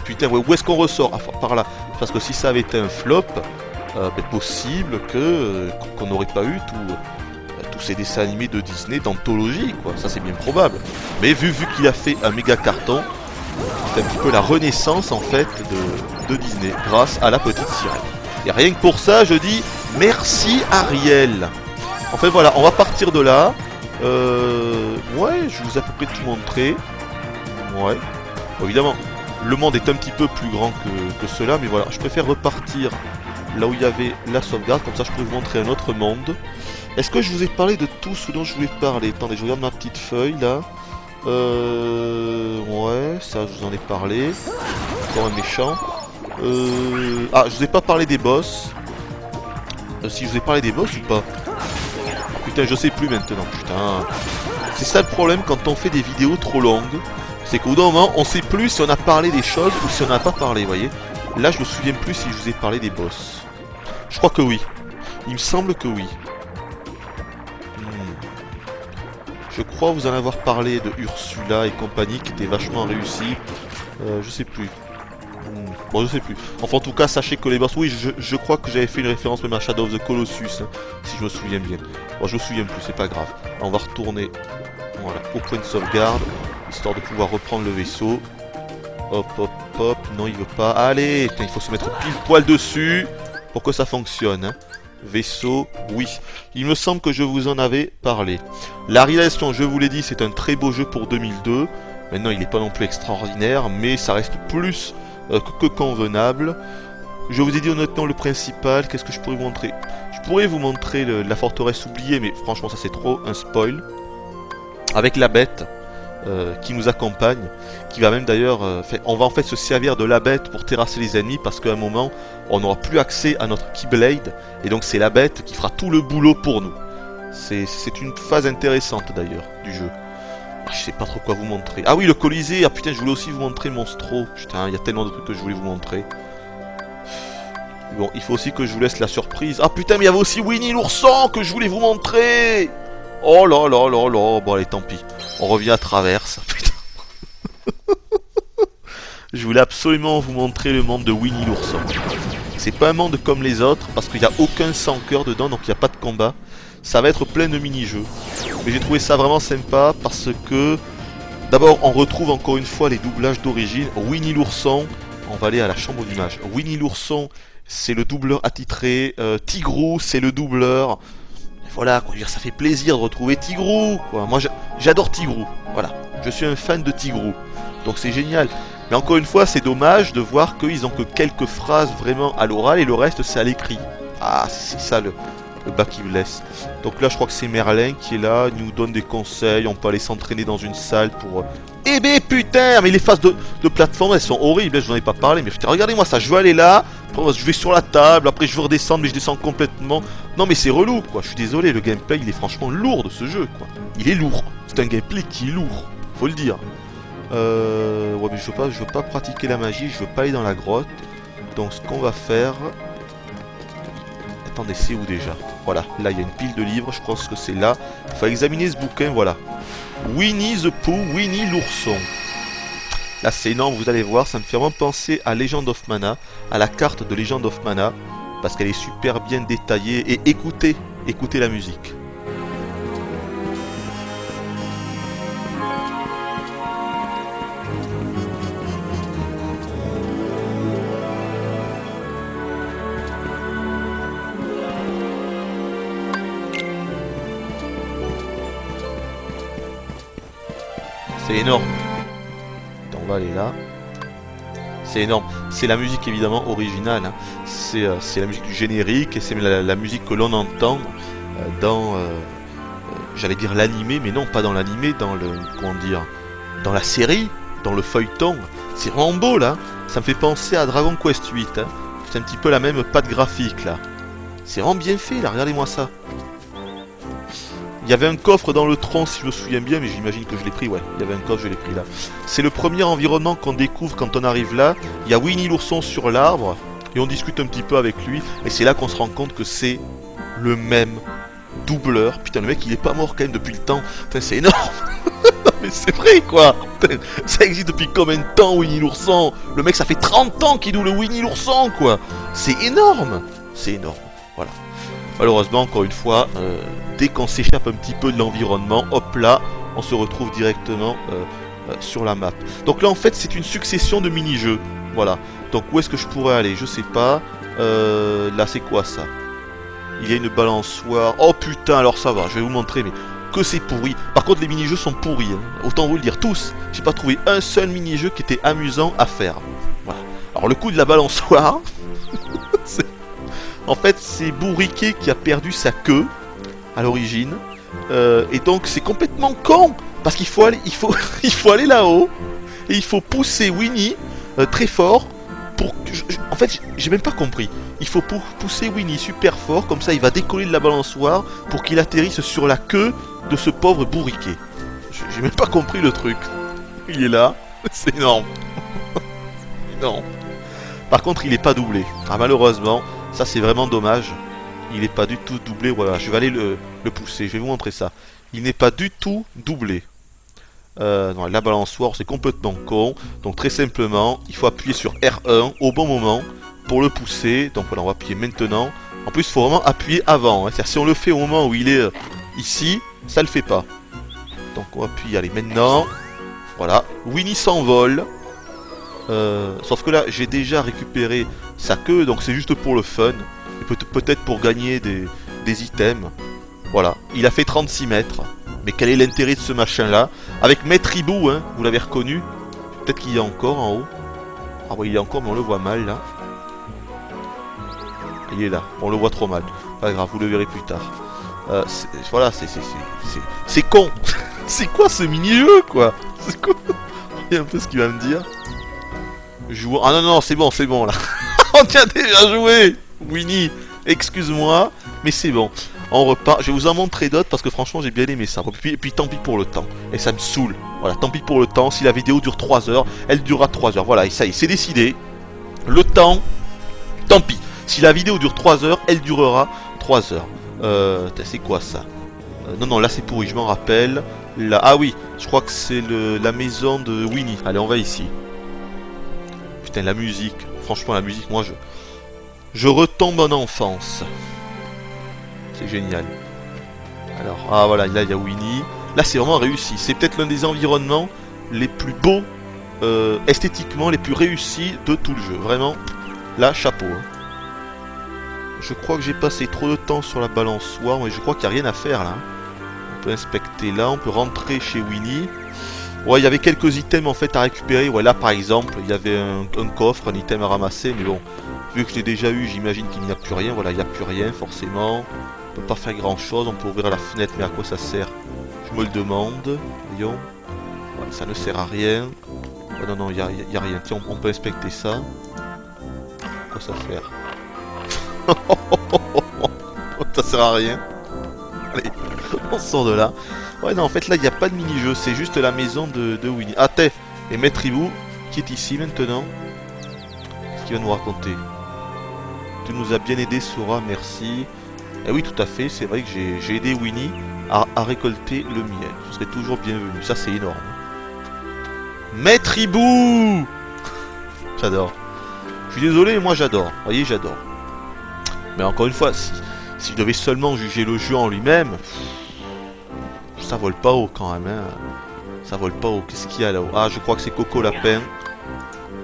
putain, où est-ce qu'on ressort? Ah, par là, parce que si ça avait été un flop, possible qu'on n'aurait pas eu tous ces dessins animés de Disney d'anthologie, quoi. Ça c'est bien probable. Mais vu qu'il a fait un méga carton, c'est un petit peu la renaissance en fait de Disney grâce à la petite sirène. Et rien que pour ça, je dis merci Ariel. Enfin voilà, on va partir de là. Ouais, je vous ai à peu près tout montré. Ouais. Bon, évidemment, le monde est un petit peu plus grand que cela, mais voilà, je préfère repartir là où il y avait la sauvegarde, comme ça je peux vous montrer un autre monde. Est-ce que je vous ai parlé de tout ce dont je voulais parler? Attendez, je regarde ma petite feuille là. Ouais, ça je vous en ai parlé. Encore un méchant. Ah, je vous ai pas parlé des boss. Si je vous ai parlé des boss ou pas? Putain, je sais plus maintenant, putain. C'est ça le problème quand on fait des vidéos trop longues. C'est qu'au bout d'un moment, on sait plus si on a parlé des choses ou si on n'a pas parlé, vous voyez. Là, je me souviens plus si je vous ai parlé des boss. Je crois que oui. Il me semble que oui. Je crois vous en avoir parlé de Ursula et compagnie qui était vachement réussi. Je sais plus. Bon, je sais plus. Enfin, en tout cas, sachez que les boss... Oui, je crois que j'avais fait une référence même à Shadow of the Colossus, hein, si je me souviens bien. Bon, je me souviens plus, c'est pas grave. On va retourner voilà, au point de sauvegarde, histoire de pouvoir reprendre le vaisseau. Hop, hop, hop. Non, il veut pas. Allez, il faut se mettre pile poil dessus pour que ça fonctionne. Hein. Vaisseau, oui. Il me semble que je vous en avais parlé. La réalisation, je vous l'ai dit, c'est un très beau jeu pour 2002. Maintenant, il n'est pas non plus extraordinaire, mais ça reste plus que convenable. Je vous ai dit honnêtement le principal. Qu'est-ce que je pourrais vous montrer? Je pourrais vous montrer la forteresse oubliée, mais franchement, ça c'est trop un spoil. Avec la bête qui nous accompagne, qui va même d'ailleurs... on va en fait se servir de la bête pour terrasser les ennemis, parce qu'à un moment, on n'aura plus accès à notre Keyblade, et donc c'est la bête qui fera tout le boulot pour nous. C'est une phase intéressante d'ailleurs du jeu. Je sais pas trop quoi vous montrer. Ah oui, le Colisée. Ah putain, je voulais aussi vous montrer Monstro. Putain, il y a tellement de trucs que je voulais vous montrer. Bon, il faut aussi que je vous laisse la surprise. Ah putain, mais il y avait aussi Winnie l'ourson que je voulais vous montrer. Oh là là là là. Bon allez, tant pis. On revient à travers ça. Putain. Je voulais absolument vous montrer le monde de Winnie l'ourson. C'est pas un monde comme les autres, parce qu'il n'y a aucun sans cœur dedans, donc il n'y a pas de combat. Ça va être plein de mini-jeux. Mais j'ai trouvé ça vraiment sympa, parce que... D'abord, on retrouve encore une fois les doublages d'origine. Winnie l'ourson, on va aller à la chambre d'image. Winnie l'ourson, c'est le doubleur attitré. Tigrou, c'est le doubleur. Voilà, quoi, ça fait plaisir de retrouver Tigrou, quoi. Moi, j'adore Tigrou. Voilà, je suis un fan de Tigrou. Donc c'est génial. Mais encore une fois, c'est dommage de voir qu'ils ont que quelques phrases vraiment à l'oral et le reste, c'est à l'écrit. Ah, c'est ça le bas qui blesse. Donc là, je crois que c'est Merlin qui est là, il nous donne des conseils. On peut aller s'entraîner dans une salle pour... Eh ben putain, mais les phases de plateforme, elles sont horribles. Je n'en ai pas parlé, mais putain, regardez-moi ça. Je veux aller là, après, je vais sur la table, après je veux redescendre, mais je descends complètement. Non, mais c'est relou, quoi. Je suis désolé, le gameplay, il est franchement lourd de ce jeu, quoi. Il est lourd. C'est un gameplay qui est lourd, faut le dire. Ouais, mais je veux pas pratiquer la magie, je veux pas aller dans la grotte. Donc ce qu'on va faire... Attendez, c'est où déjà? Voilà, là il y a une pile de livres, je pense que c'est là. Il faut examiner ce bouquin, voilà. Winnie the Pooh, Winnie l'ourson. Là c'est énorme, vous allez voir, ça me fait vraiment penser à Legend of Mana, à la carte de Legend of Mana, parce qu'elle est super bien détaillée. Et écoutez la musique. C'est énorme. On va aller là. C'est énorme. C'est la musique évidemment originale. Hein. C'est la musique du générique et c'est la musique que l'on entend dans, j'allais dire l'animé, mais non pas dans l'animé, dans le, comment dire, dans la série, dans le feuilleton. C'est vraiment beau là. Ça me fait penser à Dragon Quest 8. Hein. C'est un petit peu la même patte graphique là. C'est vraiment bien fait là. Regardez-moi ça. Il y avait un coffre dans le tronc si je me souviens bien, mais j'imagine que je l'ai pris, ouais. Il y avait un coffre, je l'ai pris là. C'est le premier environnement qu'on découvre quand on arrive là. Il y a Winnie l'ourson sur l'arbre, et on discute un petit peu avec lui, et c'est là qu'on se rend compte que c'est le même doubleur. Putain, le mec il est pas mort quand même depuis le temps. Putain, c'est énorme. Mais c'est vrai quoi. Putain, ça existe depuis combien de temps Winnie l'ourson? Le mec ça fait 30 ans qu'il double Winnie l'ourson quoi. C'est énorme. C'est énorme, voilà. Malheureusement, encore une fois, dès qu'on s'échappe un petit peu de l'environnement, hop là, on se retrouve directement sur la map. Donc là, en fait, c'est une succession de mini-jeux. Voilà. Donc où est-ce que je pourrais aller? Je sais pas. Là, c'est quoi ça? Il y a une balançoire. Oh putain, alors ça va, je vais vous montrer, mais que c'est pourri. Par contre, les mini-jeux sont pourris. Hein. Autant vous le dire, tous. J'ai pas trouvé un seul mini-jeu qui était amusant à faire. Voilà. Alors le coup de la balançoire... En fait, c'est Bourriquet qui a perdu sa queue à l'origine, et donc c'est complètement con parce qu'il faut aller, il faut aller là-haut et il faut pousser Winnie très fort pour. En fait, j'ai même pas compris. Il faut pousser Winnie super fort, comme ça il va décoller de la balançoire pour qu'il atterrisse sur la queue de ce pauvre Bourriquet. J'ai même pas compris le truc. Il est là, c'est énorme. Non. Par contre, il est pas doublé. Ah, malheureusement. Ça c'est vraiment dommage, il n'est pas du tout doublé, voilà, je vais aller le pousser, je vais vous montrer ça. Il n'est pas du tout doublé. Non, la balançoire c'est complètement con, donc très simplement, il faut appuyer sur R1 au bon moment pour le pousser. Donc voilà, on va appuyer maintenant. En plus il faut vraiment appuyer avant, hein. C'est-à-dire si on le fait au moment où il est ici, ça le fait pas. Donc on va appuyer, allez maintenant, voilà, Winnie s'envole. Sauf que là j'ai déjà récupéré sa queue, donc c'est juste pour le fun et peut-être pour gagner des items. Voilà, il a fait 36 mètres. Mais quel est l'intérêt de ce machin là? Avec Maître Hibou, hein, vous l'avez reconnu. Peut-être qu'il y a encore en haut. Ah oui, il y a encore, mais on le voit mal là. Il est là, on le voit trop mal. Pas grave, vous le verrez plus tard. Voilà, c'est con. C'est quoi ce mini-jeu quoi? C'est quoi? Il y a un peu ce qu'il va me dire. Ah non, c'est bon là. On y a déjà joué. Winnie, excuse-moi, mais c'est bon. On repart. Je vais vous en montrer d'autres parce que franchement j'ai bien aimé ça. Et puis tant pis pour le temps. Et ça me saoule. Voilà, tant pis pour le temps. Si la vidéo dure 3 heures, elle durera 3 heures. Voilà, et ça y est, c'est décidé. Le temps, tant pis. Si la vidéo dure 3 heures, elle durera 3 heures. C'est quoi ça? Non, là c'est pourri, je m'en rappelle. Là, ah oui, je crois que c'est la maison de Winnie. Allez, on va ici. Putain, la musique. Franchement, la musique, moi Je retombe en enfance. C'est génial. Alors, ah voilà, là il y a Winnie. Là c'est vraiment réussi. C'est peut-être l'un des environnements les plus beaux, esthétiquement les plus réussis de tout le jeu. Vraiment, là, chapeau. Hein. Je crois que j'ai passé trop de temps sur la balançoire, mais je crois qu'il n'y a rien à faire là. On peut inspecter là, on peut rentrer chez Winnie. Ouais, il y avait quelques items en fait à récupérer. Ouais, là par exemple, il y avait un coffre, un item à ramasser, mais bon, vu que je l'ai déjà eu, j'imagine qu'il n'y a plus rien. Voilà, il n'y a plus rien forcément. On peut pas faire grand chose, on peut ouvrir la fenêtre, mais à quoi ça sert? Je me le demande. Voyons. Ouais, ça ne sert à rien. Oh, non, non, il n'y a rien. Tiens, on peut inspecter ça. À quoi ça sert? Ça sert à rien. Allez, on sort de là. Ouais, non, en fait, là, il n'y a pas de mini-jeu. C'est juste la maison de Winnie. Ah, Tef et Maître Hibou, qui est ici maintenant. Qu'est-ce qu'il va nous raconter? Tu nous as bien aidé, Sora, merci. Eh oui, tout à fait. C'est vrai que j'ai aidé Winnie à récolter le miel. Ce serait toujours bienvenu. Ça, c'est énorme. Maître Hibou. J'adore. Je suis désolé, moi, j'adore. Vous voyez, j'adore. Mais encore une fois, si je devais seulement juger le jeu en lui-même, ça vole pas haut quand même. Hein. Ça vole pas haut. Qu'est-ce qu'il y a là-haut? Ah, je crois que c'est Coco Lapin.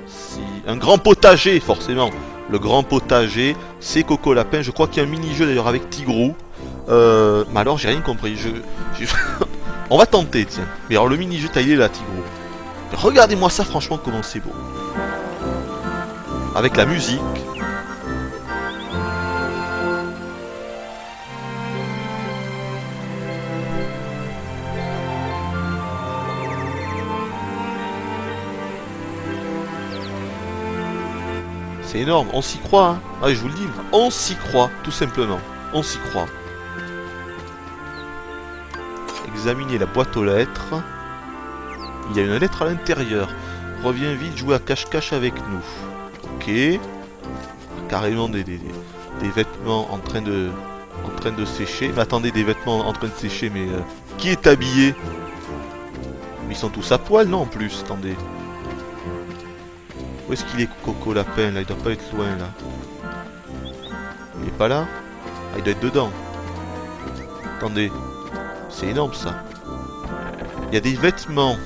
Si... Un grand potager, forcément. Le grand potager, c'est Coco Lapin. Je crois qu'il y a un mini-jeu d'ailleurs avec Tigrou. Mais alors, j'ai rien compris. On va tenter, tiens. Mais alors, le mini-jeu, il est là, Tigrou. Regardez-moi ça, franchement, comment c'est beau. Avec la musique. C'est énorme, on s'y croit, hein. Ah, je vous le dis, on s'y croit, tout simplement. On s'y croit. Examinez la boîte aux lettres. Il y a une lettre à l'intérieur. Reviens vite jouer à cache-cache avec nous. Ok. Carrément des vêtements en train de sécher. Mais attendez, des vêtements en train de sécher, mais qui est habillé? Ils sont tous à poil, non, en plus, attendez. Où est-ce qu'il est, Coco Lapin, là? Il doit pas être loin, là. Il est pas là? Ah, il doit être dedans. Attendez. C'est énorme, ça. Il y a des vêtements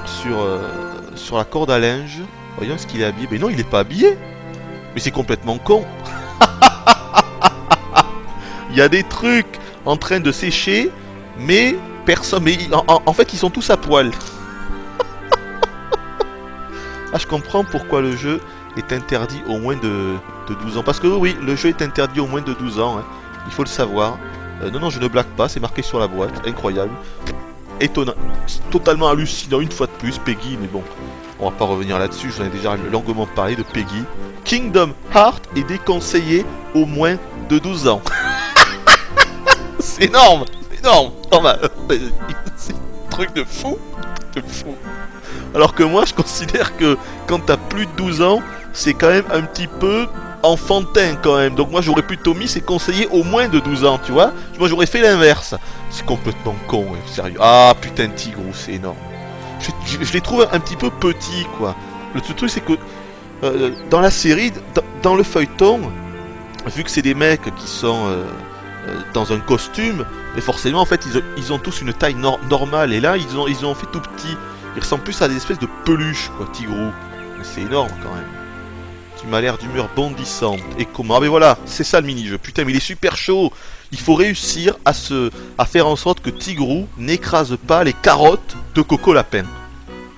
sur la corde à linge. Voyons, est-ce qu'il est habillé? Mais non, il est pas habillé. Mais c'est complètement con. Il y a des trucs en train de sécher, mais personne... Mais en fait, ils sont tous à poil. Ah, je comprends pourquoi le jeu est interdit au moins de 12 ans. Parce que oui, le jeu est interdit au moins de 12 ans. Hein. Il faut le savoir. Non, non, je ne blague pas. C'est marqué sur la boîte. Incroyable. Étonnant. Totalement hallucinant une fois de plus. Peggy, mais bon. On va pas revenir là-dessus. J'en ai déjà longuement parlé de Peggy. Kingdom Hearts est déconseillé au moins de 12 ans. C'est énorme. C'est énorme. Non, bah, c'est un truc de fou. De fou. Alors que moi, je considère que quand t'as plus de 12 ans, c'est quand même un petit peu enfantin quand même. Donc moi, j'aurais plutôt mis, c'est conseillé au moins de 12 ans, tu vois. Moi, j'aurais fait l'inverse. C'est complètement con, ouais, sérieux. Ah, putain, Tigrou, c'est énorme. Je les trouve un petit peu petits, quoi. Le truc, c'est que dans la série, dans le feuilleton, vu que c'est des mecs qui sont dans un costume, mais forcément, en fait, ils ont tous une taille normale. Et là, ils ont fait tout petit. Ils ressemblent plus à des espèces de peluches, quoi, Tigrou. Mais c'est énorme, quand même. Tu m'as l'air d'humeur bondissante. Et comment? Ah, mais voilà, c'est ça le mini-jeu. Putain, mais il est super chaud. Il faut réussir à faire en sorte que Tigrou n'écrase pas les carottes de Coco Lapin.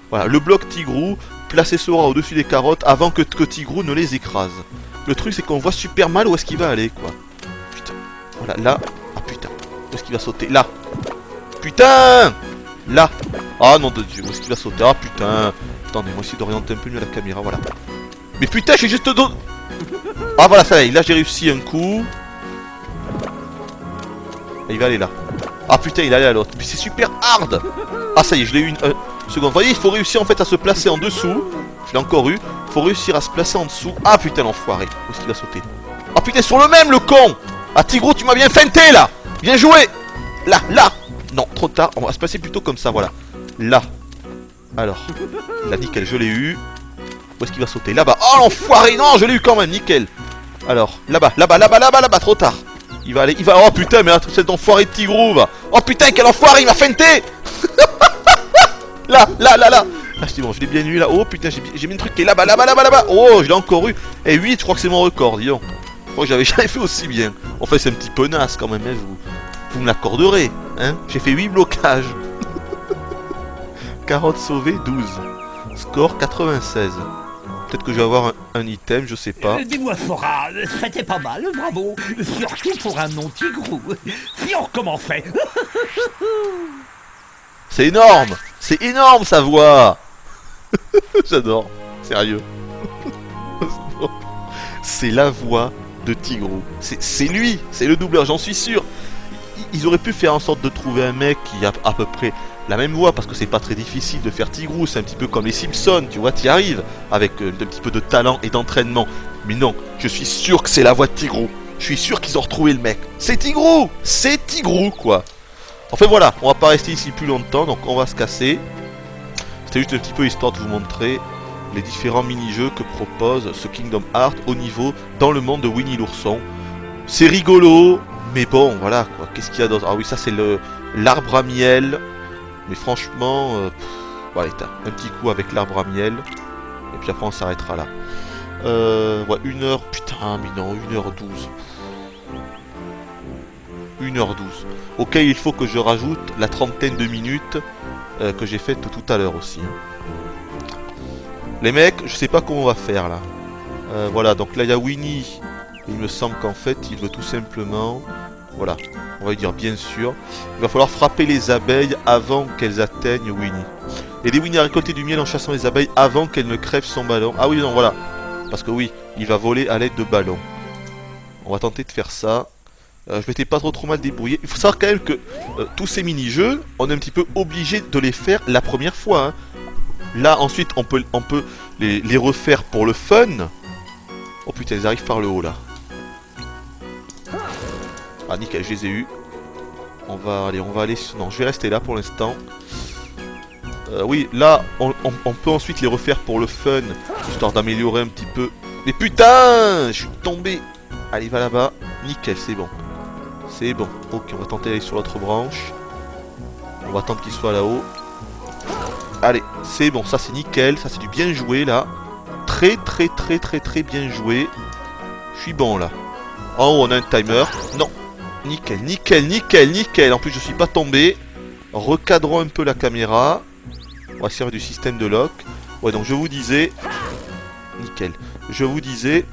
Voilà, le bloc Tigrou, placez Sora au-dessus des carottes avant que Tigrou ne les écrase. Le truc, c'est qu'on voit super mal où est-ce qu'il va aller, quoi. Putain. Voilà, là. Ah, putain. Où est-ce qu'il va sauter? Là. Putain. Là. Ah non de Dieu, où est-ce qu'il va sauter? Ah putain. Attendez, moi essayer d'orienter un peu mieux la caméra, voilà. Mais putain, j'ai juste donné... Ah voilà, ça y est, là j'ai réussi un coup. Et il va aller là. Ah putain, il allait à l'autre. Mais c'est super hard. Ah ça y est, je l'ai eu une seconde. Vous voyez, il faut réussir en fait à se placer en dessous. Je l'ai encore eu. Il faut réussir à se placer en dessous. Ah putain, l'enfoiré. Où est-ce qu'il va sauter? Ah putain, sur le même, le con. Ah Tigrou, tu m'as bien feinté là. Bien joué. Là, là. Non, trop tard. On va se passer plutôt comme ça, voilà. Là. Alors. Là, nickel, je l'ai eu. Où est-ce qu'il va sauter? Là-bas. Oh, l'enfoiré. Non, je l'ai eu quand même, nickel. Alors, là-bas, trop tard. Il va aller, oh putain, mais cet enfoiré de Tigrou, va. Oh putain, quel enfoiré, il m'a feinté. Là. Ah, c'est bon, je l'ai bien eu là. Oh putain, j'ai mis un truc qui est là-bas. Oh, je l'ai encore eu. Et 8, je crois que c'est mon record, dis donc. Je crois que j'avais jamais fait aussi bien. Enfin, c'est un petit peu naze quand même, hein, vous me l'accorderez, hein. J'ai fait 8 blocages. Carotte sauvée, 12. Score 96. Peut-être que je vais avoir un item, je sais pas. Dis-moi, Sora, c'était pas mal, bravo. Surtout pour un non-tigrou. Si on recommençait. C'est énorme sa voix. J'adore, sérieux. C'est la voix de Tigrou. C'est lui, c'est le doubleur, j'en suis sûr. Ils auraient pu faire en sorte de trouver un mec qui a à peu près la même voix, parce que c'est pas très difficile de faire Tigrou, c'est un petit peu comme les Simpsons, tu vois, t'y arrives, avec un petit peu de talent et d'entraînement. Mais non, je suis sûr que c'est la voix de Tigrou. Je suis sûr qu'ils ont retrouvé le mec. C'est Tigrou, quoi. Enfin voilà, on va pas rester ici plus longtemps, donc on va se casser. C'était juste un petit peu histoire de vous montrer les différents mini-jeux que propose ce Kingdom Hearts au niveau dans le monde de Winnie l'ourson. C'est rigolo, mais bon, voilà, quoi. Qu'est-ce qu'il y a d'autre? Ah oui, ça c'est l'arbre à miel. Mais franchement, voilà, un petit coup avec l'arbre à miel. Et puis après on s'arrêtera là. Ouais, 1 heure, putain, mais non, 1h12. 1h12. Ok, il faut que je rajoute la trentaine de minutes que j'ai faite tout à l'heure aussi. Les mecs, je sais pas comment on va faire là. Voilà, donc là il y a Winnie. Il me semble qu'en fait, il veut tout simplement... Voilà, on va lui dire bien sûr. Il va falloir frapper les abeilles avant qu'elles atteignent Winnie. Aider Winnie à récolter du miel en chassant les abeilles avant qu'elle ne crève son ballon. Ah oui, non, voilà. Parce que oui, il va voler à l'aide de ballons. On va tenter de faire ça. Je m'étais pas trop mal débrouillé. Il faut savoir quand même que tous ces mini-jeux, on est un petit peu obligé de les faire la première fois. Hein. Là, ensuite, on peut les refaire pour le fun. Oh putain, ils arrivent par le haut là. Ah nickel, je les ai eus. On va aller... Non, je vais rester là pour l'instant. Oui, là, on peut ensuite les refaire pour le fun, histoire d'améliorer un petit peu. Mais putain, je suis tombé. Allez, va là-bas. Nickel, c'est bon. C'est bon. Ok, on va tenter d'aller sur l'autre branche. On va attendre qu'il soit là-haut. Allez, c'est bon, ça c'est nickel. Ça c'est du bien joué, là. Très bien joué. Je suis bon, là. En haut, on a un timer. Non. Nickel. En plus, je suis pas tombé. Recadrons un peu la caméra. On va servir du système de lock. Ouais, donc je vous disais... Nickel. Je vous disais...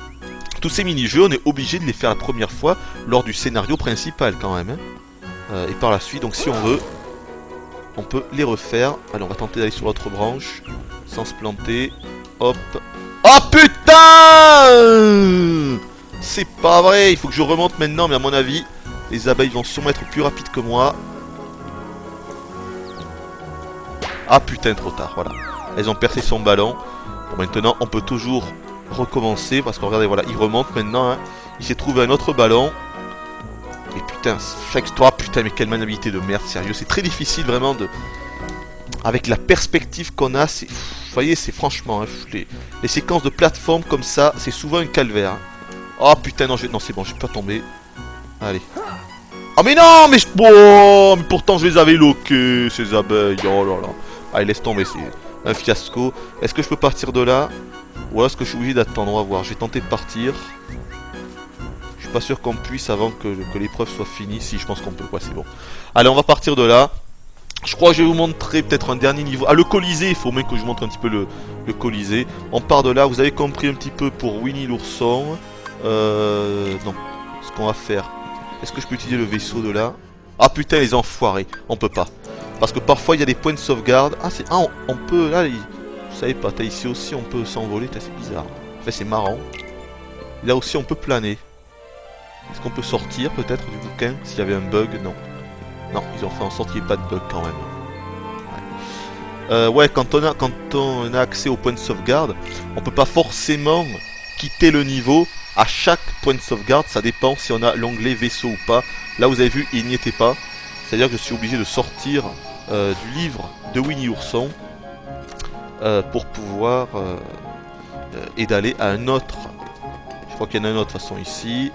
Tous ces mini-jeux, on est obligé de les faire la première fois lors du scénario principal, quand même. Hein. Et par la suite, donc si on veut, on peut les refaire. Allez, on va tenter d'aller sur l'autre branche. Sans se planter. Hop. Oh putain! C'est pas vrai, il faut que je remonte maintenant, mais à mon avis, les abeilles vont sûrement être plus rapides que moi. Ah putain, trop tard, voilà. Elles ont percé son ballon. Bon, maintenant, on peut toujours recommencer, parce que regardez, voilà, il remonte maintenant. Hein. Il s'est trouvé un autre ballon. Et putain, chaque histoire, putain, mais quelle maniabilité de merde, sérieux. C'est très difficile, vraiment, de... Avec la perspective qu'on a, c'est... Vous voyez, c'est franchement... Hein, les séquences de plateforme comme ça, c'est souvent un calvaire. Hein. Oh putain, non, non c'est bon, je vais pas tomber. Allez. Oh mais non, mais oh, mais pourtant je les avais loqués, ces abeilles. Oh là là. Allez, laisse tomber, c'est un fiasco. Est-ce que je peux partir de là? Ou est-ce que je suis obligé d'attendre? On va voir, je vais tenter de partir. Je suis pas sûr qu'on puisse avant que l'épreuve soit finie. Si, je pense qu'on peut, ouais, c'est bon. Allez, on va partir de là. Je crois que je vais vous montrer peut-être un dernier niveau. Ah, le Colisée, il faut même que je vous montre un petit peu le Colisée. On part de là, vous avez compris un petit peu pour Winnie l'ourson. Non, ce qu'on va faire. Est-ce que je peux utiliser le vaisseau de là? Ah putain, les enfoirés, on peut pas. Parce que parfois il y a des points de sauvegarde. Ah, c'est... Ah, on peut... Là, je savais pas, t'as ici aussi, on peut s'envoler. C'est bizarre. Enfin, c'est marrant. Là aussi, on peut planer. Est-ce qu'on peut sortir peut-être du bouquin? S'il y avait un bug? Non. Non, ils ont fait en sorte qu'il n'y ait pas de bug quand même. Ouais, quand on a accès au point de sauvegarde, on peut pas forcément quitter le niveau à chaque point de sauvegarde. Ça dépend si on a l'onglet vaisseau ou pas. Là, vous avez vu, il n'y était pas. C'est-à-dire que je suis obligé de sortir du livre de Winnie l'ourson pour pouvoir et d'aller à un autre Je crois qu'il y en a un autre de toute façon ici.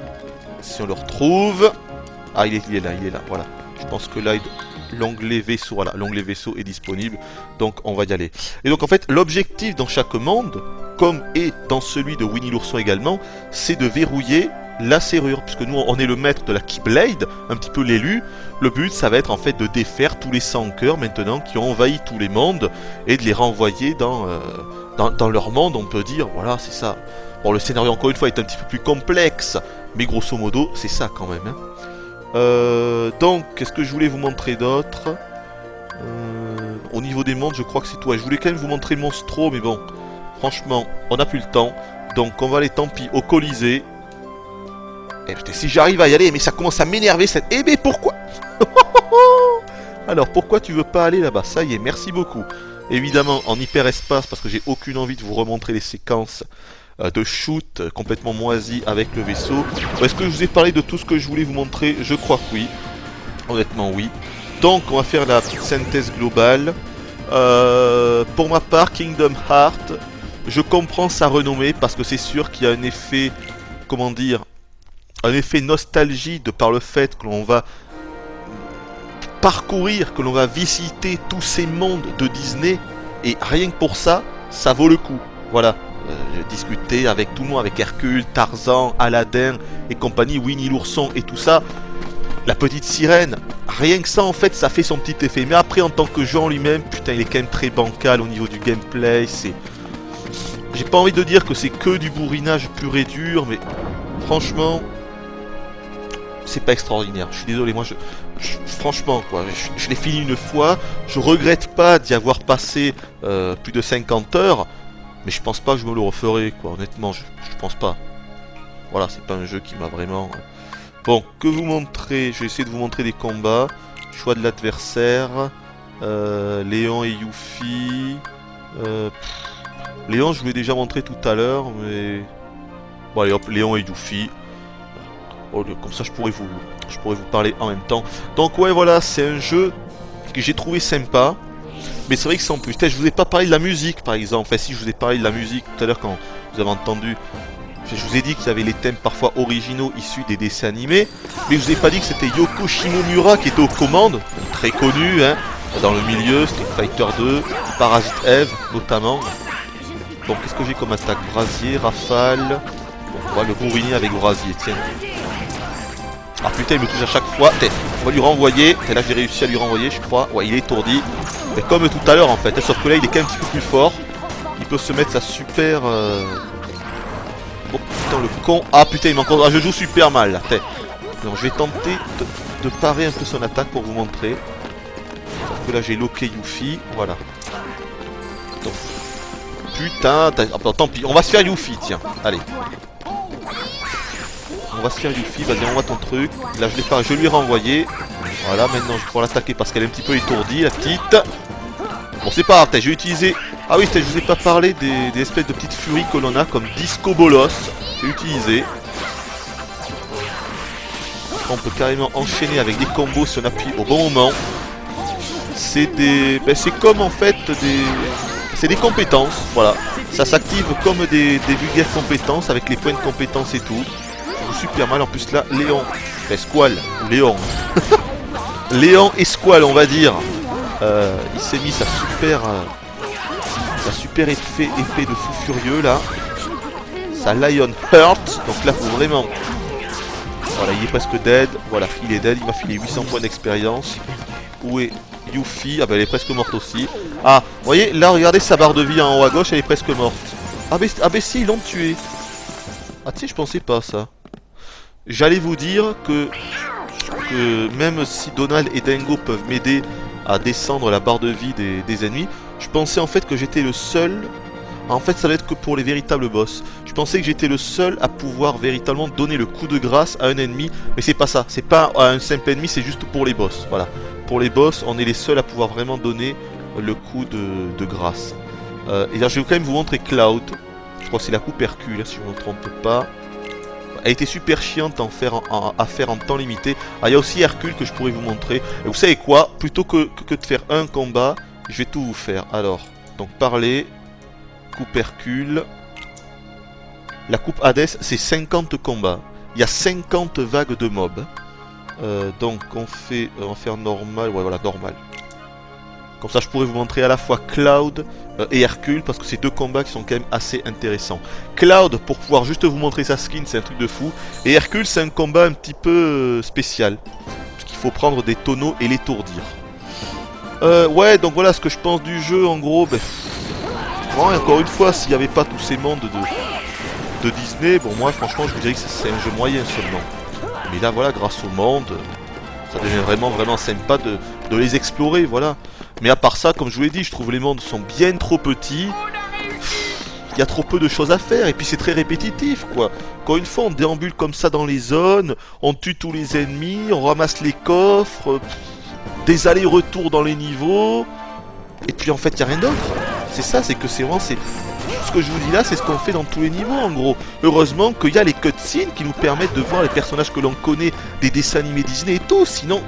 Si on le retrouve... Ah, il est là, voilà. Je pense que là, l'onglet vaisseau, voilà, l'onglet vaisseau est disponible. Donc, on va y aller. Et donc, en fait, l'objectif dans chaque monde, comme est dans celui de Winnie l'ourson également, c'est de verrouiller la serrure. Puisque nous, on est le maître de la Keyblade, un petit peu l'élu. Le but, ça va être en fait de défaire tous les 100 cœurs maintenant qui ont envahi tous les mondes et de les renvoyer dans leur monde, on peut dire. Voilà, c'est ça. Bon, le scénario, encore une fois, est un petit peu plus complexe, mais grosso modo, c'est ça quand même. Hein. Donc, qu'est-ce que je voulais vous montrer d'autre? Au niveau des mondes, je crois que c'est tout. Ouais, je voulais quand même vous montrer Monstro, mais bon, franchement, on n'a plus le temps. Donc, on va aller, tant pis, au Colisée. Et putain, si j'arrive à y aller, mais ça commence à m'énerver cette... Eh mais pourquoi? Alors, pourquoi tu veux pas aller là-bas? Ça y est, merci beaucoup. Évidemment, en hyperespace, parce que j'ai aucune envie de vous remontrer les séquences de shoot complètement moisi avec le vaisseau. Est-ce que je vous ai parlé de tout ce que je voulais vous montrer? Je crois que oui. Honnêtement, oui. Donc, on va faire la petite synthèse globale. Pour ma part, Kingdom Hearts, je comprends sa renommée parce que c'est sûr qu'il y a un effet, comment dire, un effet nostalgie de par le fait que l'on va parcourir, que l'on va visiter tous ces mondes de Disney, et rien que pour ça, ça vaut le coup. Voilà. J'ai discuté avec tout le monde, avec Hercule, Tarzan, Aladdin et compagnie, Winnie l'ourson et tout ça. La petite sirène, rien que ça en fait, ça fait son petit effet. Mais après, en tant que jeu en lui-même, putain, il est quand même très bancal au niveau du gameplay. C'est... J'ai pas envie de dire que c'est que du bourrinage pur et dur, mais franchement, c'est pas extraordinaire. Je suis désolé, moi, franchement, quoi, je l'ai fini une fois. Je regrette pas d'y avoir passé plus de 50 heures. Mais je pense pas que je me le referai, quoi. Honnêtement, je pense pas. Voilà, c'est pas un jeu qui m'a vraiment... Bon, que vous montrer? Je vais essayer de vous montrer des combats. Choix de l'adversaire. Léon et Yuffie. Léon, je vous l'ai déjà montré tout à l'heure, mais... Bon, allez hop, Léon et Yuffie. Oh, comme ça, je pourrais vous parler en même temps. Donc, ouais, voilà, c'est un jeu que j'ai trouvé sympa. Mais c'est vrai que sans plus. Je vous ai pas parlé de la musique, par exemple. Enfin, si, je vous ai parlé de la musique tout à l'heure quand vous avez entendu. Enfin, je vous ai dit qu'il y avait les thèmes parfois originaux issus des dessins animés. Mais je vous ai pas dit que c'était Yoko Shimomura qui était aux commandes. Donc, très connu, hein, dans le milieu. Street Fighter 2, Parasite Eve, notamment. Donc, qu'est-ce que j'ai comme attaque? Brasier, rafale. Bon, on va le bourriner avec brasier, tiens. Ah putain, il me touche à chaque fois. On va lui renvoyer. Et là, j'ai réussi à lui renvoyer, je crois. Ouais, il est étourdi. Mais comme tout à l'heure, en fait. Sauf que là, il est quand même un petit peu plus fort. Il peut se mettre sa super... Oh putain, le con. Ah putain, il m'encore... Ah, je joue super mal, là. Donc, je vais tenter de parer un peu son attaque pour vous montrer. Sauf que là, j'ai loqué Yuffie. Voilà. Donc... Putain... Ah, tant pis. On va se faire Yuffie, tiens. Allez. On va se faire Yuffie, vas-y, envoie ton truc. Là, je l'ai pas, je lui ai renvoyé. Voilà, maintenant je vais pouvoir l'attaquer parce qu'elle est un petit peu étourdie, la petite. Bon, c'est pas grave, j'ai utilisé... Ah oui, je vous ai pas parlé des espèces de petites furies que l'on a, comme Disco Bolos. J'ai utilisé. On peut carrément enchaîner avec des combos si on appuie au bon moment. C'est des... Ben, c'est comme en fait des... C'est des compétences, voilà. Ça s'active comme des vulgaires compétences avec les points de compétences et tout. Super mal, en plus là, Léon, Squall, ou Léon, Léon et Squall, on va dire, il s'est mis sa super épée de fou furieux là, sa Lion Heart, donc là faut vraiment, voilà, il est presque dead, voilà, il est dead, il m'a filé 800 points d'expérience. Où est Yuffie? Ah bah elle est presque morte aussi. Ah, vous voyez, là regardez sa barre de vie en haut à gauche, elle est presque morte. Ah bah si, ils l'ont tué. Ah tu sais, je pensais pas à ça. J'allais vous dire que même si Donald et Dingo peuvent m'aider à descendre la barre de vie des ennemis, je pensais en fait que j'étais le seul... En fait, ça va être que pour les véritables boss. Je pensais que j'étais le seul à pouvoir véritablement donner le coup de grâce à un ennemi, mais c'est pas ça. C'est pas à un simple ennemi, c'est juste pour les boss. Voilà. Pour les boss, on est les seuls à pouvoir vraiment donner le coup de grâce. Et là, je vais quand même vous montrer Cloud. Je crois que c'est la coupe Hercule, si je ne me trompe pas. Elle était super chiante à faire en temps limité. Ah, il y a aussi Hercule que je pourrais vous montrer. Et vous savez quoi? Plutôt que de faire un combat, je vais tout vous faire. Alors, donc parler, coupe Hercule. La coupe Hades, c'est 50 combats. Il y a 50 vagues de mobs. Donc on va faire normal, ouais voilà, normal. Comme ça je pourrais vous montrer à la fois Cloud et Hercule, parce que c'est deux combats qui sont quand même assez intéressants. Cloud, pour pouvoir juste vous montrer sa skin, c'est un truc de fou. Et Hercule, c'est un combat un petit peu spécial. Parce qu'il faut prendre des tonneaux et l'étourdir. Ouais, donc voilà ce que je pense du jeu, en gros. Ben, bon, encore une fois, s'il n'y avait pas tous ces mondes de Disney, bon moi franchement je vous dirais que c'est un jeu moyen seulement. Mais là voilà, grâce au monde, ça devient vraiment sympa de les explorer, voilà. Mais à part ça, comme je vous l'ai dit, je trouve les mondes sont bien trop petits. Il y a trop peu de choses à faire, et puis c'est très répétitif, quoi. Encore une fois, on déambule comme ça dans les zones, on tue tous les ennemis, on ramasse les coffres, des allers-retours dans les niveaux, et puis en fait, il n'y a rien d'autre. C'est ça, c'est que c'est vraiment... Ce que je vous dis là, c'est ce qu'on fait dans tous les niveaux, en gros. Heureusement qu'il y a les cutscenes qui nous permettent de voir les personnages que l'on connaît, des dessins animés Disney et tout, sinon...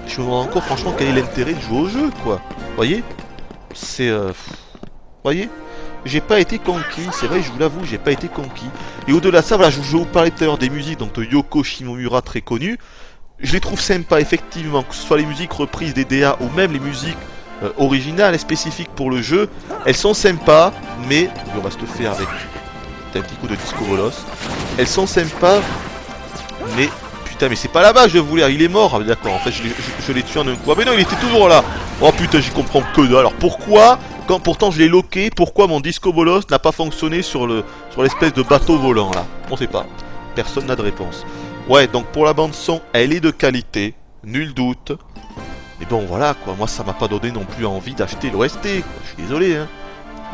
Je me demande encore franchement quel est l'intérêt de jouer au jeu, quoi. Voyez? C'est... Voyez? J'ai pas été conquis, c'est vrai, je vous l'avoue, j'ai pas été conquis. Et au-delà de ça, voilà, je vous parlais tout à l'heure des musiques, donc de Yoko Shimomura, très connu. Je les trouve sympas, effectivement, que ce soit les musiques reprises des DA ou même les musiques originales et spécifiques pour le jeu. Elles sont sympas, mais... On va se le faire avec un petit coup de Disco Bolos. Elles sont sympas, mais... Putain, mais c'est pas là-bas, je voulais... Il est mort, ah, d'accord, en fait, je l'ai tué en un coup. Ah, mais non, il était toujours là. Oh putain, j'y comprends que dalle. Alors pourquoi... Quand pourtant je l'ai loqué, pourquoi mon Disco Bolos n'a pas fonctionné sur l'espèce de bateau volant là? On sait pas. Personne n'a de réponse. Ouais, donc pour la bande son, elle est de qualité, nul doute. Mais bon voilà quoi, moi ça m'a pas donné non plus envie d'acheter l'OST. Je suis désolé hein.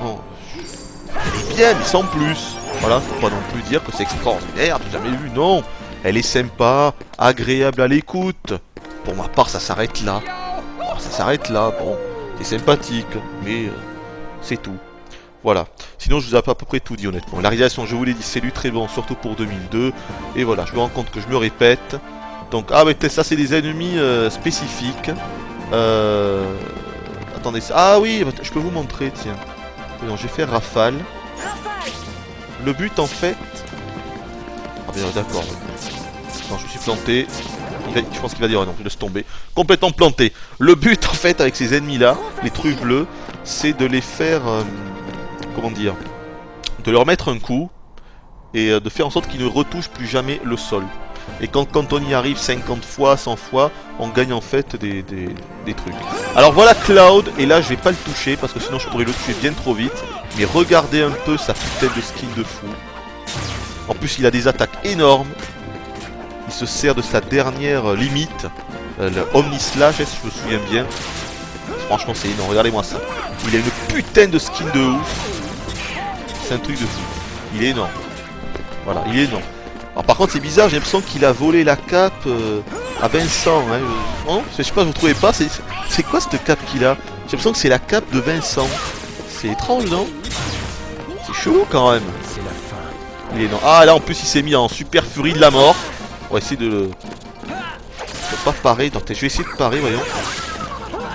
Bon, elle est bien, mais sans plus. Voilà, faut pas non plus dire que c'est extraordinaire, j'ai jamais vu, non. Elle est sympa, agréable à l'écoute. Pour ma part ça s'arrête là. Oh, ça s'arrête là, bon. C'est sympathique, mais c'est tout. Voilà. Sinon, je vous ai à peu près tout dit, honnêtement. La réalisation, je vous l'ai dit, c'est du très bon, surtout pour 2002. Et voilà, je me rends compte que je me répète. Donc, ah, mais ça, c'est des ennemis spécifiques. Attendez, ah oui, je peux vous montrer, tiens. Non, je vais faire rafale. Le but, en fait... Ah, bien, d'accord. Non, je me suis planté. Je pense qu'il va dire non, je laisse tomber. Complètement planté. Le but en fait avec ces ennemis là, les trucs bleus, c'est de les faire... comment dire, de leur mettre un coup et de faire en sorte qu'ils ne retouchent plus jamais le sol. Et quand on y arrive 50 fois, 100 fois, on gagne en fait des trucs. Alors voilà Cloud, et là je vais pas le toucher parce que sinon je pourrais le tuer bien trop vite. Mais regardez un peu sa putain de skin de fou. En plus il a des attaques énormes. Il se sert de sa dernière limite, le Omni Slash, si je me souviens bien. Franchement, c'est énorme, regardez-moi ça. Il a une putain de skin de ouf. C'est un truc de fou. Il est énorme. Voilà, il est énorme. Alors, par contre, c'est bizarre, j'ai l'impression qu'il a volé la cape à Vincent. Hein. Non, je sais pas, vous trouvez pas? C'est quoi cette cape qu'il a? J'ai l'impression que c'est la cape de Vincent. C'est étrange, non? C'est chelou quand même. C'est la fin. Il est énorme. Ah, là, en plus, il s'est mis en super furie de la mort. On va essayer de le... Je peux pas parer, donc je vais essayer de parer, voyons.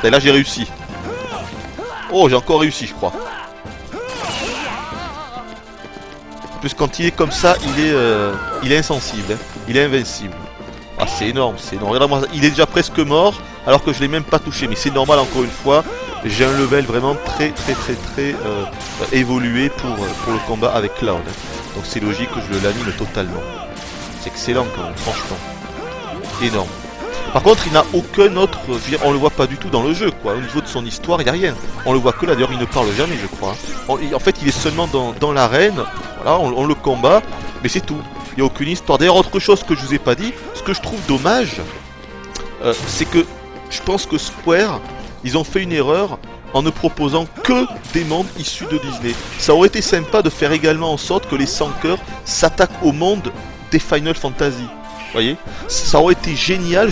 Et là j'ai réussi. Oh, j'ai encore réussi, je crois. En plus quand il est comme ça, il est insensible, hein. Il est invincible. Ah c'est énorme, c'est énorme. Regardez-moi ça. Il est déjà presque mort, alors que je l'ai même pas touché. Mais c'est normal encore une fois. J'ai un level vraiment très évolué pour le combat avec Cloud. Donc c'est logique que je le lamine totalement. C'est excellent quand même, franchement. Énorme. Par contre, il n'a aucun autre... Je veux dire, on le voit pas du tout dans le jeu, quoi. Au niveau de son histoire, il n'y a rien. On le voit que là, d'ailleurs, il ne parle jamais, je crois. En fait, il est seulement dans l'arène. Voilà, on le combat, mais c'est tout. Il n'y a aucune histoire. D'ailleurs, autre chose que je vous ai pas dit, ce que je trouve dommage, c'est que je pense que Square, ils ont fait une erreur en ne proposant que des mondes issus de Disney. Ça aurait été sympa de faire également en sorte que les 100 cœurs s'attaquent au monde des Final Fantasy. Vous voyez, ça aurait été génial,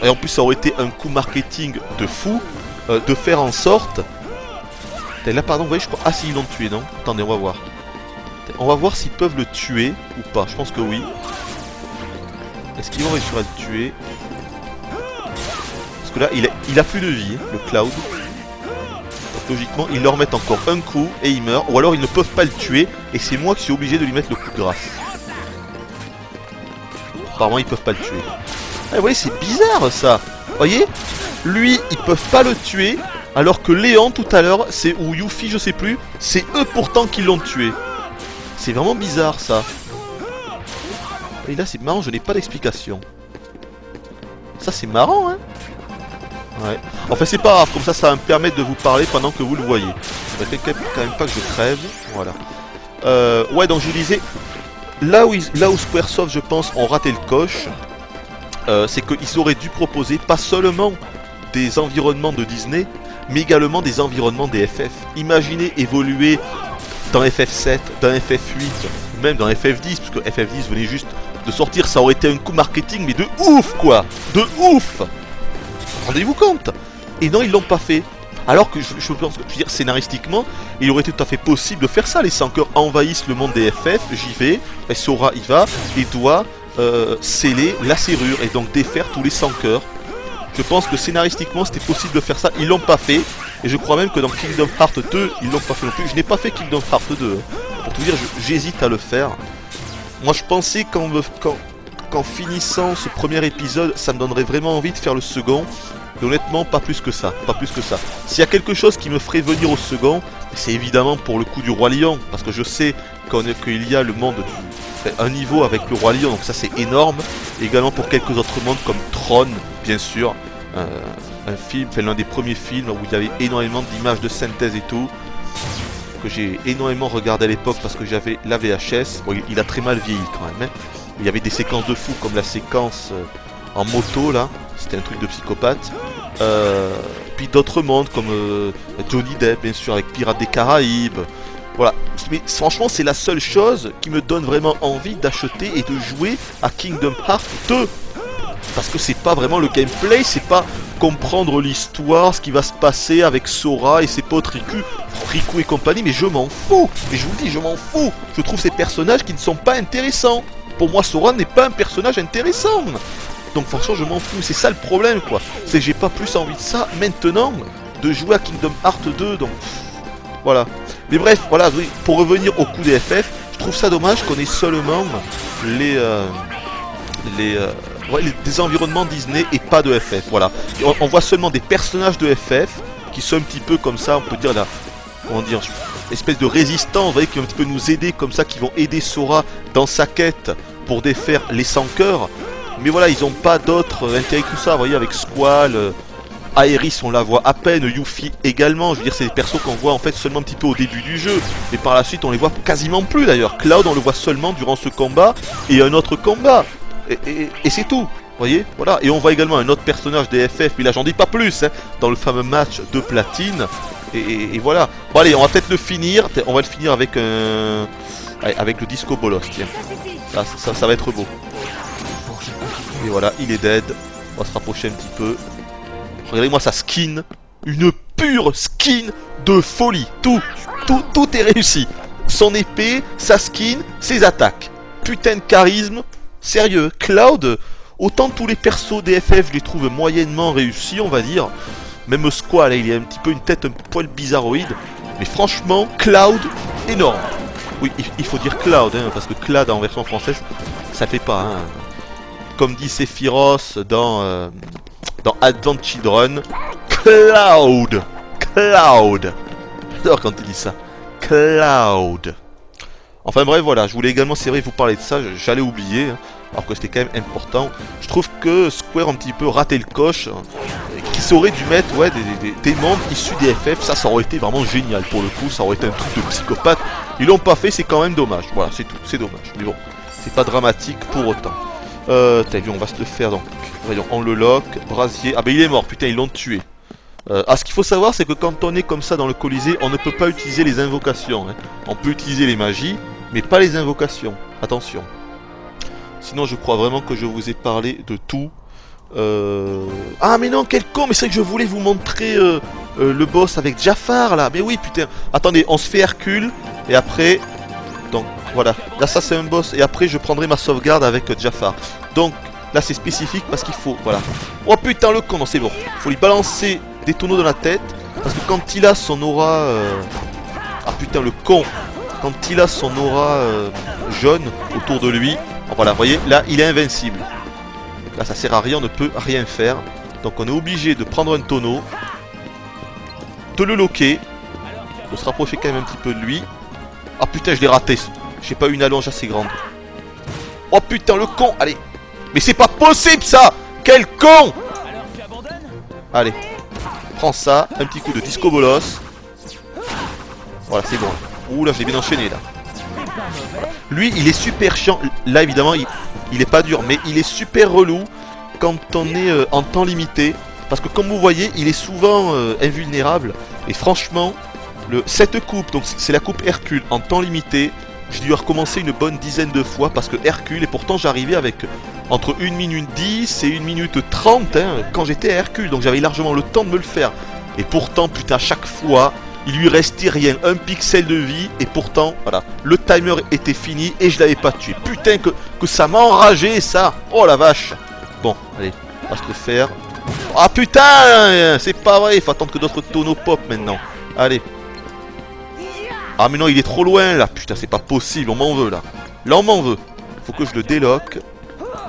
et en plus ça aurait été un coup marketing de fou, de faire en sorte... Et là pardon, vous voyez, je crois... Ah si, ils l'ont tué, non? Attendez, on va voir. On va voir s'ils peuvent le tuer ou pas, je pense que oui. Est-ce qu'ils vont réussir à le tuer? Parce que là, il a plus de vie, le Cloud. Donc logiquement, ils leur mettent encore un coup et ils meurent. Ou alors ils ne peuvent pas le tuer et c'est moi qui suis obligé de lui mettre le coup de grâce. Apparemment, ils peuvent pas le tuer. Ah, vous voyez, c'est bizarre ça. Vous voyez, lui, ils peuvent pas le tuer. Alors que Léon, tout à l'heure, ou Yuffie, je sais plus, c'est eux pourtant qui l'ont tué. C'est vraiment bizarre ça. Et là, c'est marrant, je n'ai pas d'explication. Ça, c'est marrant, hein. Ouais. Enfin, c'est pas grave, comme ça va me permettre de vous parler pendant que vous le voyez. Il ne faut quand même pas que je crève. Voilà. Ouais, donc je vous disais, là où Squaresoft, je pense, ont raté le coche, c'est qu'ils auraient dû proposer pas seulement des environnements de Disney, mais également des environnements des FF. Imaginez évoluer dans FF7, dans FF8, même dans FF10, parce que FF10 venait juste de sortir, ça aurait été un coup marketing, mais de ouf quoi. De ouf. Rendez-vous compte. Et non, ils l'ont pas fait. Alors que je pense que, je veux dire, scénaristiquement, il aurait été tout à fait possible de faire ça. Les sans cœurs envahissent le monde des FF, j'y vais, et Sora y va, et doit sceller la serrure, et donc défaire tous les sans cœurs. Je pense que scénaristiquement, c'était possible de faire ça. Ils l'ont pas fait, et je crois même que dans Kingdom Hearts 2, ils l'ont pas fait non plus. Je n'ai pas fait Kingdom Hearts 2. Pour tout dire, j'hésite à le faire. Moi, je pensais qu'en finissant ce premier épisode, ça me donnerait vraiment envie de faire le second. Mais honnêtement, pas plus que ça, pas plus que ça. S'il y a quelque chose qui me ferait venir au second, c'est évidemment pour le coup du Roi Lion, parce que je sais qu'il y a le monde un niveau avec le Roi Lion, donc ça c'est énorme. Et également pour quelques autres mondes comme Tron, bien sûr, un film, l'un des premiers films où il y avait énormément d'images de synthèse et tout, que j'ai énormément regardé à l'époque parce que j'avais la VHS. Bon, il a très mal vieilli quand même, hein. Il y avait des séquences de fou comme la séquence en moto là, c'était un truc de psychopathe. Puis d'autres mondes comme Johnny Depp bien sûr avec Pirates des Caraïbes. Voilà, mais franchement c'est la seule chose qui me donne vraiment envie d'acheter et de jouer à Kingdom Hearts 2. Parce que c'est pas vraiment le gameplay, c'est pas comprendre l'histoire, ce qui va se passer avec Sora et ses potes Riku et compagnie, mais je m'en fous. Mais je vous le dis, je m'en fous. Je trouve ces personnages qui ne sont pas intéressants. Pour moi, Sora n'est pas un personnage intéressant. Donc franchement, je m'en fous. C'est ça le problème, quoi. C'est que j'ai pas plus envie de ça maintenant de jouer à Kingdom Hearts 2. Donc voilà. Mais bref, voilà. Pour revenir au coup des FF, je trouve ça dommage qu'on ait seulement des environnements Disney et pas de FF. Voilà. On voit seulement des personnages de FF qui sont un petit peu comme ça. On peut dire là. Comment dire, espèce de résistants, vous voyez, qui vont un petit peu nous aider comme ça, qui vont aider Sora dans sa quête pour défaire les sans cœurs. Mais voilà, ils n'ont pas d'autres intérêts que ça, vous voyez, avec Squall, Aerys on la voit à peine, Yuffie également, je veux dire c'est des persos qu'on voit en fait seulement un petit peu au début du jeu, mais par la suite on les voit quasiment plus d'ailleurs. Cloud on le voit seulement durant ce combat et un autre combat, et c'est tout. Vous voyez, voilà, et on voit également un autre personnage des FF, mais là j'en dis pas plus, hein, dans le fameux match de platine. Et voilà. Bon allez, on va peut-être le finir. On va le finir avec avec le Disco Bolos, tiens. Ça va être beau. Et voilà, il est dead. On va se rapprocher un petit peu. Regardez-moi sa skin. Une pure skin de folie. Tout est réussi. Son épée, sa skin, ses attaques. Putain de charisme. Sérieux, Cloud, autant tous les persos des FF, je les trouve moyennement réussis, on va dire. Même Squall, il a un petit peu une tête un poil bizarroïde. Mais franchement, Cloud, énorme. Oui, il faut dire Cloud, hein, parce que Cloud en version française, ça fait pas. Hein. Comme dit Sephiroth dans Advent Children, Cloud. J'adore quand il dit ça. Cloud. Enfin bref, voilà, je voulais également, c'est vrai, vous parler de ça, j'allais oublier, hein, alors que c'était quand même important. Je trouve que Square a un petit peu raté le coche, hein, qu'ils auraient dû mettre des membres issus des FF, ça aurait été vraiment génial pour le coup, ça aurait été un truc de psychopathe. Ils l'ont pas fait, c'est quand même dommage, voilà, c'est tout, c'est dommage, mais bon, c'est pas dramatique pour autant. T'as vu, on va se le faire donc, voyons, on le lock, brasier, ah ben il est mort, putain, ils l'ont tué. Ce qu'il faut savoir, c'est que quand on est comme ça dans le Colisée, on ne peut pas utiliser les invocations, hein. On peut utiliser les magies, mais pas les invocations, attention. Sinon je crois vraiment que je vous ai parlé de tout. Ah mais non, quel con, mais c'est que je voulais vous montrer le boss avec Jafar là, mais oui putain. Attendez, on se fait Hercule, et après, donc voilà, là ça c'est un boss, et après je prendrai ma sauvegarde avec Jafar. Donc là c'est spécifique parce qu'il faut, voilà. Oh putain le con, non c'est bon, faut lui balancer des tonneaux dans la tête, Parce que quand il a son aura... Ah putain, le con. Quand il a son aura jaune autour de lui, voilà, vous voyez, là, il est invincible. Là, ça sert à rien, on ne peut rien faire. Donc on est obligé de prendre un tonneau, de le loquer, de se rapprocher quand même un petit peu de lui. Ah putain, je l'ai raté. J'ai pas eu une allonge assez grande. Oh putain, le con. Allez. Mais c'est pas possible ça. Quel con. Allez. Prends ça. Un petit coup de disco bolos. Voilà, c'est bon. Ouh là, je l'ai bien enchaîné là. Voilà. Lui, il est super chiant. Là, évidemment, il est pas dur, mais il est super relou quand on est en temps limité. Parce que comme vous voyez, il est souvent invulnérable. Et franchement, cette coupe, donc c'est la coupe Hercule en temps limité, j'ai dû recommencer une bonne dizaine de fois parce que Hercule, et pourtant j'arrivais avec entre 1 minute 10 et 1 minute 30 hein, quand j'étais à Hercule, donc j'avais largement le temps de me le faire. Et pourtant, putain, chaque fois, il lui restait rien, un pixel de vie, et pourtant, voilà, le timer était fini et je l'avais pas tué. Putain, que ça m'a enragé ça. Oh la vache. Bon, allez, on va se le faire. Ah putain, c'est pas vrai, il faut attendre que d'autres tonneaux pop maintenant. Allez. Ah mais non, il est trop loin là, putain, c'est pas possible, on m'en veut là. Là on m'en veut. Faut que je le déloque.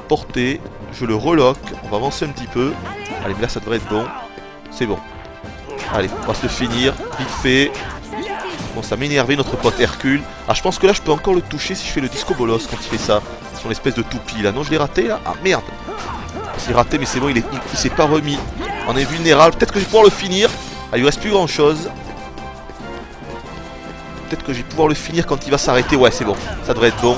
Porter, je le reloque. On va avancer un petit peu. Allez, mais là ça devrait être bon. C'est bon. Allez, on va se le finir, vite fait. Bon, ça m'énervait notre pote Hercule. Ah, je pense que là je peux encore le toucher si je fais le disco bolos quand il fait ça. Son espèce de toupie là. Non, je l'ai raté là. Ah merde. C'est raté, mais c'est bon, il s'est pas remis. On est vulnérable. Peut-être que je vais pouvoir le finir. Ah, il lui reste plus grand chose. Peut-être que je vais pouvoir le finir quand il va s'arrêter. Ouais, c'est bon. Ça devrait être bon.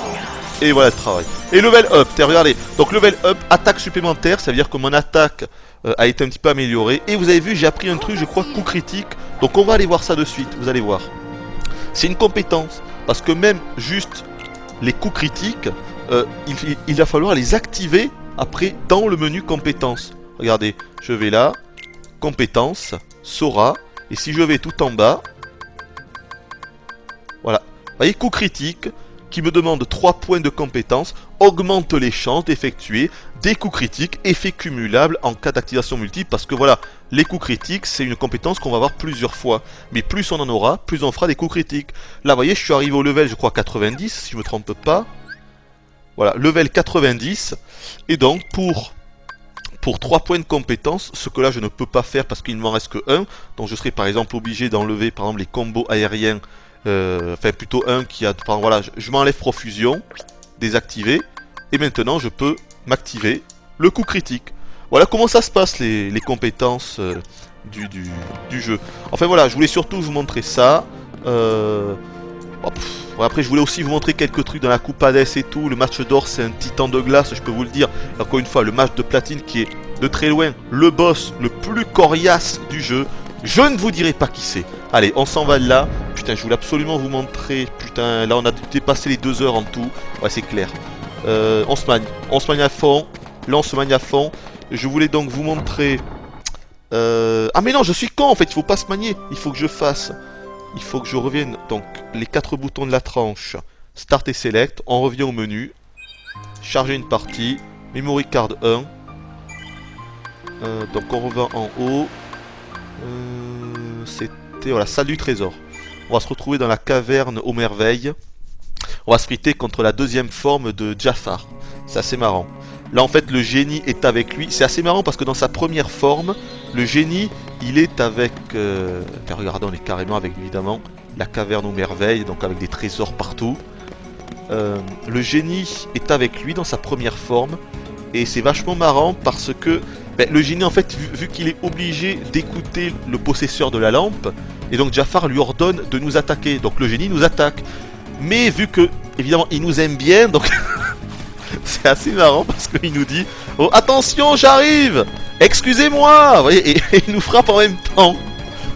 Et voilà le travail. Et level up. Regardez. Donc, level up, attaque supplémentaire. Ça veut dire que mon attaque a été un petit peu améliorée. Et vous avez vu, j'ai appris un truc, je crois, coup critique. Donc, on va aller voir ça de suite. Vous allez voir. C'est une compétence. Parce que même juste les coups critiques, il va falloir les activer après dans le menu compétences. Regardez. Je vais là. Compétences. Sora. Et si je vais tout en bas. Voilà, vous voyez, coup critique qui me demande 3 points de compétence, augmente les chances d'effectuer des coups critiques, effet cumulable en cas d'activation multiple, parce que voilà, les coups critiques, c'est une compétence qu'on va avoir plusieurs fois, mais plus on en aura, plus on fera des coups critiques. Là, vous voyez, je suis arrivé au level, je crois, 90, si je me trompe pas. Voilà, level 90, et donc, pour 3 points de compétence, ce que là, je ne peux pas faire parce qu'il ne m'en reste que 1, donc je serai par exemple obligé d'enlever, par exemple, les combos aériens. Enfin plutôt un qui a... Enfin, voilà, je m'enlève profusion, désactiver, et maintenant je peux m'activer le coup critique. Voilà comment ça se passe les compétences du jeu. Enfin voilà, je voulais surtout vous montrer ça. Après je voulais aussi vous montrer quelques trucs dans la coupe Hades et tout. Le match d'or c'est un titan de glace, je peux vous le dire. Encore une fois, le match de platine qui est de très loin le boss le plus coriace du jeu. Je ne vous dirai pas qui c'est. Allez, on s'en va de là. Putain, je voulais absolument vous montrer. Putain, là on a dépassé les 2 heures en tout. Ouais, c'est clair. On se manie. On se manie à fond. Là, on se manie à fond. Je voulais donc vous montrer... Ah mais non, je suis con en fait. Il faut pas se manier. Il faut que je fasse... Il faut que je revienne. Donc, les 4 boutons de la tranche. Start et Select. On revient au menu. Charger une partie. Memory card 1. Donc, on revient en haut. C'était voilà, salle du trésor. On va se retrouver dans la caverne aux merveilles. On va se friter contre la deuxième forme de Jafar. C'est assez marrant. Là en fait le génie est avec lui. C'est assez marrant parce que dans sa première forme, le génie il est avec... regardez, on est carrément avec évidemment la caverne aux merveilles, donc avec des trésors partout. Le génie est avec lui dans sa première forme. Et c'est vachement marrant parce que le génie en fait vu qu'il est obligé d'écouter le possesseur de la lampe, et donc Jafar lui ordonne de nous attaquer, donc le génie nous attaque, mais vu que évidemment il nous aime bien, donc c'est assez marrant parce qu'il nous dit oh attention j'arrive, excusez-moi, vous voyez, et il nous frappe en même temps.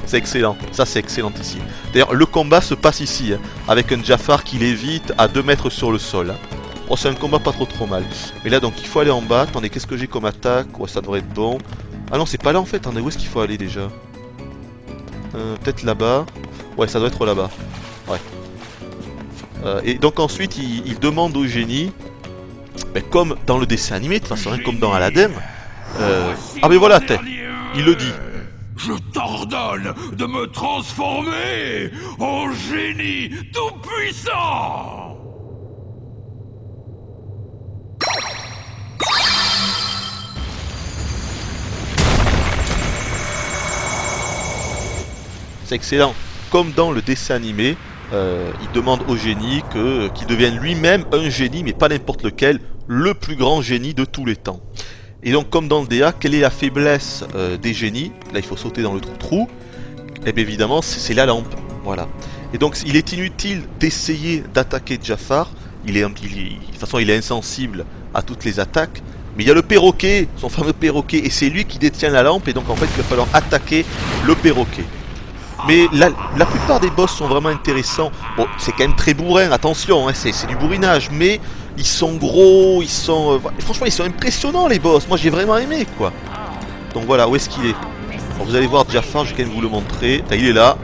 C'est excellent, ça c'est excellent ici. D'ailleurs le combat se passe ici, hein, avec un Jafar qui l'évite à 2 mètres sur le sol, hein. Oh, c'est un combat pas trop mal. Mais là donc il faut aller en bas. Attendez, qu'est-ce que j'ai comme attaque? Ouais, ça devrait être bon. Ah non, c'est pas là en fait. Attendez, où est-ce qu'il faut aller déjà? Peut-être là-bas. Ouais, ça doit être là-bas. Ouais. Et donc ensuite il demande au génie, comme dans le dessin animé, de toute façon, hein, comme dans Aladdin. Ah mais voilà, il le dit. Je t'ordonne de me transformer en génie tout-puissant. C'est excellent. Comme dans le dessin animé, il demande au génie qu'il devienne lui-même un génie, mais pas n'importe lequel, le plus grand génie de tous les temps. Et donc, comme dans le DA, quelle est la faiblesse des génies? Là, il faut sauter dans le trou. Et bien évidemment, c'est la lampe. Voilà. Et donc, il est inutile d'essayer d'attaquer Jafar. De toute façon, il est insensible à toutes les attaques. Mais il y a le perroquet, son fameux perroquet, et c'est lui qui détient la lampe. Et donc, en fait, il va falloir attaquer le perroquet. Mais la plupart des boss sont vraiment intéressants. Bon, c'est quand même très bourrin, attention, hein, c'est du bourrinage, mais ils sont gros, ils sont... franchement, ils sont impressionnants, les boss. Moi, j'ai vraiment aimé, quoi. Donc voilà, où est-ce qu'il est? Alors, vous allez voir Jafar, je vais quand même vous le montrer. Là, il est là.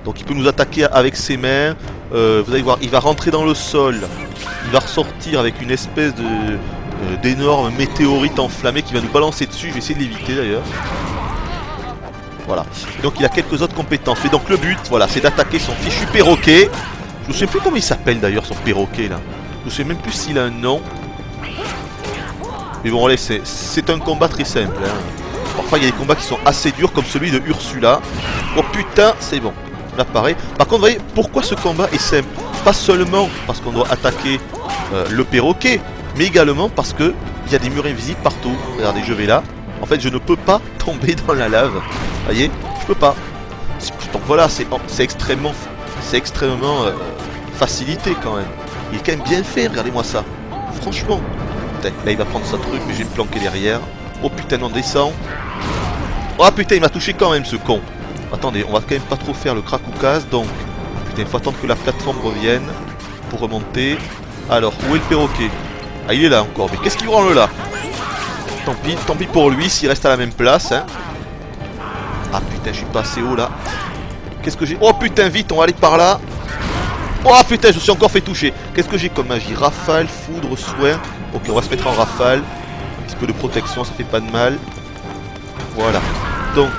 Donc, il peut nous attaquer avec ses mains. Vous allez voir, il va rentrer dans le sol. Il va ressortir avec une espèce d'énorme météorite enflammée qui va nous balancer dessus. Je vais essayer de l'éviter, d'ailleurs. Voilà. Et donc il a quelques autres compétences. Et donc le but, voilà, c'est d'attaquer son fichu perroquet. Je ne sais plus comment il s'appelle d'ailleurs, son perroquet là. Je ne sais même plus s'il a un nom. Mais bon, allez, c'est un combat très simple. Hein. Parfois il y a des combats qui sont assez durs, comme celui de Ursula. Oh putain, c'est bon. Là pareil. Par contre, vous voyez, pourquoi ce combat est simple? Pas seulement parce qu'on doit attaquer le perroquet, mais également parce que il y a des murs invisibles partout. Regardez, je vais là. En fait, je ne peux pas tomber dans la lave. Vous voyez, je peux pas. Donc voilà, c'est extrêmement facilité quand même. Il est quand même bien fait, regardez-moi ça. Franchement. Putain, là il va prendre sa truc, mais je vais me planquer derrière. Oh putain, on descend. Oh putain, il m'a touché quand même ce con. Attendez, on va quand même pas trop faire le crack-ou-casse, donc... Putain, il faut attendre que la plateforme revienne pour remonter. Alors, où est le perroquet? Ah, il est là encore, mais qu'est-ce qu'il branle là? Tant pis pour lui s'il reste à la même place, hein. Ah putain, je suis pas assez haut là. Qu'est-ce que j'ai? Oh putain, vite, on va aller par là. Oh putain, je me suis encore fait toucher. Qu'est-ce que j'ai comme magie? Rafale, foudre, soin. Ok, on va se mettre en rafale. Un petit peu de protection, ça fait pas de mal. Voilà. Donc...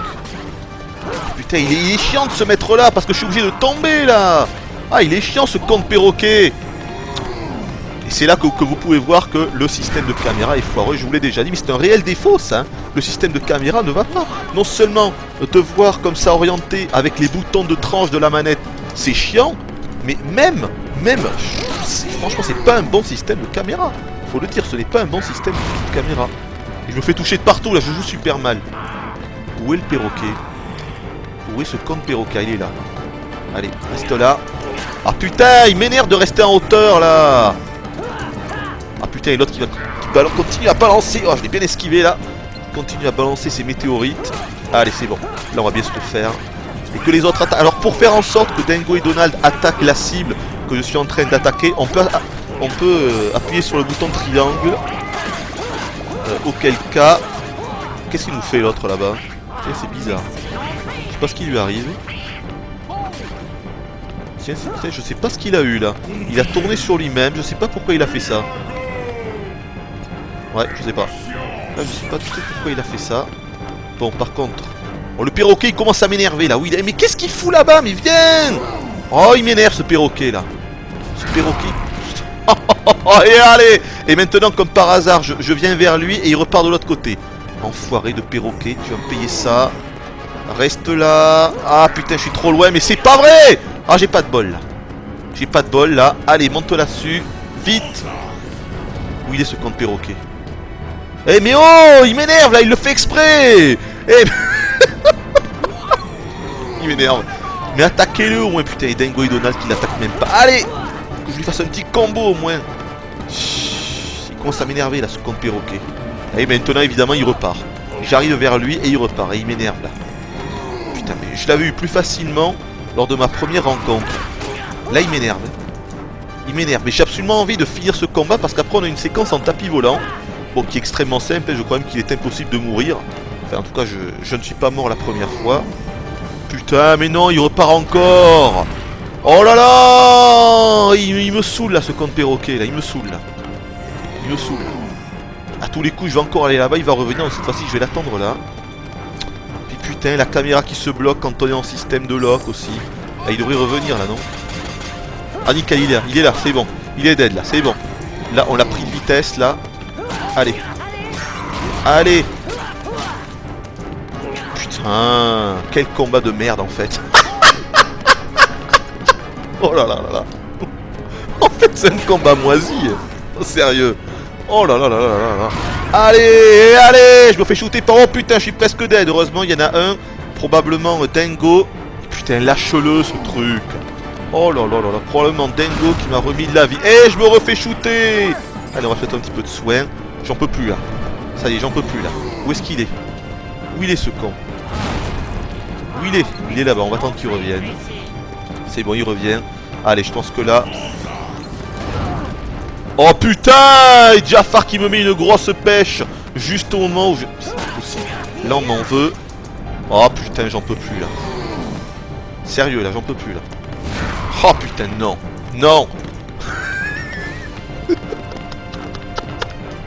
Putain, il est chiant de se mettre là parce que je suis obligé de tomber là. Ah, il est chiant ce con de perroquet. Et c'est là que vous pouvez voir que le système de caméra est foireux, je vous l'ai déjà dit, mais c'est un réel défaut ça, hein. Le système de caméra ne va pas. Non seulement te voir comme ça orienté avec les boutons de tranche de la manette, c'est chiant, mais même, franchement c'est pas un bon système de caméra. Faut le dire, ce n'est pas un bon système de caméra. Et je me fais toucher de partout là, je joue super mal. Où est le perroquet? Où est ce con de perroquet? Il est là. Allez, reste là. Ah putain, il m'énerve de rester en hauteur là. Ah putain, et l'autre qui continue à balancer. Oh, je l'ai bien esquivé là. Il continue à balancer ses météorites. Allez, c'est bon. Là, on va bien se le faire. Et que les autres attaquent. Alors, pour faire en sorte que Dingo et Donald attaquent la cible que je suis en train d'attaquer, on peut appuyer sur le bouton triangle. Auquel cas... Qu'est-ce qu'il nous fait l'autre là-bas? C'est bizarre. Je sais pas ce qui lui arrive. Tiens, je sais pas ce qu'il a eu là. Il a tourné sur lui-même. Je sais pas pourquoi il a fait ça. Ouais, je sais pas. Là, je sais pas du tout pourquoi il a fait ça. Bon, par contre... Oh, le perroquet, il commence à m'énerver, là. Oui, mais qu'est-ce qu'il fout là-bas? Mais viens! Oh, il m'énerve, ce perroquet, là. Ce perroquet... Et allez! Et maintenant, comme par hasard, je viens vers lui et il repart de l'autre côté. Enfoiré de perroquet, tu vas me payer ça. Reste là. Ah, putain, je suis trop loin, mais c'est pas vrai! Ah, j'ai pas de bol, là. J'ai pas de bol, là. Allez, monte là-dessus. Vite! Où il est, ce con de perroquet? Eh mais oh, il m'énerve là, il le fait exprès. Eh il m'énerve. Mais attaquez-le au moins, putain, et Dingo et Donald qui l'attaquent même pas. Allez, que je lui fasse un petit combo au moins. Chut, il commence à m'énerver là, ce con de perroquet. Et maintenant évidemment il repart. J'arrive vers lui et il repart et il m'énerve là. Putain, mais je l'avais eu plus facilement lors de ma première rencontre. Là il m'énerve. Il m'énerve, mais j'ai absolument envie de finir ce combat parce qu'après on a une séquence en tapis volant. Bon, qui est extrêmement simple, je crois même qu'il est impossible de mourir. Enfin, en tout cas, je ne suis pas mort la première fois. Putain, mais non, il repart encore. Oh là là, il me saoule là, ce con de perroquet, là, il me saoule là. Il me saoule. À tous les coups, je vais encore aller là-bas, il va revenir, donc cette fois-ci, je vais l'attendre là. Puis putain, la caméra qui se bloque quand on est en système de lock aussi. Ah, il devrait revenir là, non? Ah nickel, il est là, c'est bon. Il est dead là, c'est bon. Là, on l'a pris de vitesse là. Allez. Allez. Putain, quel combat de merde en fait. Oh là là là là. En fait, c'est un combat moisi. Oh, sérieux. Oh là là là là là là. Allez, allez, je me fais shooter par... Oh putain, je suis presque dead. Heureusement, il y en a un. Probablement Dingo. Putain, lâche-le ce truc. Oh là là là là. Probablement Dingo qui m'a remis de la vie. Eh, je me refais shooter. Allez, on va faire un petit peu de soin. J'en peux plus là. Ça y est, j'en peux plus là. Où est-ce qu'il est? Où il est ce con? Où il est? Il est là-bas, on va attendre qu'il revienne. C'est bon, il revient. Allez, je pense que là... Oh putain! Et Jafar qui me met une grosse pêche juste au moment où je... C'est pas possible. Là, on m'en veut. Oh putain, j'en peux plus là. Sérieux, là, j'en peux plus là. Oh putain, non. Non.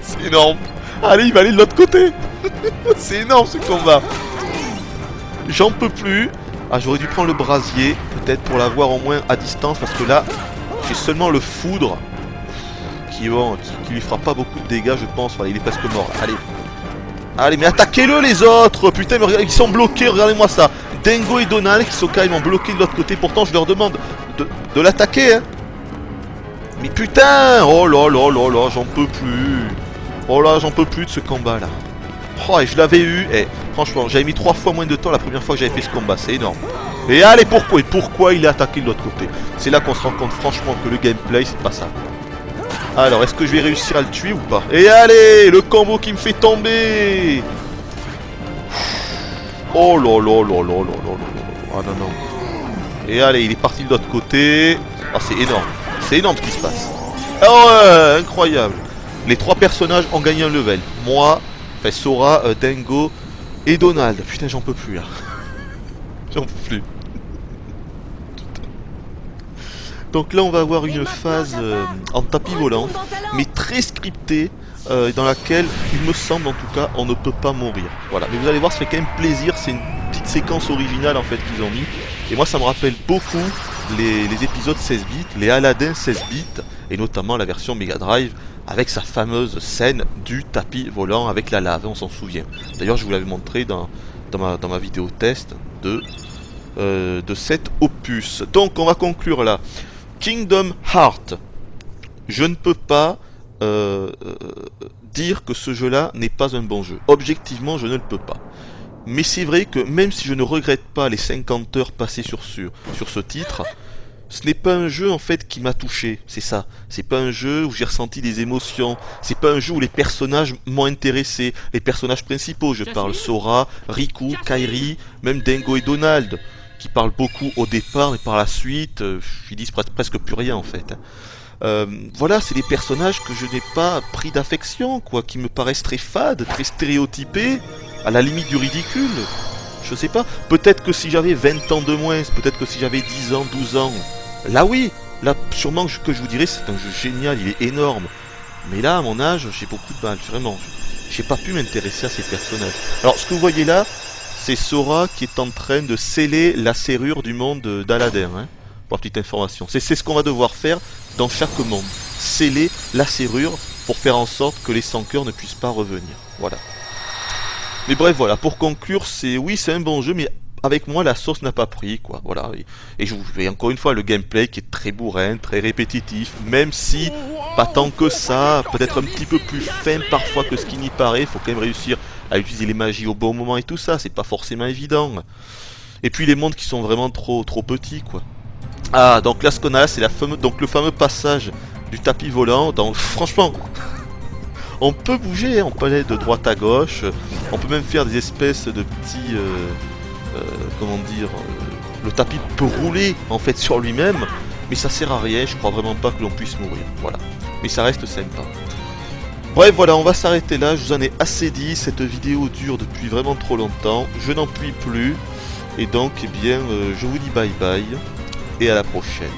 C'est énorme. Allez, il va aller de l'autre côté. C'est énorme ce combat. J'en peux plus. Ah, j'aurais dû prendre le brasier, peut-être pour l'avoir au moins à distance, parce que là, j'ai seulement le foudre qui lui fera pas beaucoup de dégâts, je pense. Voilà, il est presque mort. Allez. Allez, mais attaquez-le les autres. Putain, mais regardez, ils sont bloqués, regardez-moi ça. Dingo et Donald qui sont carrément bloqués de l'autre côté. Pourtant, je leur demande de l'attaquer, hein. Mais putain. Oh là là là là, j'en peux plus. Oh là, j'en peux plus de ce combat là. Oh, et je l'avais eu. Et franchement, j'avais mis 3 fois moins de temps la première fois que j'avais fait ce combat. C'est énorme. Et allez, pourquoi il est attaqué de l'autre côté? C'est là qu'on se rend compte franchement que le gameplay, c'est pas ça. Alors, est-ce que je vais réussir à le tuer ou pas? Et allez, le combo qui me fait tomber. Oh là là là là là là là. Ah non, non. Et allez, il est parti de l'autre côté. Ah, c'est énorme. C'est énorme ce qui se passe. Oh, incroyable. Les 3 personnages ont gagné un level. Moi, enfin Sora, Dingo et Donald. Putain, j'en peux plus là. J'en peux plus. Donc là, on va avoir une phase en tapis volant, mais très scriptée, dans laquelle, il me semble en tout cas, on ne peut pas mourir. Voilà, mais vous allez voir, ça fait quand même plaisir, c'est une petite séquence originale en fait qu'ils ont mis. Et moi, ça me rappelle beaucoup les épisodes 16 bits, les Aladdin 16 bits, et notamment la version Mega Drive, avec sa fameuse scène du tapis volant avec la lave, on s'en souvient. D'ailleurs, je vous l'avais montré dans ma vidéo test de cet opus. Donc, on va conclure là. Kingdom Hearts. Je ne peux pas dire que ce jeu-là n'est pas un bon jeu. Objectivement, je ne le peux pas. Mais c'est vrai que même si je ne regrette pas les 50 heures passées sur ce titre, ce n'est pas un jeu en fait qui m'a touché, c'est ça. C'est pas un jeu où j'ai ressenti des émotions. C'est pas un jeu où les personnages m'ont intéressé. Les personnages principaux, je parle Sora, Riku, Kairi, même Dingo et Donald, qui parlent beaucoup au départ, mais par la suite, ils disent presque plus rien en fait. Voilà, c'est des personnages que je n'ai pas pris d'affection, quoi, qui me paraissent très fades, très stéréotypés, à la limite du ridicule. Je sais pas, peut-être que si j'avais 20 ans de moins, peut-être que si j'avais 10 ans, 12 ans, là oui, là sûrement que je vous dirais c'est un jeu génial, il est énorme. Mais là, à mon âge, j'ai beaucoup de mal, vraiment. J'ai pas pu m'intéresser à ces personnages. Alors, ce que vous voyez là, c'est Sora qui est en train de sceller la serrure du monde d'Aladin, hein, pour petite information. C'est ce qu'on va devoir faire dans chaque monde. Sceller la serrure pour faire en sorte que les sans cœurs ne puissent pas revenir. Voilà. Mais bref, voilà, pour conclure, oui, c'est un bon jeu, mais avec moi, la sauce n'a pas pris, quoi, voilà. Et je vous fais encore une fois le gameplay qui est très bourrin, très répétitif, même si, pas tant que ça, peut-être un petit peu plus fin parfois que ce qui n'y paraît, il faut quand même réussir à utiliser les magies au bon moment et tout ça, c'est pas forcément évident. Et puis les mondes qui sont vraiment trop petits, quoi. Ah, donc là, ce qu'on a là, c'est le fameux passage du tapis volant, donc franchement... On peut bouger, on peut aller de droite à gauche, on peut même faire des espèces de petits... comment dire... le tapis peut rouler en fait sur lui-même, mais ça sert à rien, je crois vraiment pas que l'on puisse mourir, voilà. Mais ça reste sympa. Bref, voilà, on va s'arrêter là, je vous en ai assez dit, cette vidéo dure depuis vraiment trop longtemps, je n'en puis plus, et donc, eh bien, je vous dis bye bye, et à la prochaine.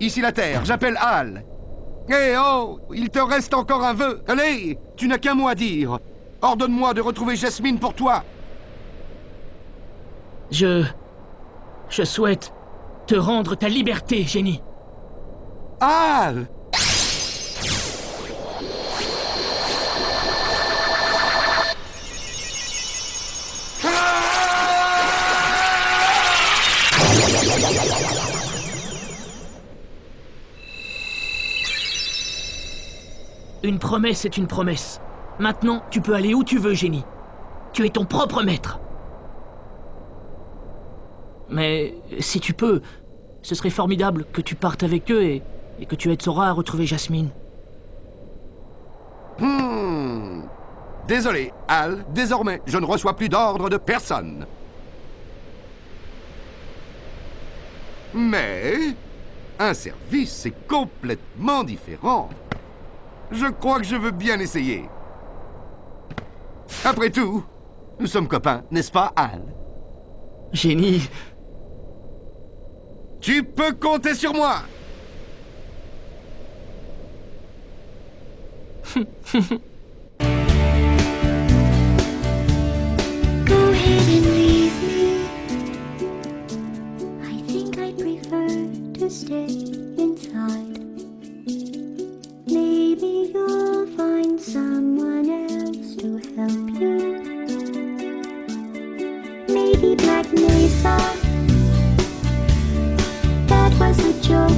ici la Terre, j'appelle Hal. Eh oh, il te reste encore un vœu. Allez, tu n'as qu'un mot à dire. Ordonne-moi de retrouver Jasmine pour toi. Je souhaite te rendre ta liberté, génie. Hal! Une promesse est une promesse. Maintenant, tu peux aller où tu veux, génie. Tu es ton propre maître. Mais si tu peux, ce serait formidable que tu partes avec eux et que tu aides Sora à retrouver Jasmine. Désolé, Hal, désormais, je ne reçois plus d'ordre de personne. Mais un service, c'est complètement différent. Je crois que je veux bien essayer. Après tout, nous sommes copains, n'est-ce pas, Hal? Génie, Tu peux compter sur moi! Go ahead and leave me. I think I prefer to stay inside. Maybe you'll find someone else to help you. Maybe Black Mesa. That was a joke.